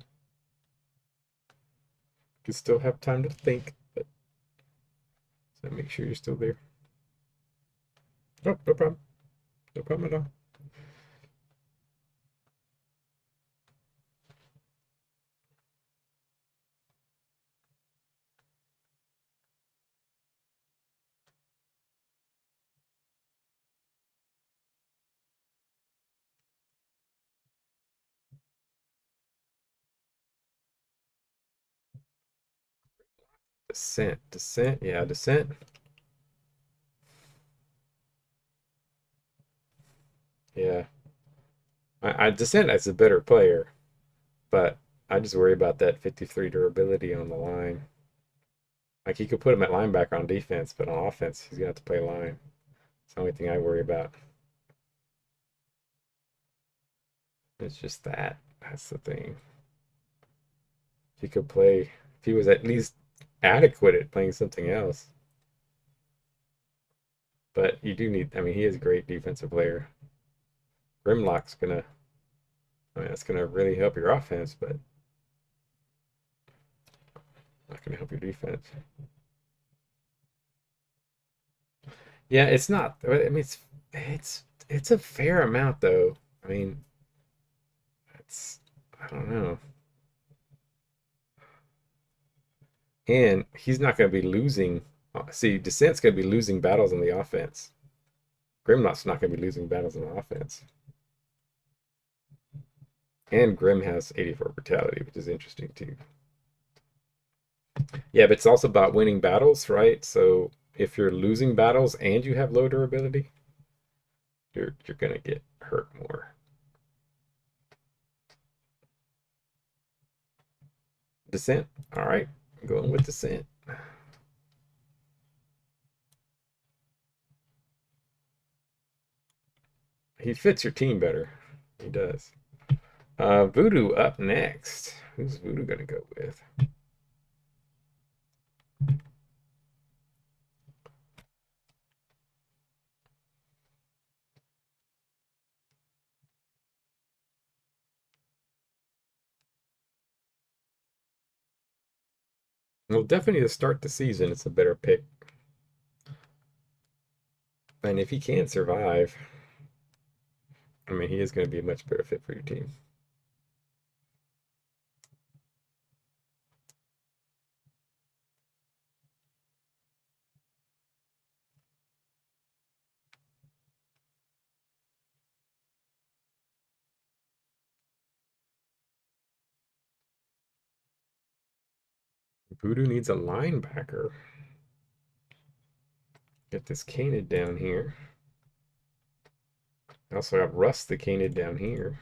You still have time to think, but so make sure you're still there. Oh, no problem. No problem at all. Descent, yeah, descent. Yeah. I descent as a better player, but I just worry about that 53 durability on the line. Like he could put him at linebacker on defense, but on offense, he's gonna have to play line. It's the only thing I worry about. It's just that. That's the thing. If he could play, if he was at least adequate at playing something else. But you do need, I mean, he is a great defensive player. Grimlock's gonna, I mean, that's gonna really help your offense, but not gonna help your defense. Yeah, it's not. I mean, it's a fair amount though. I mean, it's I don't know. And he's not going to be losing. See, Descent's going to be losing battles on the offense. Grimlock's not going to be losing battles on the offense. And Grim has 84 brutality, which is interesting too. Yeah, but it's also about winning battles, right? So if you're losing battles and you have low durability, you're gonna get hurt more. Descent. All right, I'm going with Descent. He fits your team better. He does. Voodoo up next. Who's Voodoo gonna go with? Well, definitely to start the season, it's a better pick. And if he can survive, I mean, he is going to be a much better fit for your team. Voodoo needs a linebacker. Get this Canid down here. I also got Russ the Canid down here.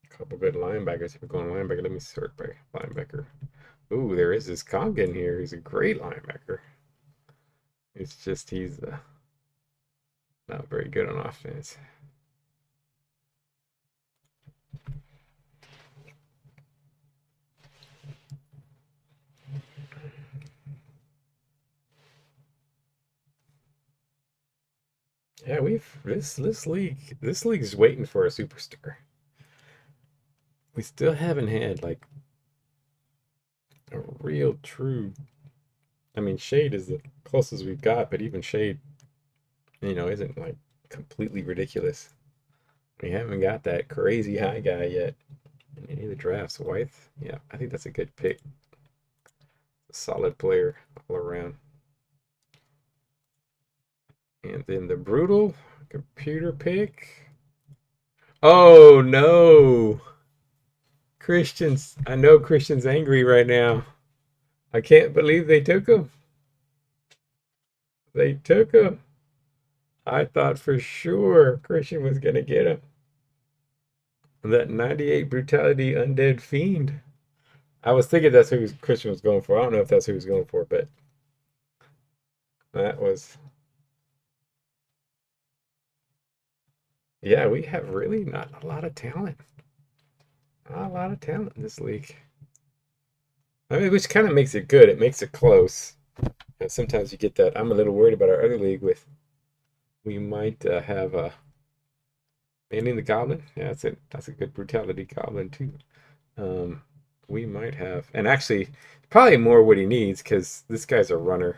A couple good linebackers. If we're going linebacker, let me sort by linebacker. Ooh, there is this Coggan here. He's a great linebacker. It's just he's not very good on offense. Yeah, we've this league's waiting for a superstar. We still haven't had like a real true. I mean, Shade is the closest we've got, but even Shade, isn't like completely ridiculous. We haven't got that crazy high guy yet. in any of the drafts. Wythe, yeah, I think that's a good pick. A solid player all around. And then the brutal computer pick. Oh no, Christian's. I know Christian's angry right now. I can't believe they took him. They took him. I thought for sure Christian was gonna get him. That 98 brutality undead fiend. I was thinking that's who Christian was going for. I don't know if that's who he was going for, but that was. Yeah, we have really not a lot of talent. Not a lot of talent in this league. I mean, which kind of makes it good. It makes it close. And sometimes you get that. I'm a little worried about our other league with. We might have Manning the Goblin. Yeah, that's a good brutality goblin too. Um, we might have, and actually, probably more what he needs because this guy's a runner.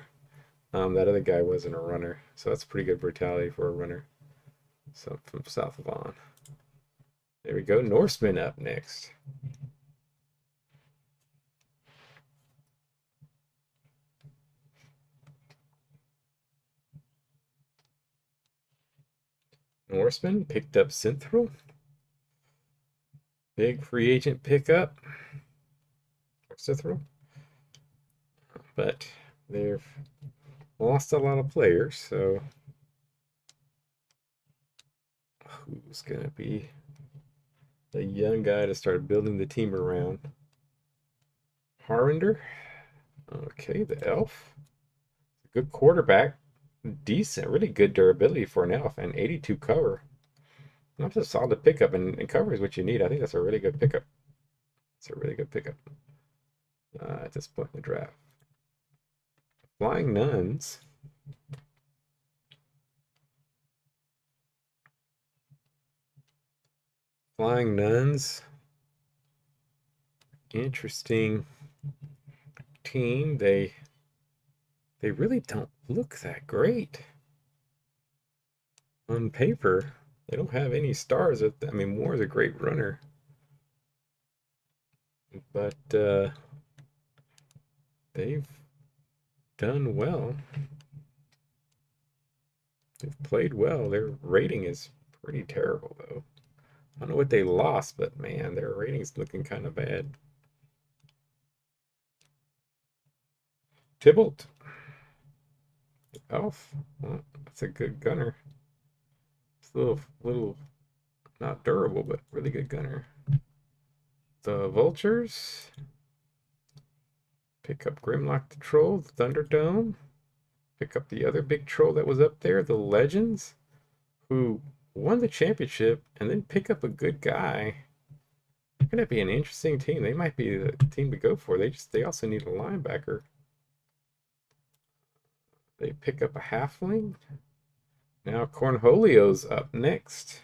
That other guy wasn't a runner, so that's pretty good brutality for a runner. So from South Vaughn. There we go. Norseman up next. Norseman picked up Synthral. Big free agent pickup. Synthral. But they've lost a lot of players, so who's going to be the young guy to start building the team around? Harrender. Okay, the elf. Good quarterback. Decent, really good durability for an elf, and 82 cover. That's a solid pickup, and cover is what you need. I think that's a really good pickup. It's a really good pickup at this point in the draft. Flying Nuns. Flying Nuns. Interesting team. They really don't look that great on paper. They don't have any stars. I mean, Moore's a great runner, but they've done well. They've played well. Their rating is pretty terrible, though. I don't know what they lost, but man, their rating's looking kind of bad. Tybalt. Elf. Well, that's a good gunner. It's a little not durable, but really good gunner. The Vultures. Pick up Grimlock the Troll, the Thunderdome. Pick up the other big troll that was up there, the Legends, who won the championship, and then pick up a good guy. They're going to be an interesting team. They might be the team to go for. They also need a linebacker. They pick up a halfling. Now Cornholio's up next.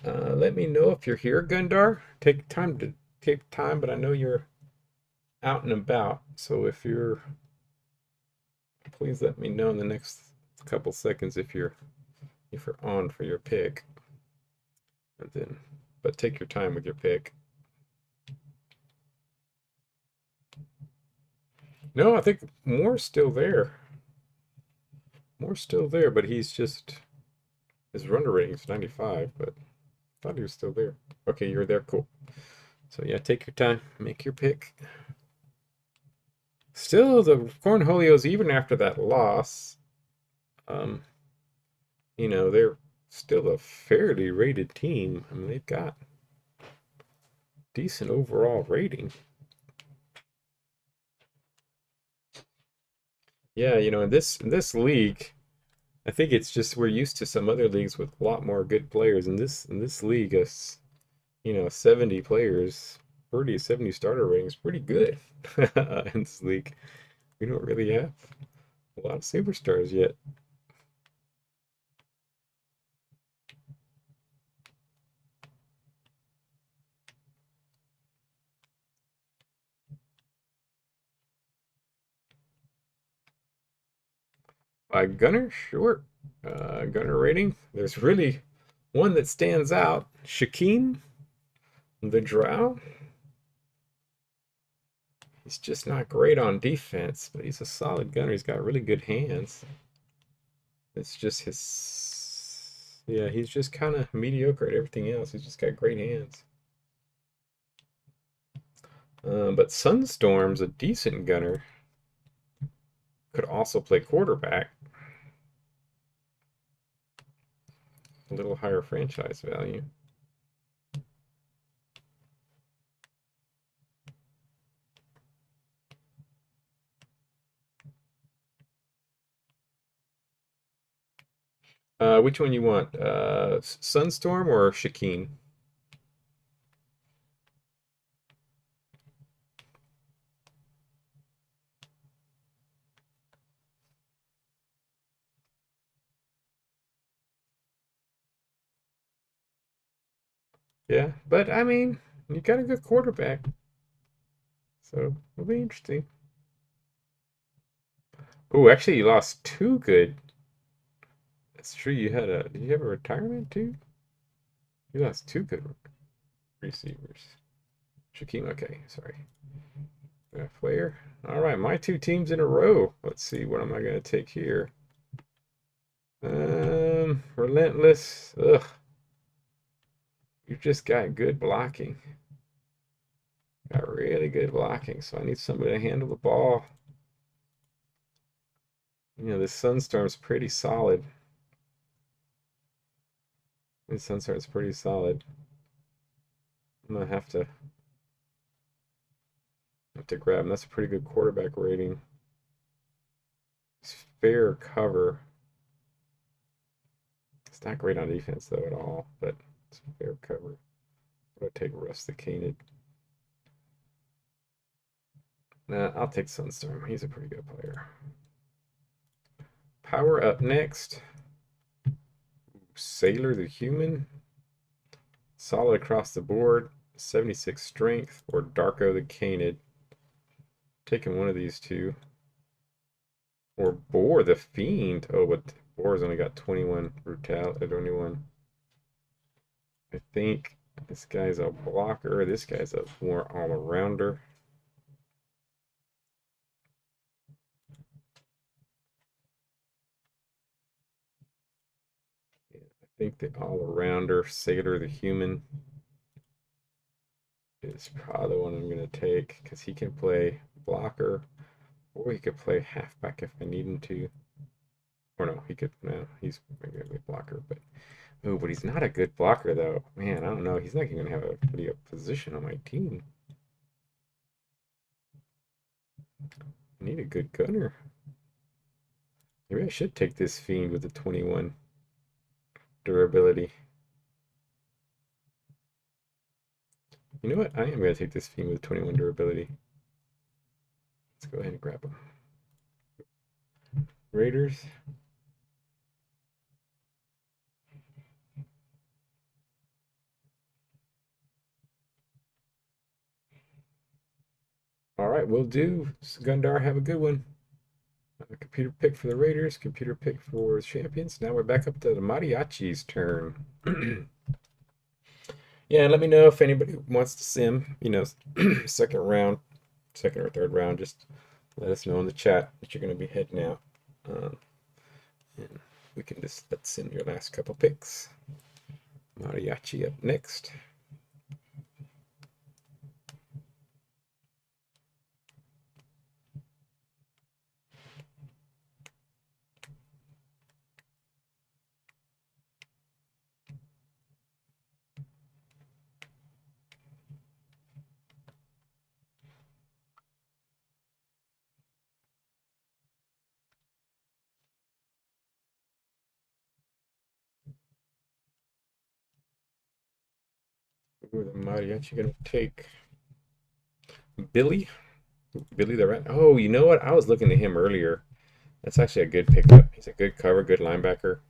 Let me know if you're here, Gundar. Take time, but I know you're out and about. So if you're, please let me know in the next couple seconds if you're on for your pick. And then, but take your time with your pick. No, I think Moore's still there. Moore's still there, but he's just his runner rating is 95, but I thought he was still there. Okay, you're there, cool. So yeah, take your time, make your pick. Still, the Cornholios, even after that loss, they're still a fairly rated team. I mean, they've got decent overall rating. Yeah, in this league, I think it's just we're used to some other leagues with a lot more good players. In this league, 70 players, 70 starter rating is pretty good in this league. We don't really have a lot of superstars yet. Gunner, sure. Gunner rating. There's really one that stands out. Shaquem. The Drow, he's just not great on defense, but he's a solid gunner. He's got really good hands. It's just his, yeah, he's just kind of mediocre at everything else. He's just got great hands. But Sunstorm's a decent gunner. Could also play quarterback. A little higher franchise value. Which one you want? Sunstorm or Shakeen? Yeah, but I mean, you got a good quarterback, so it'll be interesting. Oh, actually, you lost two good. That's true. You had a. Did you have a retirement too? You lost two good receivers. Shaquem, okay, sorry. Player. All right, my two teams in a row. Let's see, what am I gonna take here? Relentless. Ugh, you just got good blocking. Got really good blocking, so I need somebody to handle the ball. You know, this Sunstorm's pretty solid. This Sunstorm's pretty solid. I'm gonna have to grab him. That's a pretty good quarterback rating. It's fair cover. It's not great on defense though at all, but it's fair cover. I'm gonna take Rusticated. Nah, I'll take Sunstorm. He's a pretty good player. Power up next. Sailor the Human. Solid across the board. 76 strength. Or Darko the Canid. Taking one of these two. Or Boar the Fiend. Oh, but Boar's only got 21 brutality. 21. I think this guy's a blocker. This guy's a more all-arounder. I think the all-arounder Sailor the Human is probably the one I'm going to take because he can play blocker or he could play halfback if I need him to. Or no, he could, no, he's maybe a good blocker, but oh, but he's not a good blocker though. Man, I don't know. He's not even going to have a pretty good position on my team. I need a good gunner. Maybe I should take this Fiend with the 21 durability. You know what? I am going to take this Fiend with 21 durability. Let's go ahead and grab him. Raiders. All right, will do. Gundar, have a good one. Computer pick for the Raiders, computer pick for the Champions. Now we're back up to the Mariachi's turn. Yeah, let me know if anybody wants to sim, second round, second or third round. Just let us know in the chat that you're going to be heading out. And we can just let's sim your last couple picks. Mariachi up next. Who are the Mariachi going to take? Billy? Billy the Rat? Oh, you know what? I was looking at him earlier. That's actually a good pickup. He's a good cover, good linebacker.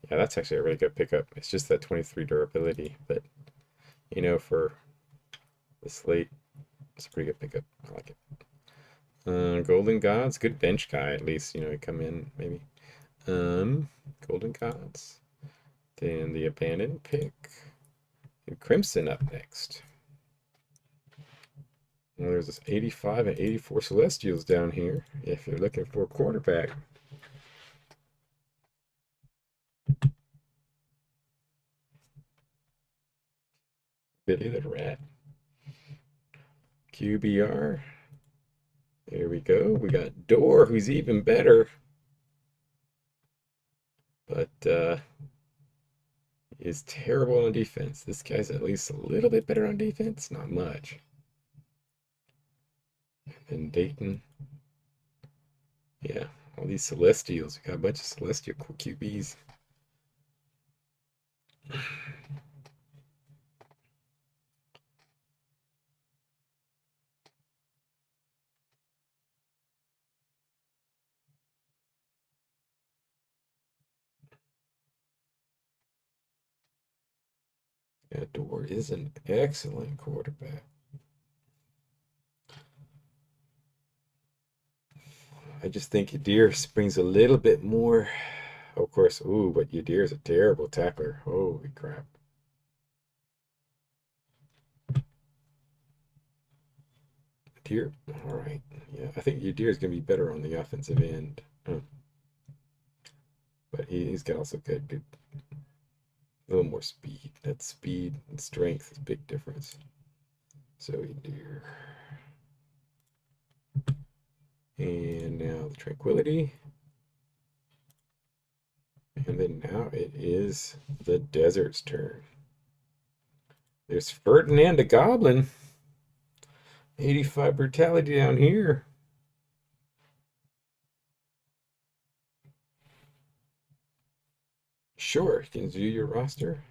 Yeah, that's actually a really good pickup. It's just that 23 durability, but for this late, it's a pretty good pickup. I like it. Golden Gods, good bench guy at least. He come in maybe. Golden Gods. Then the abandoned pick. And Crimson up next. Well, there's this 85 and 84 Celestials down here if you're looking for a quarterback. Billy the Rat. QBR. There we go. We got Door, who's even better. But is terrible on defense. This guy's at least a little bit better on defense. Not much. And Dayton. Yeah, all these Celestials. We got a bunch of Celestial QBs. Yeah, Door is an excellent quarterback. I just think Yadיר brings a little bit more. Of course, ooh, but Yadir is a terrible tackler. Holy crap. Yadir, all right. Yeah, I think Yadir is going to be better on the offensive end. But he's got also good, a little more speed. That speed and strength is a big difference. So Yadir. And now the Tranquility. And then now it is the Desert's turn. There's Ferdinand the Goblin. 85 Brutality down here. Sure, you can view your roster.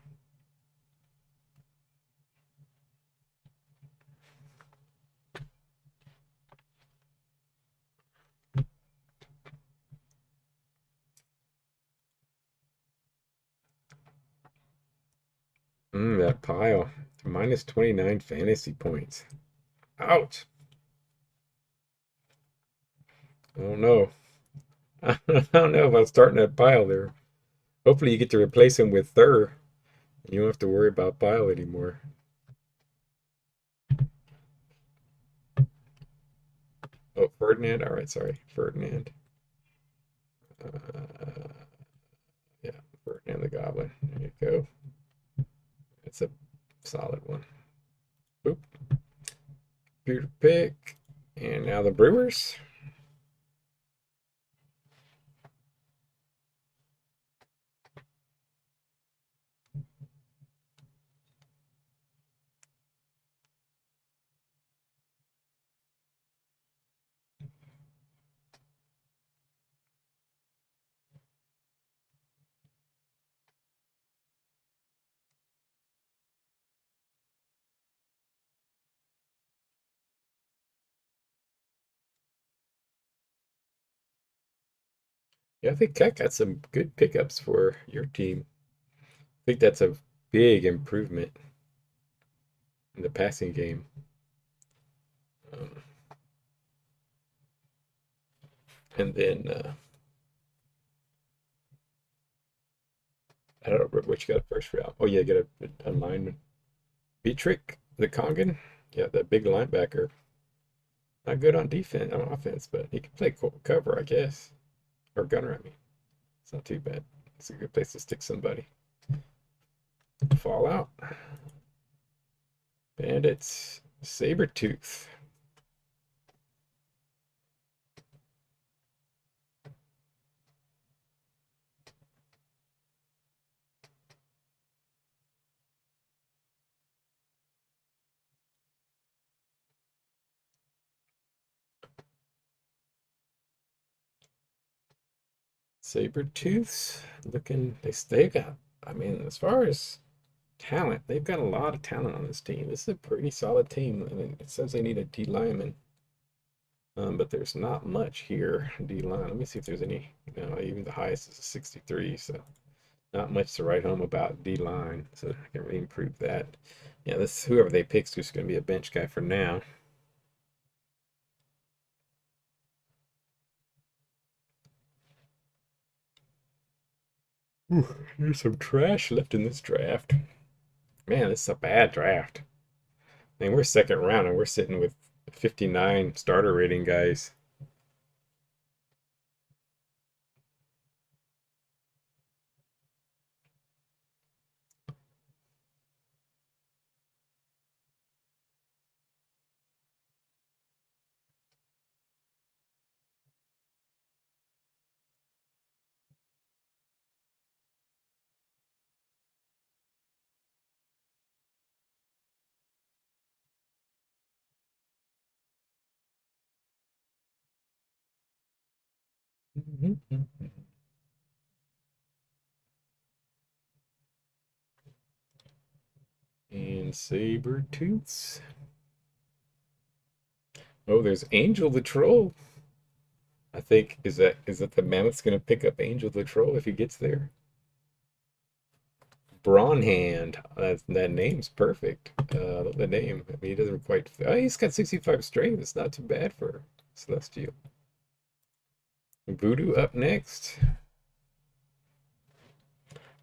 That pile. Minus 29 fantasy points. Ouch. I don't know. I don't know if I'm starting that pile there. Hopefully you get to replace him with Thur. You don't have to worry about pile anymore. Oh, Ferdinand. All right, sorry. Ferdinand. Yeah, Ferdinand the Goblin. There you go. It's a solid one. Boop. Computer pick. And now the Brewers. Yeah, I think Cat got some good pickups for your team. I think that's a big improvement in the passing game. Um, and then I don't know what you got first round. Oh yeah, get a lineman. Beatrick, the Congan. Yeah, that big linebacker. Not good on defense, on offense, but he can play cover, I guess. Or gunner, I mean. It's not too bad. It's a good place to stick somebody. Fallout. Bandits. Sabretooth. Sabretooths. Looking, they got, I mean, as far as talent, they've got a lot of talent on this team. This is a pretty solid team. I mean, it says they need a D lineman. But there's not much here. D line. Let me see if there's any. No, even the highest is a 63, so not much to write home about D line. So I can really improve that. Yeah, this whoever they pick's just going to be a bench guy for now. Ooh, there's some trash left in this draft. Man, this is a bad draft. I mean, we're second round and we're sitting with 59 starter rating, guys. And saber tooths. Oh, there's Angel the Troll. I think is that the mammoth's gonna pick up Angel the Troll if he gets there? Brawnhand. That name's perfect. The name. I mean, he doesn't quite. Oh, he's got 65 strength. It's not too bad for Celestial. Voodoo up next.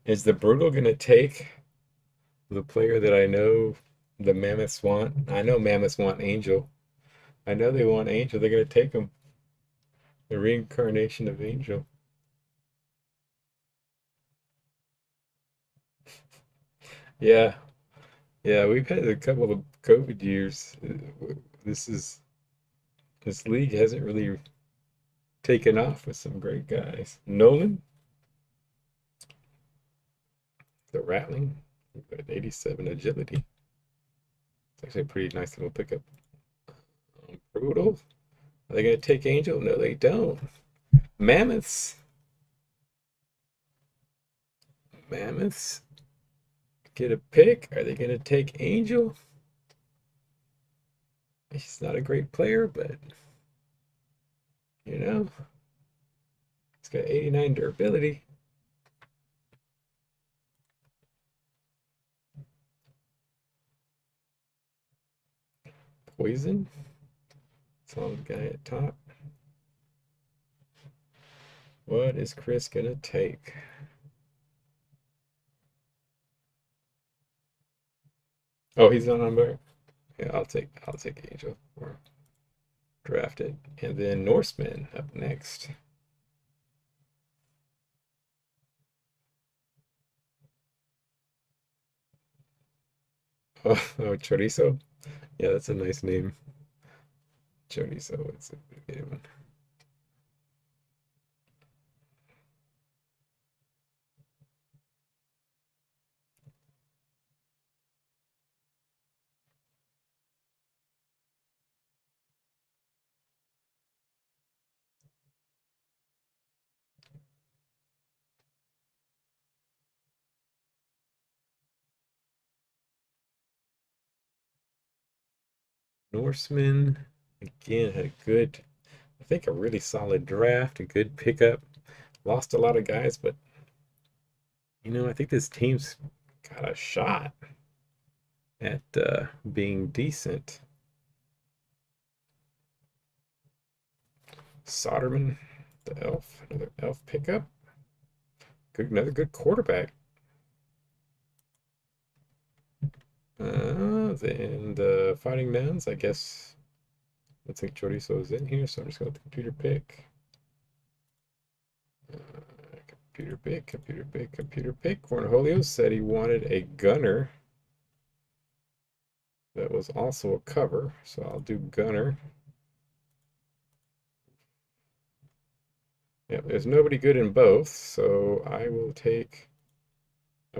Is the Brutal gonna take the player that I know the Mammoths want? I know Mammoths want Angel. I know they want Angel. They're gonna take him. The reincarnation of Angel. Yeah, yeah. We've had a couple of COVID years. This is this league hasn't really taken off with some great guys. Nolan, the Rattling, we've got 87 agility. It's actually a pretty nice little pickup. Brutal. Are they gonna take Angel? No, they don't. Mammoths. Mammoths get a pick. Are they gonna take Angel? He's not a great player, but you know, he's got 89 durability. Poison. Solid guy at top. What is Chris gonna take? Oh, he's not on board. Yeah, I'll take Angel or draft it. And then Norseman up next. Oh, oh, Chorizo. Yeah, that's a nice name. Chorizo. It's a good one. Norseman again had a good, I think a really solid draft, a good pickup. Lost a lot of guys, but I think this team's got a shot at being decent. Soderman, the elf, another elf pickup. Another good quarterback. Then the Fighting Nuns, I guess. I think Chorizo is in here, so I'm just going to computer pick. Computer pick, computer pick, computer pick. Cornholio said he wanted a gunner that was also a cover, so I'll do gunner. Yeah, there's nobody good in both, so I will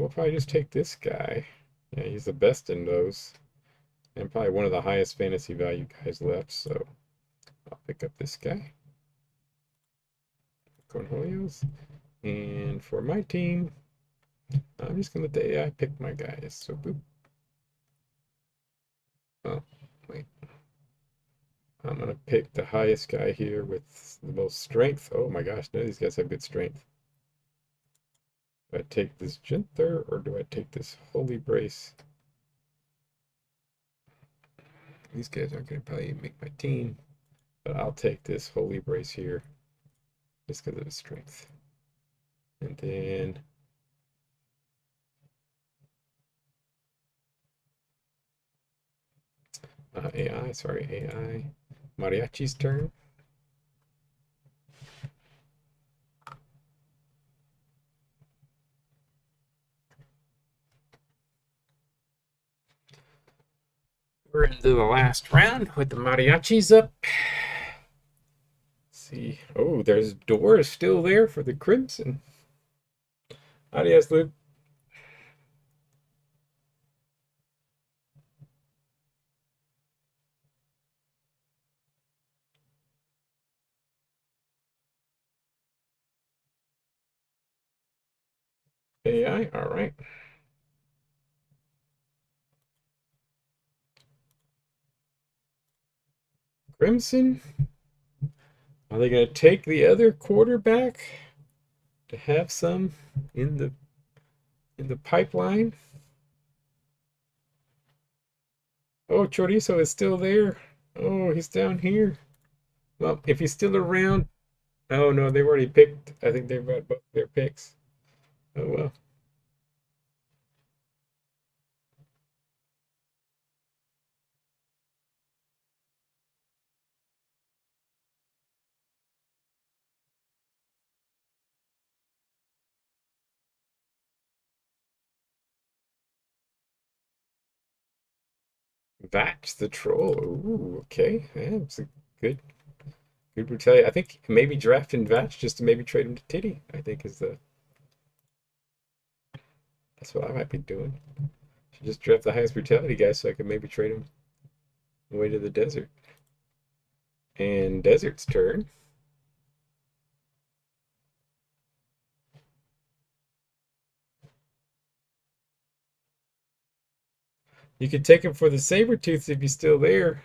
probably just take this guy. Yeah, he's the best in those, and probably one of the highest fantasy value guys left, so I'll pick up this guy. Cornholios. And for my team, I'm just gonna let the AI pick my guys. So boop. Oh, wait. I'm gonna pick the highest guy here with the most strength. Oh my gosh, none of these guys have good strength. Do I take this Ginther or do I take this Holy Brace? These guys aren't gonna probably make my team, but I'll take this Holy Brace here just because of his strength. And then AI, sorry, AI. Mariachi's turn. We're into the last round with the mariachis up. Let's see. Oh, there's doors still there for the Crimson. Adios, Luke. AI, all right. Crimson. Are they going to take the other quarterback to have some in the pipeline? Oh, Chorizo is still there. Oh, he's down here. Well, if he's still around. Oh no, they've already picked. I think they've got both their picks. Oh well. Vatch the troll. Ooh, okay. Yeah, it's a good brutality. I think maybe drafting Vatch just to maybe trade him to Titty, I think is the that's what I might be doing. Should just draft the highest brutality guy so I could maybe trade him away to the desert. And Desert's turn. You could take him for the saber tooth if he's still there.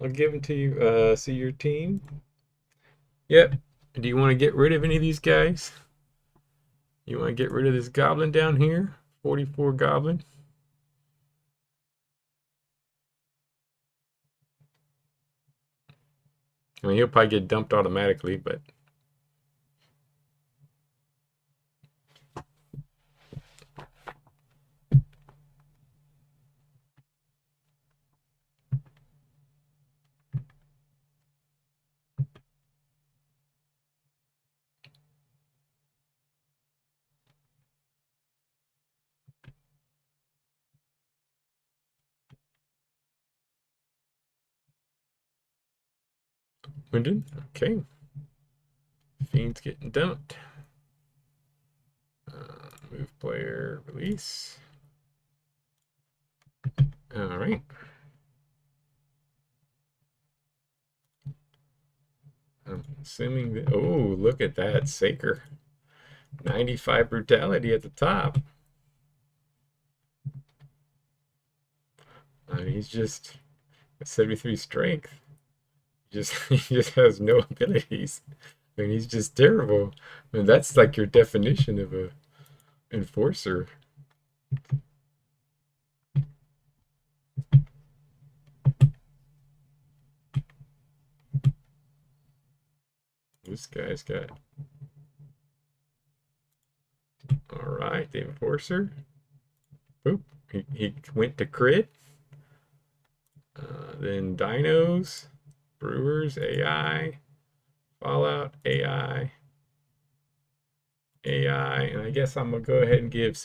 I'll give him to you. See your team. Yep. Do you want to get rid of any of these guys? You want to get rid of this goblin down here? 44 goblin. I mean, he'll probably get dumped automatically, but Wyndon. Okay. Fiend's getting dumped. Move player, release. All right. I'm assuming that. Oh, look at that. Saker. 95 brutality at the top. He's just 73 strength. He just has no abilities. I mean, he's just terrible. I mean, that's like your definition of a enforcer. This guy's got. All right, the enforcer. Oop, he went to crit. Then dinos, brewers, AI, Fallout, AI, AI, and I guess I'm gonna go ahead and give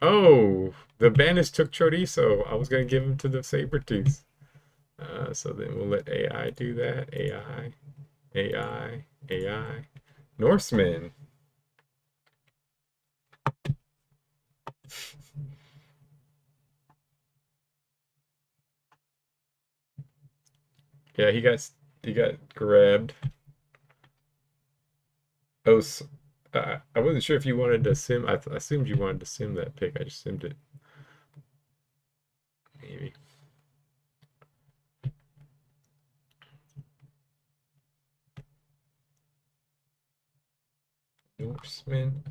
oh, the Banis took Chorizo. I was gonna give him to the Sabertooth. So then we'll let AI do that. AI, AI, AI. Norseman. Yeah, he got grabbed. Oh, I wasn't sure if you wanted to sim. I assumed you wanted to sim that pick. I just simmed it. Maybe. Norseman.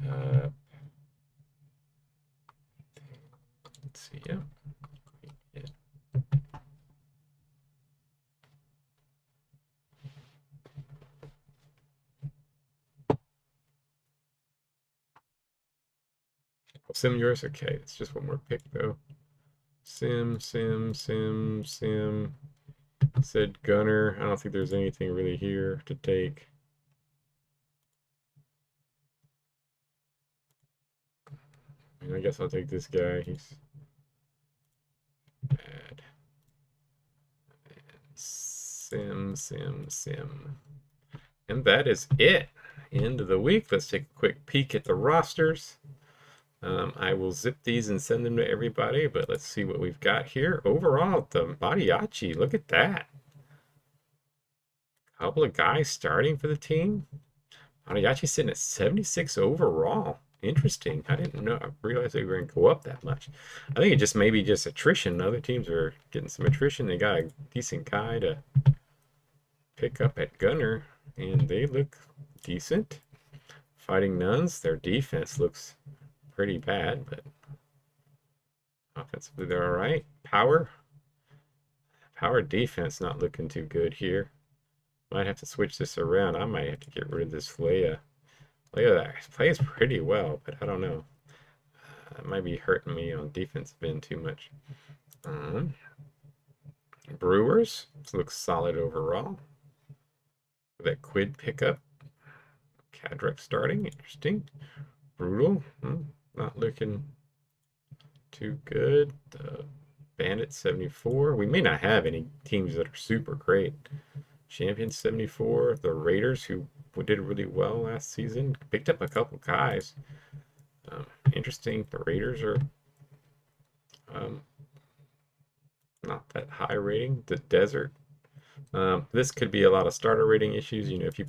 Let's see. Yeah. Yeah. Sim yours? Okay, it's just one more pick though. Sim. Said Gunner. I don't think there's anything really here to take. I mean, I guess I'll take this guy. He's bad. Sim. And that is it. End of the week. Let's take a quick peek at the rosters. I will zip these and send them to everybody, but let's see what we've got here. Overall, the Mariachi, look at that. Couple of guys starting for the team. Mariachi sitting at 76 overall. Interesting. I didn't know. I realized they were going to go up that much. I think it just maybe just attrition. Other teams are getting some attrition. They got a decent guy to pick up at Gunner, and they look decent. Fighting Nuns, their defense looks pretty bad, but offensively they're all right. Power defense not looking too good here. Might have to switch this around. I might have to get rid of this Leia. Leia plays pretty well, but I don't know. It might be hurting me on defensive end too much. Brewers looks solid overall. That Quid pickup. Cadrick starting, interesting. Brutal, not looking too good. Bandit 74. We may not have any teams that are super great. Champion 74. The Raiders, who did really well last season, picked up a couple guys. Interesting. The Raiders are not that high rating. The Desert. This could be a lot of starter rating issues. You know, if you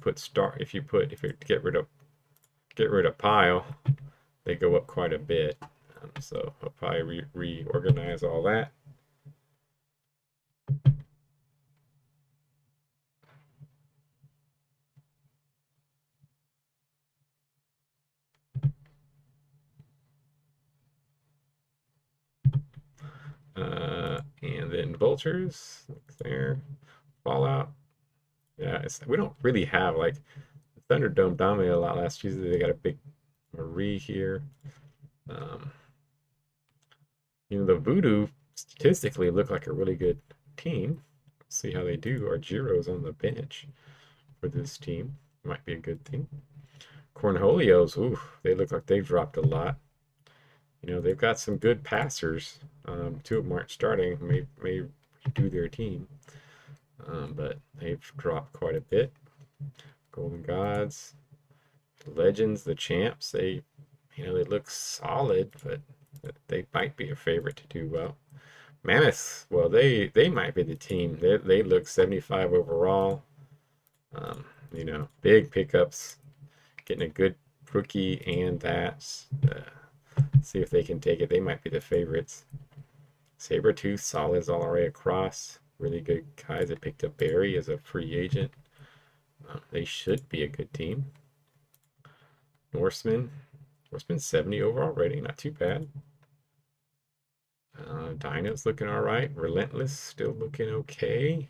get rid of Pile, they go up quite a bit. So I'll probably reorganize all that. And then Vultures, there. Fallout. Yeah, we don't really have like Thunderdome dominated a lot last season. They got a big Marie here. You know, the Voodoo statistically look like a really good team. See how they do. Argiro's on the bench for this team. Might be a good thing. Cornholios, ooh, they look like they've dropped a lot. You know, they've got some good passers. Two of them aren't starting, may do their team. But they've dropped quite a bit. Golden Gods, Legends, the Champs, they look solid, but they might be a favorite to do well. Mammoth, well, they might be the team. They look 75 overall. You know, big pickups, getting a good rookie, and that. See if they can take it. They might be the favorites. Sabretooth, solids all the way across. Really good guys. They picked up Barry as a free agent. They should be a good team. Norseman 70 overall rating, not too bad. Dino's looking all right. Relentless still looking okay.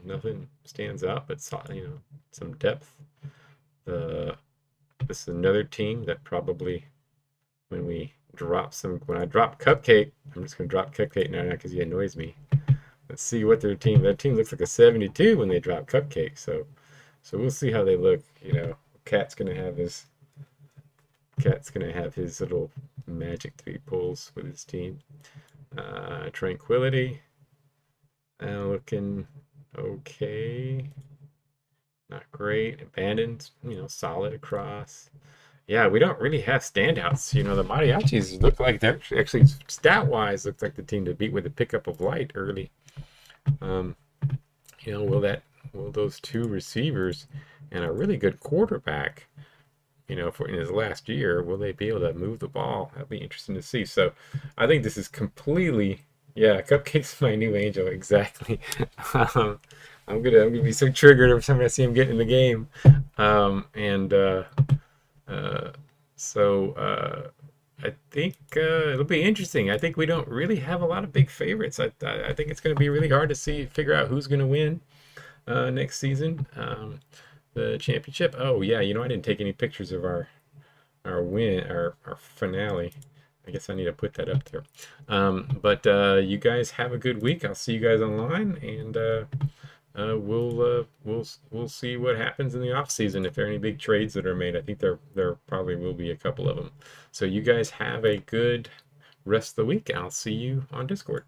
Nothing stands out, but some depth. This is another team that probably when I drop Cupcake, I'm just gonna drop Cupcake now because he annoys me. Let's see what their team. That team looks like a 72 when they drop Cupcake. So we'll see how they look. You know, Cat's gonna have his little magic that he pulls with his team. Tranquility, looking okay. Not great. Abandoned, solid across. Yeah, we don't really have standouts. You know, the Mariachis look like they're actually stat-wise look like the team to beat with a pickup of light early. You know, will those two receivers and a really good quarterback, in his last year, will they be able to move the ball? That'll be interesting to see. So I think this is completely, yeah, Cupcake's my new angel, exactly. I'm gonna be so triggered every time I see him get in the game. I think it'll be interesting. I think we don't really have a lot of big favorites. I think it's going to be really hard to figure out who's going to win next season. The championship. Oh yeah, I didn't take any pictures of our our finale. I guess I need to put that up there. But you guys have a good week. I'll see you guys online, and we'll see what happens in the off season if there are any big trades that are made. I think there probably will be a couple of them. So you guys have a good rest of the week. I'll see you on Discord.